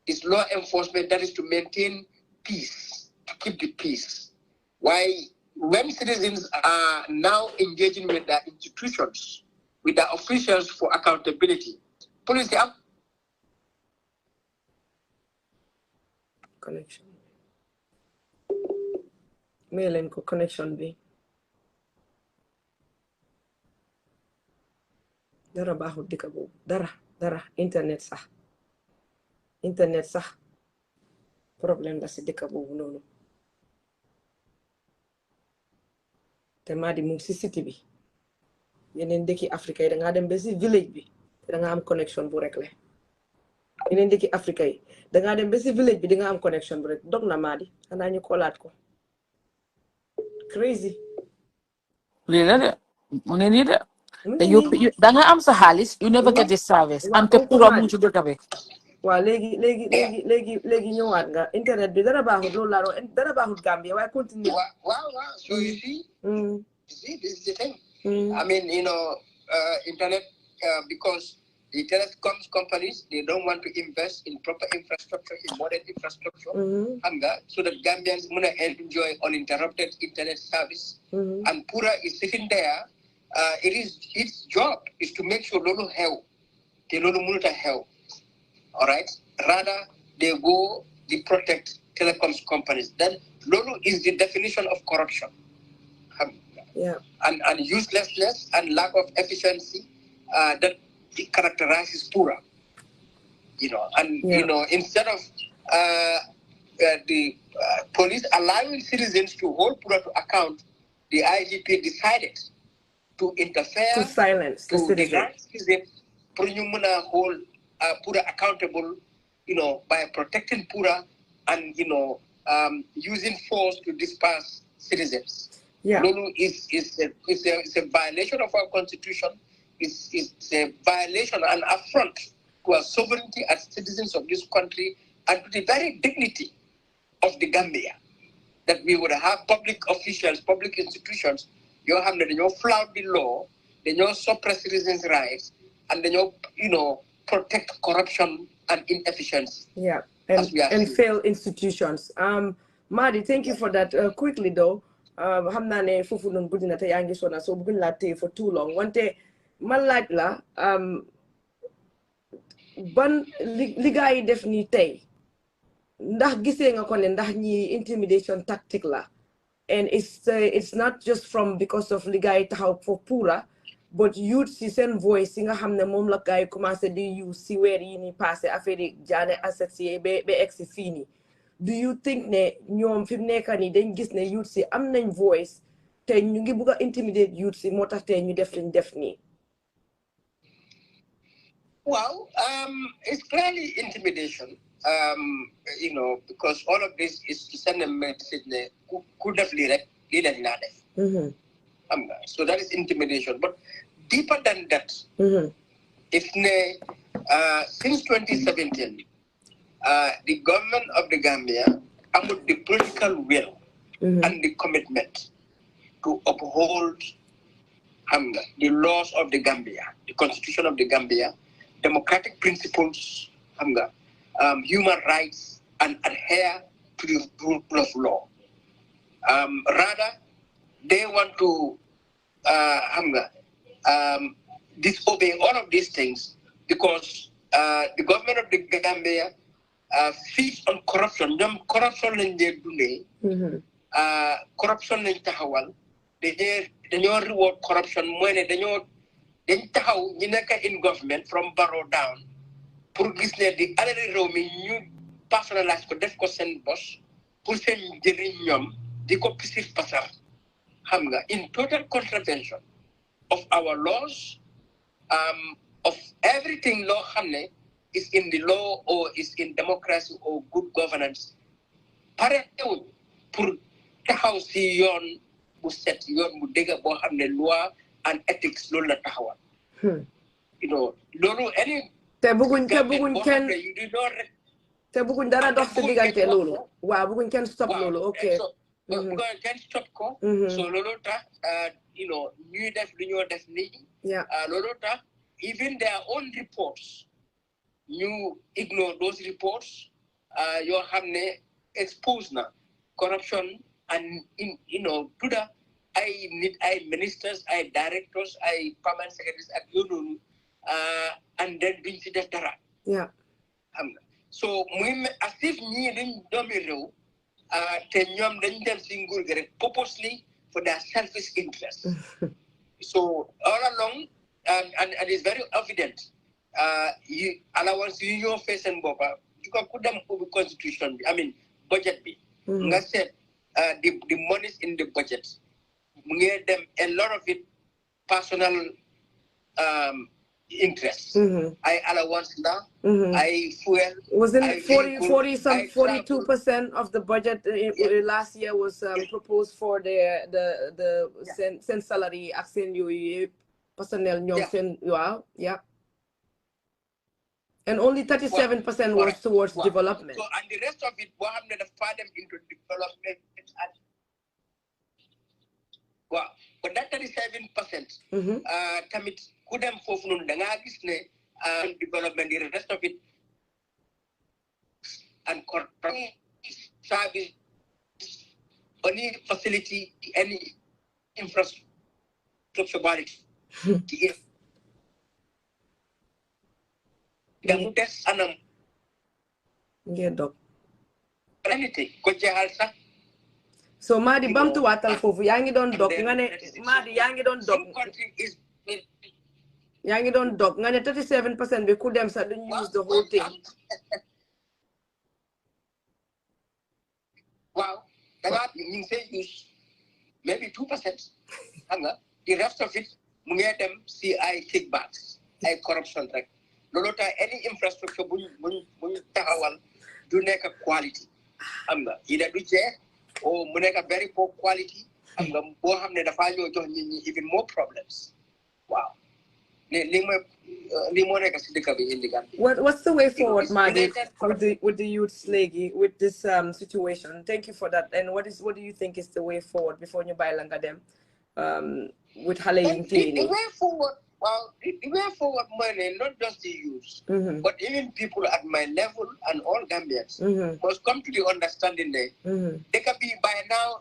is law enforcement, that is to maintain peace, to keep the peace. Why, when citizens are now engaging with their institutions, with their officials for accountability, police have connection. Mail and connection be. Dara bahut dikabu. Dara internet sax problème la si dëkk boobu noonu te maa di mu si city bi yeneen dëkki Afrique yi dangaa dem ba si village bi te danga am connection bu rek la yeneen dëkki Afrique yi dangaa dem ba si village bi di nga am connection bu rek dog na maa di xanaa ñu koolaat ko crazy lii la de mu ne nii de you danga am sa xaalis you never get this service ante pura mu ci dëkk bi Waa léegi ñëwaat nga internet bi dara baaxut loolu laa doon dara baaxut Gambia waaye continue. Wow. So you see, this is the thing. I mean, internet, because the telecoms companies, they don't want to invest in proper infrastructure, in modern infrastructure, so that Gambians will enjoy uninterrupted internet service. And Pura is sitting there. Its job is to make sure Lolo help, the Lolo Munuta help. All right. Rather, they protect telecoms companies. Then Lolo is the definition of corruption. And uselessness and lack of efficiency that it characterizes Pura. Instead of the police allowing citizens to hold Pura to account, the IGP decided to interfere, to silence the citizens. To hold Pura accountable, by protecting Pura and using force to disperse citizens. Lulu is a violation of our constitution. It's a violation and affront to our sovereignty as citizens of this country and to the very dignity of the Gambia. That we would have public officials, public institutions, you have the flout the law, they suppress citizens' rights, and they protect corruption and inefficiency. And fail institutions. Madi, thank you for that. Quickly though, xam naa ne foofu noonu guddi na te yaa ngi sona so bëgguñ laa téye for too long wante ma laaj la ban li gaa yi def nii tey ndax gisee nga ko ne ndax ñi intimidation tactic la and it's not just from because of li gaa yi taxaw for Pura but youth si seen voice yi nga xam ne moom la gaa yi commencé di use si weer yi ni passé affaire yi jaane assets yi ba egsi fii nii. Do you think ne ñoom fi mu nekk nii dañ gis ne youth si am nañ voice te ñu ngi bugg a intimidate youth si moo tax te ñu def liñ def nii? Well, it's clearly intimidation, because all of this is to send a message ne ku def lii rek lii lañ naa def. So that is intimidation. But deeper than that, if since 2017, the government of the Gambia among the political will and the commitment to uphold the laws of the Gambia, the constitution of the Gambia, democratic principles, human rights, and adhere to the rule of law. Rather, they want to disobey all of these things because the government of the Gambia feeds on corruption. Corruption lañ dee dundee. Corruption lañ taxawal. dañoo reward corruption mooy ne dañ taxaw ñi nekk in government from Barrow down pour gis ne di alali réew mi ñu personnalise ko def ko seen bos pour seen njëriñ ñoom di ko pisir pasar xam nga in total contravention of our laws, of everything law xam ne is in the law or is in democracy or good governance. Parewuñ pour taxaw si yoon bu set yoon bu dëgg boo xam ne loi and ethics loolu la taxawal. Loolu any te bëgguñ kenn te bëgguñ dara dox si diggante loolu. Waaw bëgguñ kenn stop loolu. Okay. Bëgguñ kenn stop ko. So loolu tax ñuy def lu ñoo def nii. Loolu tax even their own reports you ignore those reports yoo xam ne expose na corruption and to the ay ministers ay directors ay permanent secretaries ak yoo noonu and then duñ ci def dara. Xam nga so muy as if ñii dañ doomi réew te ñoom dañ dem si nguur gi rek purposely for their selfish interest. So all along and it's very evident allowance yu ñoo feeseen boppa you ko ku dem ubbi constitution bi I mean budget bi nga seet the monies in the budget mu ngi dem a lot of it personal interest ay allowance la ay fuel wasn't it 42% of the budget last year was proposed for the seen salary ak seen yooyu personnel ñoom seen waaw And only 37% was towards development. So, and the rest of it, what happened to fund them into development? Wow. But that 37%, tamit kudem fofu nun danga gis ne development, the rest of it, and service, any facility, any infrastructure body. Anything. So Madi bamtu watal fofu yangi don dog ngane Madi yangi don dog yangi don dog ngane 37% we could them suddenly use the whole thing. Wow, that means they use maybe 2%. The rest of it, them CI kickbacks, like corruption, like no any infrastructure, do make a quality. Either do or make a very poor quality. Even more problems. Wow. What's the way forward, Madi, with the youth slaggy with this situation? Thank you for that. And what do you think is the way forward before you buy langa them with Hale? The way forward, well, the way forward, money, not just the youth, but even people at my level and all Gambians must come to the understanding that they can be by now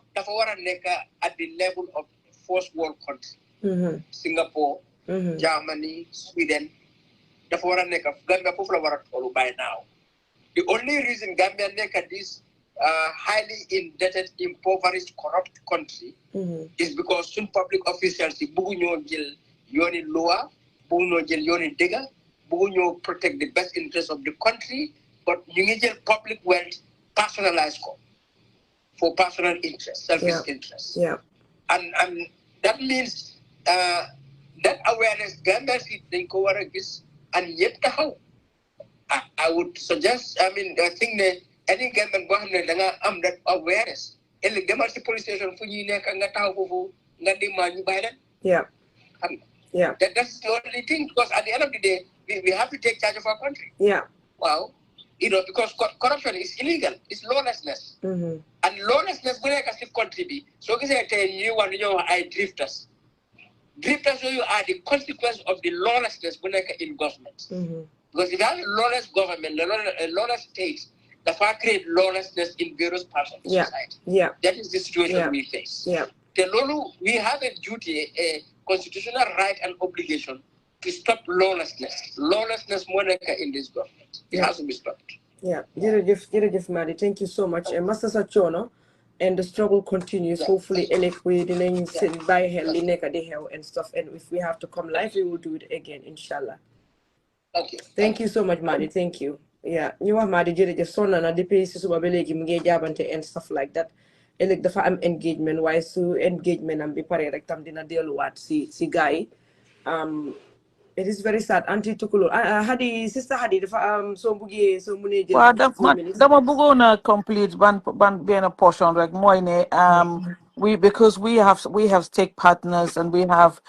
at the level of first world country, Singapore. Germany, Sweden, Gambia by now. The only reason Gambia make this highly indebted, impoverished, corrupt country is because some public officials yoni lower, yoni digger, protect the best interest of the country, but you public wealth personalized for personal interest, selfish interest. Yeah. And that means that awareness Gambia they go and yet how I would suggest, I think that any government that awareness. And the Gamma police station for you Yeah. That's the only thing, because at the end of the day, we have to take charge of our country. Yeah. Well, because corruption is illegal, it's lawlessness. And lawlessness when I can contribute. So I tell you I drifters. Drifters are the consequence of the lawlessness in government. Because if you have a lawless government, a lawless state, the far create lawlessness in various parts of the society. Yeah. That is the situation we face. Yeah. We have a duty, a constitutional right and obligation to stop lawlessness. Lawlessness in this government. It has to be stopped. Yeah. Jerejef Madi, thank you so much. And Master Sachono, and the struggle continues. Hopefully, we sit by hell and stuff. And if we have to come live, we will do it again, inshallah. Okay. Thank you so much, Madi. Thank you. Yeah, you are Madi Jerejef Sona na DPC subabelegi mge jabante and stuff like that. Elek dafa am engagement, why so engagement am bi pare rek tam dina deluwat si guy. It is very sad. Auntie Tukulo, Hadi, Sister Hadi, so bugie, so mune Well, dama bugona complete ban being a portion like moine because we have stake partners and we have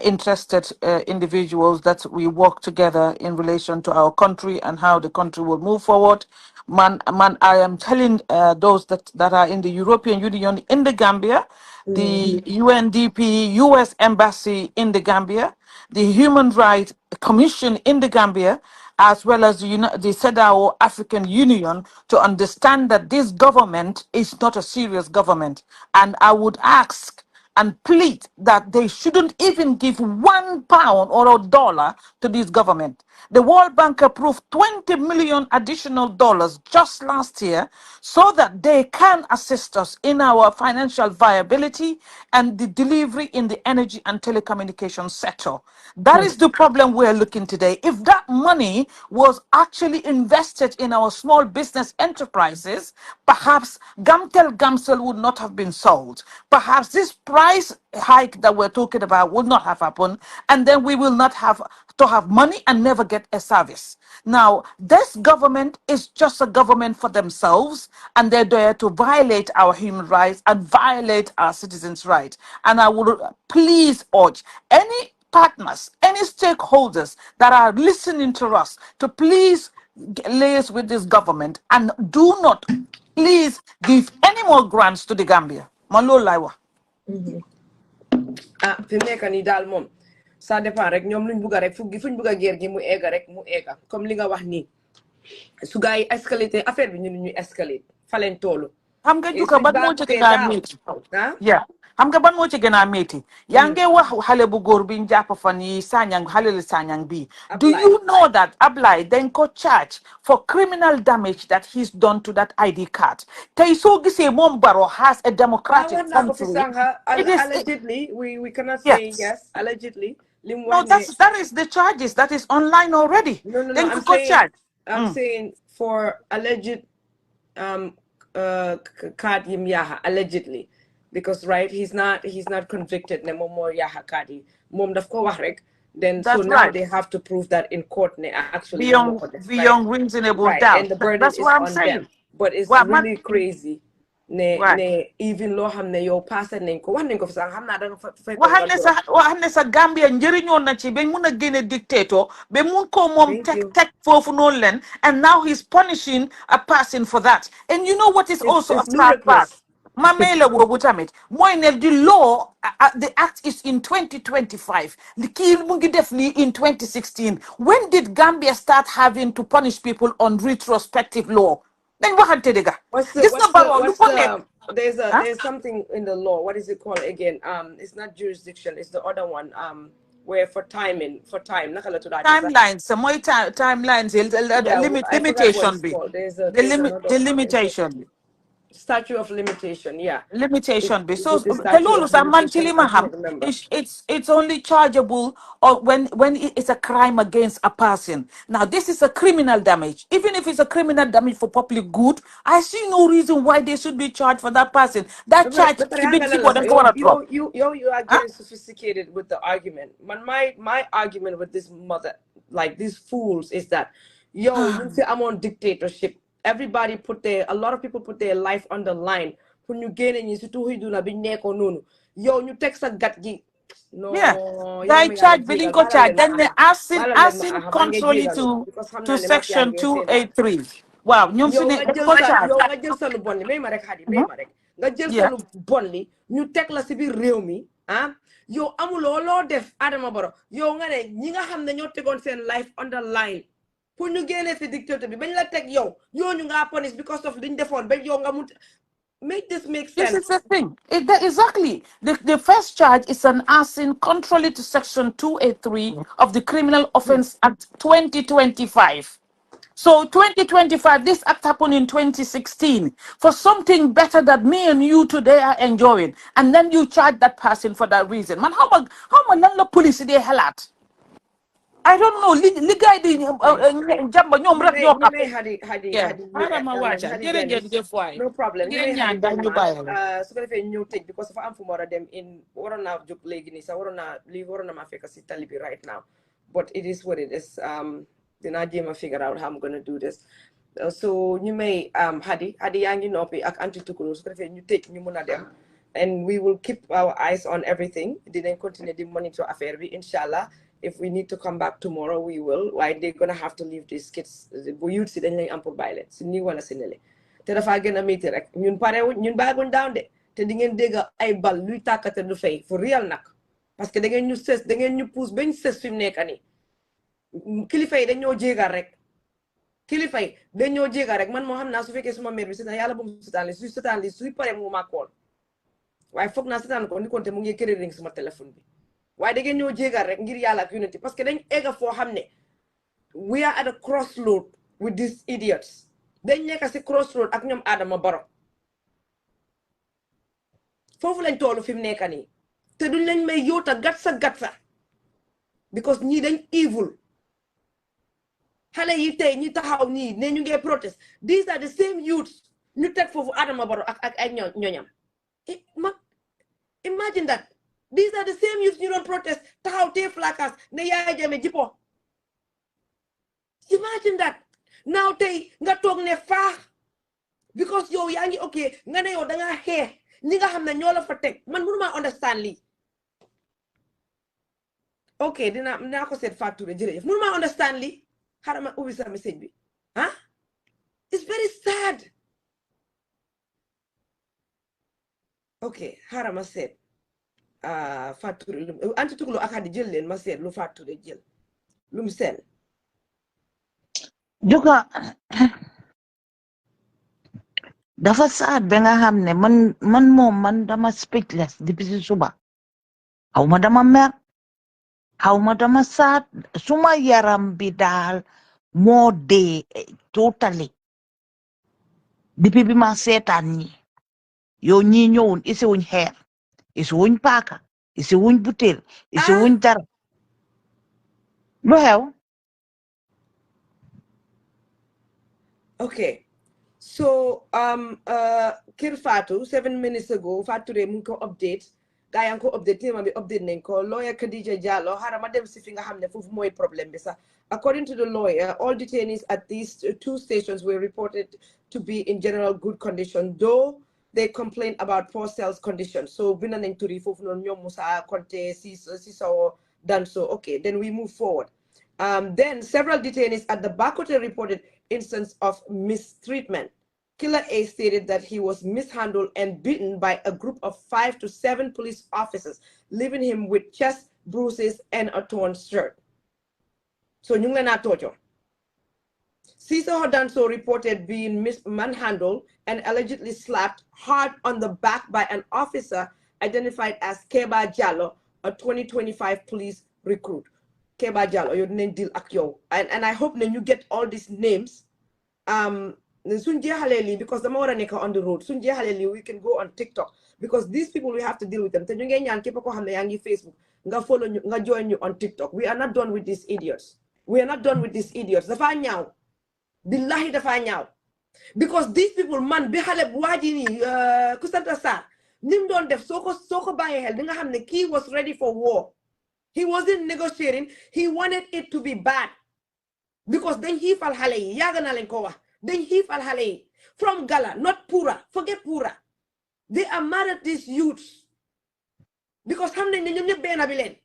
interested individuals that we work together in relation to our country and how the country will move forward. Man, I am telling those that are in the European Union in the Gambia, the UNDP US Embassy in the Gambia, the Human Rights Commission in the Gambia, as well as the CEDAW African Union, to understand that this government is not a serious government. And I would ask and plead that they shouldn't even give £1 or $1 to this government. The World Bank approved $20 million additional dollars just last year so that they can assist us in our financial viability and the delivery in the energy and telecommunications sector. That is the problem we're looking today. If that money was actually invested in our small business enterprises, perhaps Gamsel would not have been sold. Perhaps this price hike that we're talking about would not have happened, and then we will not have to have money and never get a service. Now, this government is just a government for themselves, and they're there to violate our human rights and violate our citizens' rights. And I would please urge any partners, any stakeholders that are listening to us to please liaise with this government and do not please give any more grants to the Gambia. Malo laiwa. Fi mu nekk nii daal moom ça dépend rek ñoom luñ bugg a rek fuñ bugg a guerre gi mu egga rek mu egga comme li nga wax nii su gaa yi escalate affaire bi ñu escalate fa leen toolu Xam nga juka ban moo ci gën a métti. ah Yeah. Xam nga ban moo ci gën a métti. Yaa ngi wax xale bu góor bi ñu jàpp fan yi Sanyang xale la Sanyang bi. Do you know that Ablay then ko charge for criminal damage that he's done to that ID card? Tey soo gisee moom Barrow has a democratic country. Allegedly, we cannot say yes. Allegedly. No, that is the charges that is online already. No. I'm saying for alleged card yim yaha allegedly, because right he's not convicted ne mom mo yaha card yi mom daf ko wax rek. Then That's so now right. they have to prove that in court ne actually beyond reasonable doubt. And the burden That's is what I'm on saying. them. But it's really crazy. Ne even lo xamne yow passé nañ ko wax nañ ko fi sax xam naa da nga fa waxane sa Gambia njëriñoon na ci ba mun a génne dictator ba mun ko moom teg foofu noonu len, and now he's punishing a person for that. And you know what is also a sad part? Mamela boobu tamit mooy ne the law the act is in 2025. The kii mu ngi def lii in 2016. When did Gambia start having to punish people on retrospective law? Then waxante dëgga. There's something in the law. What is it called again? It's not jurisdiction. It's the other one. Where for time. Timelines. Some more timelines. Limitation. The limitation. Statute of limitation, yeah. Limitation. So it's only chargeable or when it's a crime against a person. Now this is a criminal damage. Even if it's a criminal damage for public good, I see no reason why they should be charged for that person. That charge you are getting sophisticated with the argument. My argument with this mother, like these fools, is that you say I'm on dictatorship. Everybody a lot of people put their life on the line. When you get in, you see two do na be neko no. You text a gut gi. No. Yeah. That charge billing ko charge. Then the asking contrary to section 283. Wow. Nyom sine ko charge. Yo nga jël sa lu bon li may ma rek xadi may ma rek. Nga jël sa lu bon li ñu tek la ci biir réew mi, ah. Yo amuloo loo def Adama Barrow. Yo nga ne ñi nga xam ne ñoo tegoon seen life on the line. Pour ñu génne fi dictator bi bañ la teg yow ñu nga punish because of liñ defoon ba yow nga mun make this make sense. This is the thing. Exactly. The first charge is an arson contrary to section 283 of the Criminal Offence Act 2025. So 2025, this act happened in 2016 for something better that me and you today are enjoying, and then you charge that person for that reason. Man, how much the police they hell at? I don't know. The guy jamba ñoom rek ñoo xam. No problem. Su ko defee ñëw tëj because dafa am fu mu war a dem in waroon naa jóg léegi nii sax waroon na ma fekk si tali bi right now, but it is what it is. Dinaa jéem a figure out how I'm gonna do this. So ñu may Hadi yaa ngi noppi ak anti tukulu su ko defee ñu tëj ñu mun a dem, and we will keep our eyes on everything. Dinañ continue di monitor affaire bi inshallah. If we need to come back tomorrow, we will. Why they're gonna have to leave these kids? Bu youth si dañ lay am pour bàyyi leen si nii wala si nele te dafa gën a métti rek ñun bàyyiwuñ down de te di ngeen dégg ay bal luy tàkkate du fay for real nag parce que da ngeen ñu pousse bañ sës fi mu nekk nii kilifa yi dañoo jéegal rek man moo xam naa su fekkee suma mère bi seetaan yàlla bu mu seetaan li suy pare mu ma kool waaye foog naa seetaan ko ni konte mu ngi crédit suma téléphone bi. Why they get no jégal rek ngir yàlla ak unity parce que dañ egga foo xam ne we are at a crossroad with these idiots dañ nekk si crossroad ak ñoom Adama Barrow foofu lañ toolu fi mu nekk nii te duñ lañ may yoota gatsa because ñii dañ evil xale yi tey ñi taxaw ñii ne ñu ngee protest. These are the same youths ñu teg foofu Adama Barrow ak ay ñoñam. Imagine that. These are the same youths you don't protest. Taxaw te placards ne Yaya Jammeh jipo. Imagine that. Now tey nga toog ne faax because yow yaa ngi okay nga ne yow da nga xeex ñi nga xam ne ñoo la fa teg man mënuma understand lii. Okay, dinaa ko seet Fatou Touré jërëjëf mënuma understand li xaaral ma ubbi sa message bi ah it's very sad. Okay, xaaral ma seet Fatou Touré anti tuklo ak Hadi jël leen ma seet lu Fatou Touré jël lu mu seen juga dafa sad ba nga xam ne man moom man dama speechless depuis si suba xaw ma dama mer xaw ma dama sad suma yaram bi daal moo dee totally depuis bi ma seetaan ñi yow ñi ñëwun isi wuñ xeer isi wuñ paaka isi wuñ butéel isi wuñ dara lu xew okay so Kër Fatou 7 minutes ago Fatou Touré mu ngi ko update gaa yaa ngi ko update téema bi update nañ ko lawyer Khadija Jallow xaaral ma dem si fi nga xam ne foofu mooy problème bi sax according to the lawyer all detainees at these two stations were reported to be in general good condition though they complained about poor cells condition so bind nañ turi foofu noonu ñoom Musa Konte Sisawo Danso okay then we move forward then several detainees at the Bakote reported instance of mistreatment. Killer A stated that he was mishandled and beaten by a group of 5 to 7 police officers, leaving him with chest bruises and a torn shirt. So ñu ngi leen a toojo. Cesar Hodanso reported being manhandled and allegedly slapped hard on the back by an officer identified as Keba Jallow, a 2025 police recruit. Keba Jallow, your name deal ak yow. And I hope that you get all these names. Suñ jeexalee lii because dama war a nekk on the road. Suñ jeexalee lii we can go on TikTok because these people we have to deal with them. Te ñu ngi ñaan képp koo xam ne yaa ngi Facebook nga follow ñu nga join ñu on TikTok. We are not done with these idiots. We are not done with these idiots. Dafa ñaaw. Billahi dafa ñaaw. Because these people man bi xale bu waaji ni ku sant Sarr nim doon def soo ko bàyyee xel di nga xam ne kii was ready for war. He wasn't negotiating. He wanted it to be bad. Because then he fal xale yi yaaga na leen ko wax. Then he fal xale yi from Gala, not Pura. Forget Pura. They are mad at these youths. Because xam nañ ne ñoom ñëpp benn bi leen.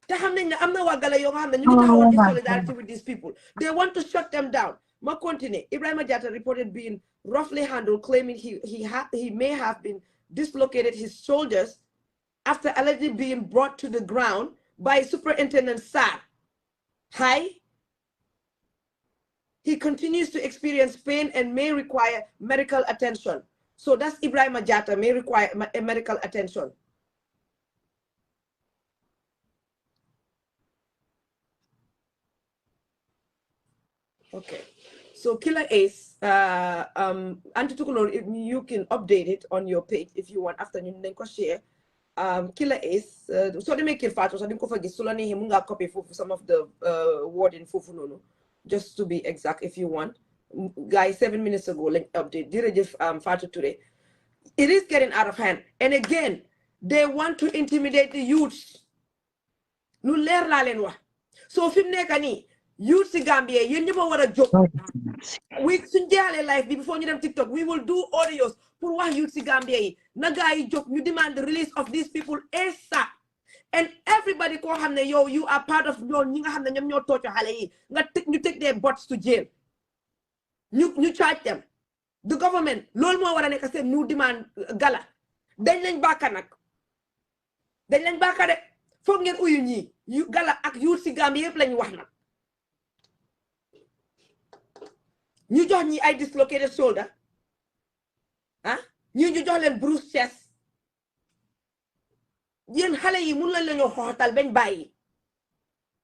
Te xam nañ ne am na waa Gala yoo xam ne ñu ngi taxawoon in solidarity with these people. They want to shut them down. Ma continue. Ibrahima Jatta reported being roughly handled, claiming he may have been dislocated his shoulders after allegedly being brought to the ground by Superintendent Sarr. He continues to experience pain and may require medical attention. So that's Ibrahim Jatta, may require medical attention. Okay. So Killer Ace, you can update it on your page if you want after you then share. Killer Ace, so they make it fast, so they go for Gisulani Himunga copy for some of the word in Fufunono. Just to be exact, if you want. Guys, 7 minutes ago, like update. Today. It is getting out of hand. And again, they want to intimidate the youths. Nu leer la len wax. So fim nekk ni youth si Gambia yeen ñepp wara job. We suñ jeexalee live bi before ñu dem TikTok, we will do audios pour wax youth si Gambia yi. Na gaay yi jóg ñu demand the release of these people ASAP. And everybody ko xamne yow you are part of ñoo ñi nga xamne ñom ñoo tocc xalé yi nga ñu take their butts to jail ñu charge them the government lool mo wara nek sen ñu demand Gala dañ lañ baka de fo ngeen uyu ñi yu Gala ak yu ci Gambie yépp lañ wax nak ñu jox ñi ay dislocated shoulder ñu jox leen bruised chest yeen xalé yi mun lañ lañu xoxatal bañ bayyi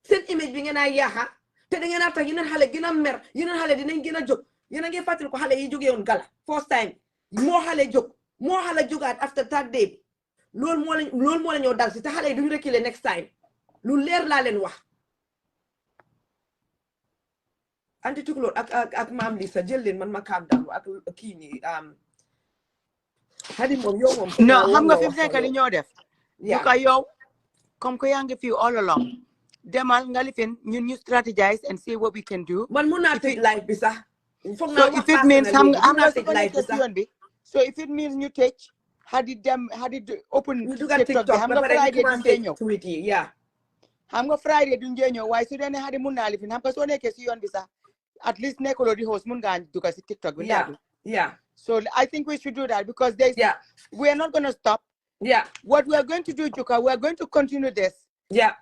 seen image bi ngeen ay yaaxa te da ngeen a tax yeneen xale gën a mer yeneen xale dinañ gën a jóg yéen a ngi fàttali ko xale yi jógee woon Gala first time moo xale jóg moo xale jógaat after third day bi loolu moo la ñoo dal si te xale yi duñu reculer next time lu leer laa leen wax anti tukulóor ak maam Lisa jël leen man ma calm down ak kii nii Hadi moom yow moom non xam nga fi mu nekk li ñoo def ñu ko yow comme que yaa ngi fi all along demal nga lifin ñun ñu strategize and see what we can do man mun naa tëj live bi sax so if it means am nga yoon bi so if it means ñu tëj Hadi open TikTok bi xam nga Friday di ñëw tweet yi yeah xam nga Friday duñ jee ñëw waaye su dee ne xadi mun naa lifin xam nga soo nekkee si yoon bi sax at least nekkuloo di host mun ngaa dugal si TikTok bi. Yeah. So I think we should do that because we are not going to stop. Yeah. What we are going to do, Juka, we are going to continue this. Yeah.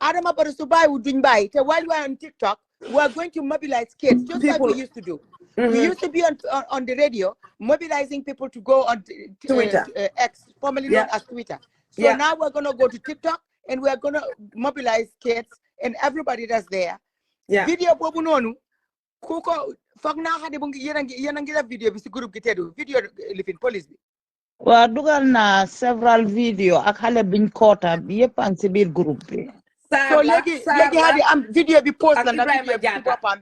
Adama Barasubai would do by. While we are on TikTok, we are going to mobilize kids just like we used to do. We used to be on the radio, mobilizing people to go on Twitter. X, formerly known as Twitter. So now we're going to go to TikTok and we're going to mobilize kids and everybody that's there. Video bobu nonu kuko fogna hade bu yenangi def video bi ci groupe gi tedu video lifin police bi. Wa dugal na several video ak xale biñ koota bi yépp ang ci biir groupe bi. So legi hadi am video bi post la na video bi bopam.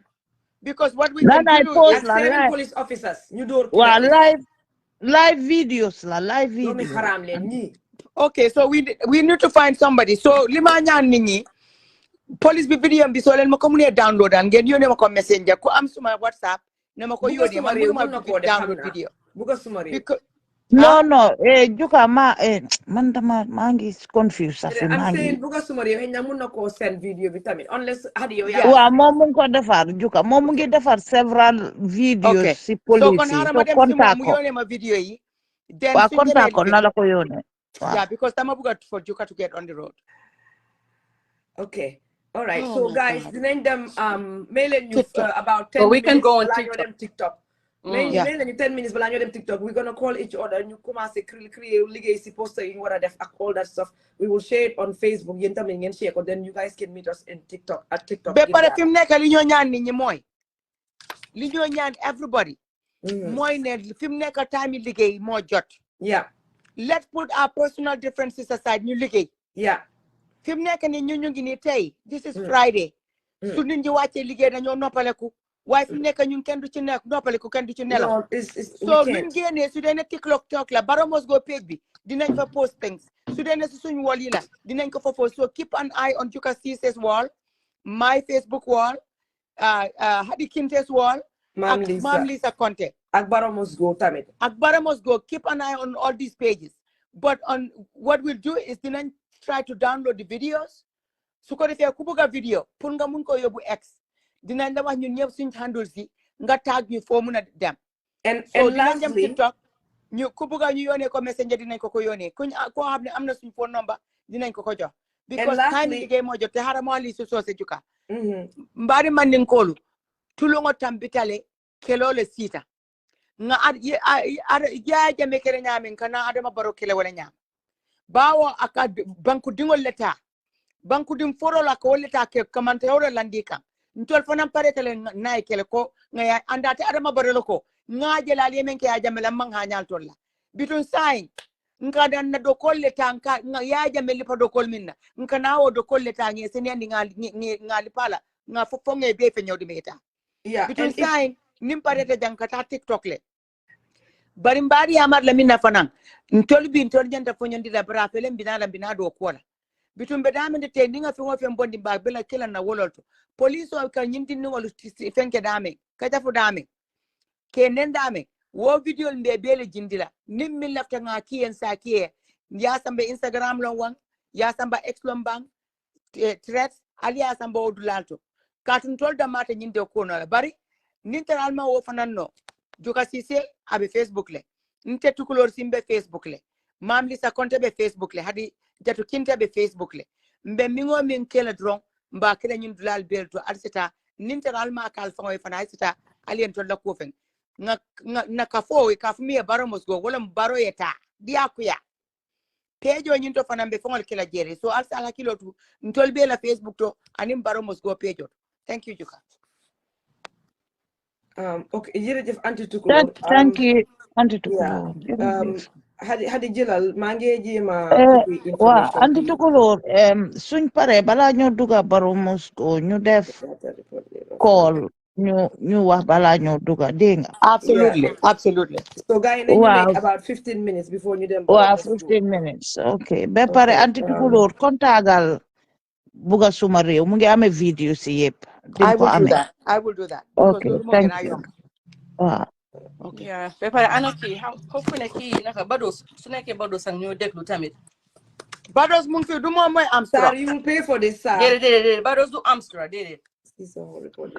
Because what we can do is 7 police officers ñu door wa live videos la live video. Okay, so we need to find somebody. So lima ñaan nit ñi police bi video bi so len ma ko mëne download an ngeen yone ma ko messenger ko am suma WhatsApp na ma ko yone ma download video. Buga suma rew. No, Juka man dama ngi confused safi I'm saying buga suma rew ñam mun na ko send video bi tamit unless hadi yow wa mom mu ko defar Juka mom mu ngi defar several videos si police so kon harama dem ci mu yone ma video yi then wa contact ko na la ko yone. Yeah, because tama buga for Juka to get on the road. Okay. All right. So guys, dinañ dem mail you about 10 so we minutes. Can go on TikTok. Mail you 10 minutes bala ñu dem TikTok. We're going to call each other ñu commencé créer liggéey ci poster yi ñu wara def ak all that stuff. We will share it on Facebook. Yeen tamit ngeen share ko then you guys can meet us in TikTok at TikTok. Be pare fim nekk li ñoo ñaan nit ñi mooy li ñoo ñaan everybody. Mooy ne fim nekk time liggéey moo jot. Yeah. Let's put our personal differences aside ñu liggéey. Yeah. Fim nekk ni ñu ngi ni tey this is Friday. Su nit ñi wàccee liggéey dañoo noppaleku waaye fim nekk ñun kenn du ci nekk noppaleku kenn du ci nelaw. So luñ génnee su dee ne TikTok la Baramos Go page bi dinañ fa post things su dee ne si suñu wall yi la dinañ ko fa post so keep an eye on Juka Ceesay's wall, my Facebook wall, Hadi Kinte's wall, Mam Lisa Conte. Ak Baramos Go tamit. Ak Baramos Go, keep an eye on all these pages. But on what we'll do is dinañ try to download the videos. Su ko defee ku bëgg video pour nga mun ko yóbbu X dinañ la wax ñun ñëpp suñu handles yi nga tag ñu foo mun a dem. And dinañ dem TikTok ñu ku bëgg ñu yónnee ko messenger dinañ ko yónnee kuñ koo xam ne am na suñu phone number dinañ ko jox. Because time liggéey moo jot te haramo ali su soose Juka. Mbari man nin kolu tulungo tambitale kelole sita. Nga ya jame kere nyamin kana adama baro kele wala nyam. Bawo aka banku dingol leta banku dim foro la ko leta ke kamante ora landika ntol fanam pare tele nay kele ko ngaya andate adama barelo ko ngaje la lemen ke ajame la man hanyal tolla bitun sai nka dan na do kol leta nka ya jame lipa do kol minna nka nawo do kol leta ngi senendi ngali pala nga fofo nge be fe nyodi meta bitun sai nim pare te jankata TikTok le bari mbari amar la minna fanan ntol janta fo nyandi la bra fele mbina do kola bitum be dame de te ninga fi wofe bondi ba bela kila na wololto police o ka nyindi ni wolu fenke dame ka jafu dame ke nen dame wo video mbe bele jindila nim mi lafta nga kien sa kie ya sambe Instagram lon wan ya samba X lon bang threats ali ya samba odulalto katun tol da mata nyinde ko no bari ninteralma wo fananno Juka Ceesay abe Facebook le nte tukulor simbe Facebook le Mam Lisa Conte be Facebook le hadi jatu kinte be Facebook le mbe mingo min kela dron mba kele nyun dulal belto arsita ninteralma kal fango fana sita alien to la kofen na kafo e kafumi e Baramos Go wala baro yeta dia kuya pejo nyun to fana be fango kela jere so alsa la kilo tu ntol be la Facebook to anim Baramos Go pejo. Thank you Juka. Okay, jërëjëf Anti Tukulor. Thank you Anti Tukulor. Hadi jëlal maa ngi jéema wa Anti Tukulor suñ pare bala ñoo duga Baramos Go ñu def call ñu wax bala ñoo duga dégg nga. Absolutely. So guys nañu make about 15 minutes before ñu dem. Wow, 15 minutes. Okay. Be pare Anti Tukulor kontagal buga suma réew mu ngi amee video si yépp. I will do that. Okay, thank you. Okay. Yeah, be pare anaki hopefully ki naka bado su nekkee bado sang ñoo déglu tamit Bados mu ngi fi du moom mooy am Sarr, you will pay for this, Sarr. Déedéet Bados du Amstra déedéet. This is a whole report.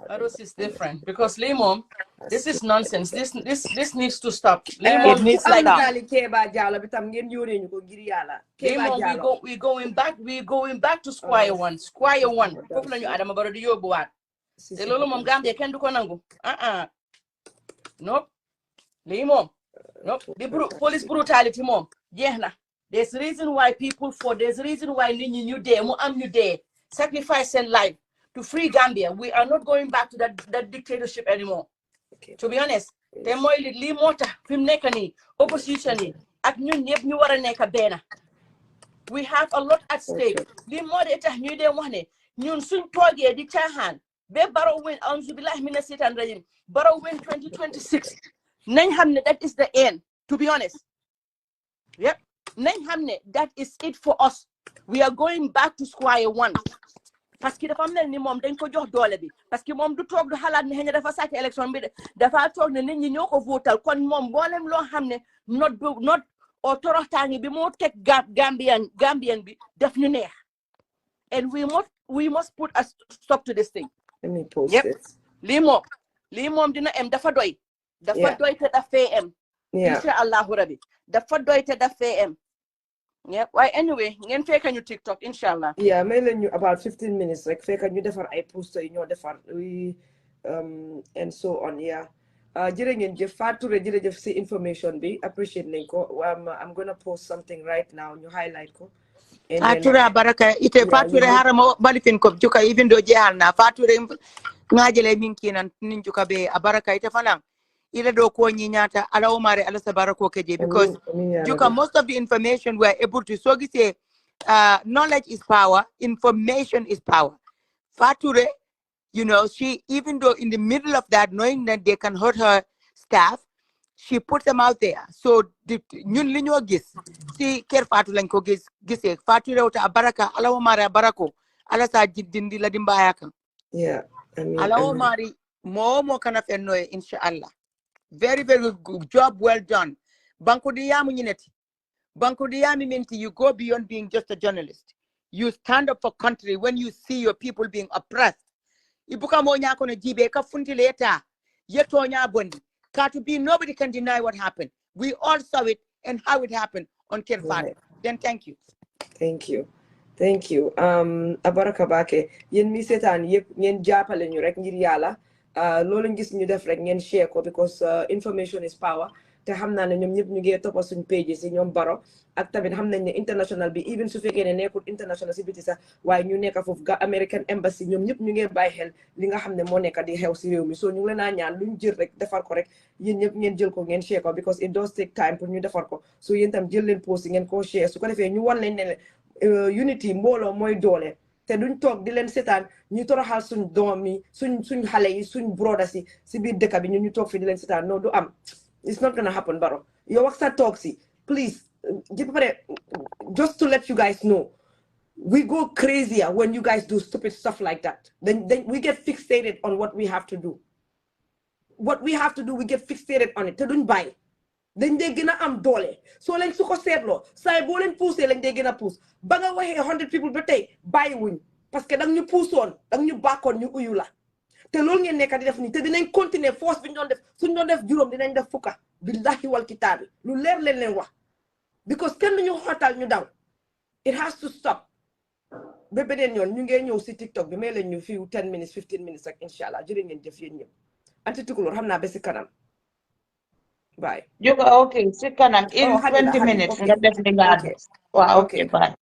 Bados is different because lii moom this is nonsense. This needs to stop. Lii moom needs to stop. Lii moom we going back to square one. Square one. Foofu la ñu Adama Barrow di yóbbuwaat. Te loolu moom Gambia kenn du ko nangu. Nope. Lii moom. Nope. The police brutality moom jeex na. There's a reason why there's a reason why nit ñi ñu dee mu am ñu dee sacrifice and life to free Gambia. We are not going back to that dictatorship anymore. To be honest, te mooy lii moo tax fi mu nekk nii opposition yi ak ñun ñëpp ñu war a nekk benn. We have a lot at stake. Lii moo de tax ñuy dee wax ne ñun suñ toogee di caaxaan ba Barrow win auzu billahi mina seytaan rajim Barrow win 2026 nañ xam ne that is the end. To be honest, yep. Nañ xam ne that is it for us. We are going back to square one. Parce que dafa mel ni moom dañ ko jox doole bi parce que moom du toog du xalaat ne xëy na dafa sàcc élection bi dafa toog ne nit ñi ñoo ko votal kon moom mboolem loo xam ne not o toroxtaangi bi moo teg Gambian bi def ñu neex. And we must put a stop to this thing. Let me post it. Lii moom dina em dafa doy. Dafa doy te dafay em. Insha Allahu Rabbi. Dafa doy te dafay em. Yeah. Well, anyway, ngeen fekk ñu TikTok inshallah. Yeah, may leen ñu about 15 minutes rek fekk ñu defar ay poster yi ñoo defar and so on. Yeah. Jërë ngeen jëf Fatou Touré jërëjëf si information bi appreciate nañ ko. I'm gonna post something right now ñu highlight ko. Fatura baraka ite Fature harama balifin ko juka even do jehal na Fature ngajele min kinan nin juka be abaraka ite fanan ila do ko nyata ala umare ala sabarako keje because juka most of the information we are able to so say knowledge is power, information is power. Fature, you know, she even though in the middle of that knowing that they can hurt her staff, she put them out there. So ñun li ñoo gis si kër Fatou lañ ko gisee Fatou rewta abaraka ala umare abarako ala sa jiddindi la dimbaya kan. Yeah, I mean ala umari mo kana fennoy inshallah. Very, very good job, well done. Banco di Yamu Unity. Banco di Yami Minti, you go beyond being just a journalist. You stand up for country when you see your people being oppressed. Ibuka mo nya kono jibe ka funti leta. Yeto nya bondi. Katubi, nobody can deny what happened. We all saw it and how it happened on Kerfado. Then thank you. Thank you. Thank you. Abaraka bake. Yen mi setan yep yen japale ñu rek ngir yalla. Loolu ngis ñu def rek ngeen share ko because information is power te xam naa ne ñoom ñëpp ñu ngi toppa suñ pages yi ñoom Barrow ak tamit xam nañ ne international bi even su fekkee ne nekkul international si biti sax waaye ñu nekk foofu American embassy ñoom ñëpp ñu ngi bàyyi xel li nga xam ne moo nekk di xew si réew mi so ñu ngi leen a ñaan luñ jël rek defar ko rek yéen ñëpp ngeen jël ko ngeen share ko because it does take time pour ñu defar ko so yéen tam jël leen post yi ngeen koo share su ko defee ñu wan leen ne unity mbooloo mooy doole te duñ toog di leen seetaan ñu toroxal suñ doom yi suñ xale yi suñ broda si biir dëkk bi ñu toog fi di leen seetaan no du am it's not gonna happen Barrow yow wax sa toog si please just to let you guys know we go crazier when you guys do stupid stuff like that then we get fixated on what we have to do we get fixated on it te duñ bàyyi dañ dee gën a am doole soo leen su ko seetloo saay boo leen poussé lañ dee gën a pousse ba nga waxee 100 people ba tey bàyyi wuñ parce que dang ñu puusoon dang ñu bàkkoon ñu uyu la te loolu ngeen nekk di def nii te dinañ continuer force bi ñu doon def suñ doon def juróom dinañ def fukka billahi wal kitaabi lu leer leen wax because kenn ñu xootal ñu daw it has to stop ba beneen yoon ñu ngee ñëw si TikTok bi may leen ñu fiu 10 minutes 15 minutes rek inshallah jërë ngeen jëf yéen ñëpp anti tukulóor xam naa ba si kanam bye. Okay, sit kanam in 20 minutes. Okay. Wow, okay, bye.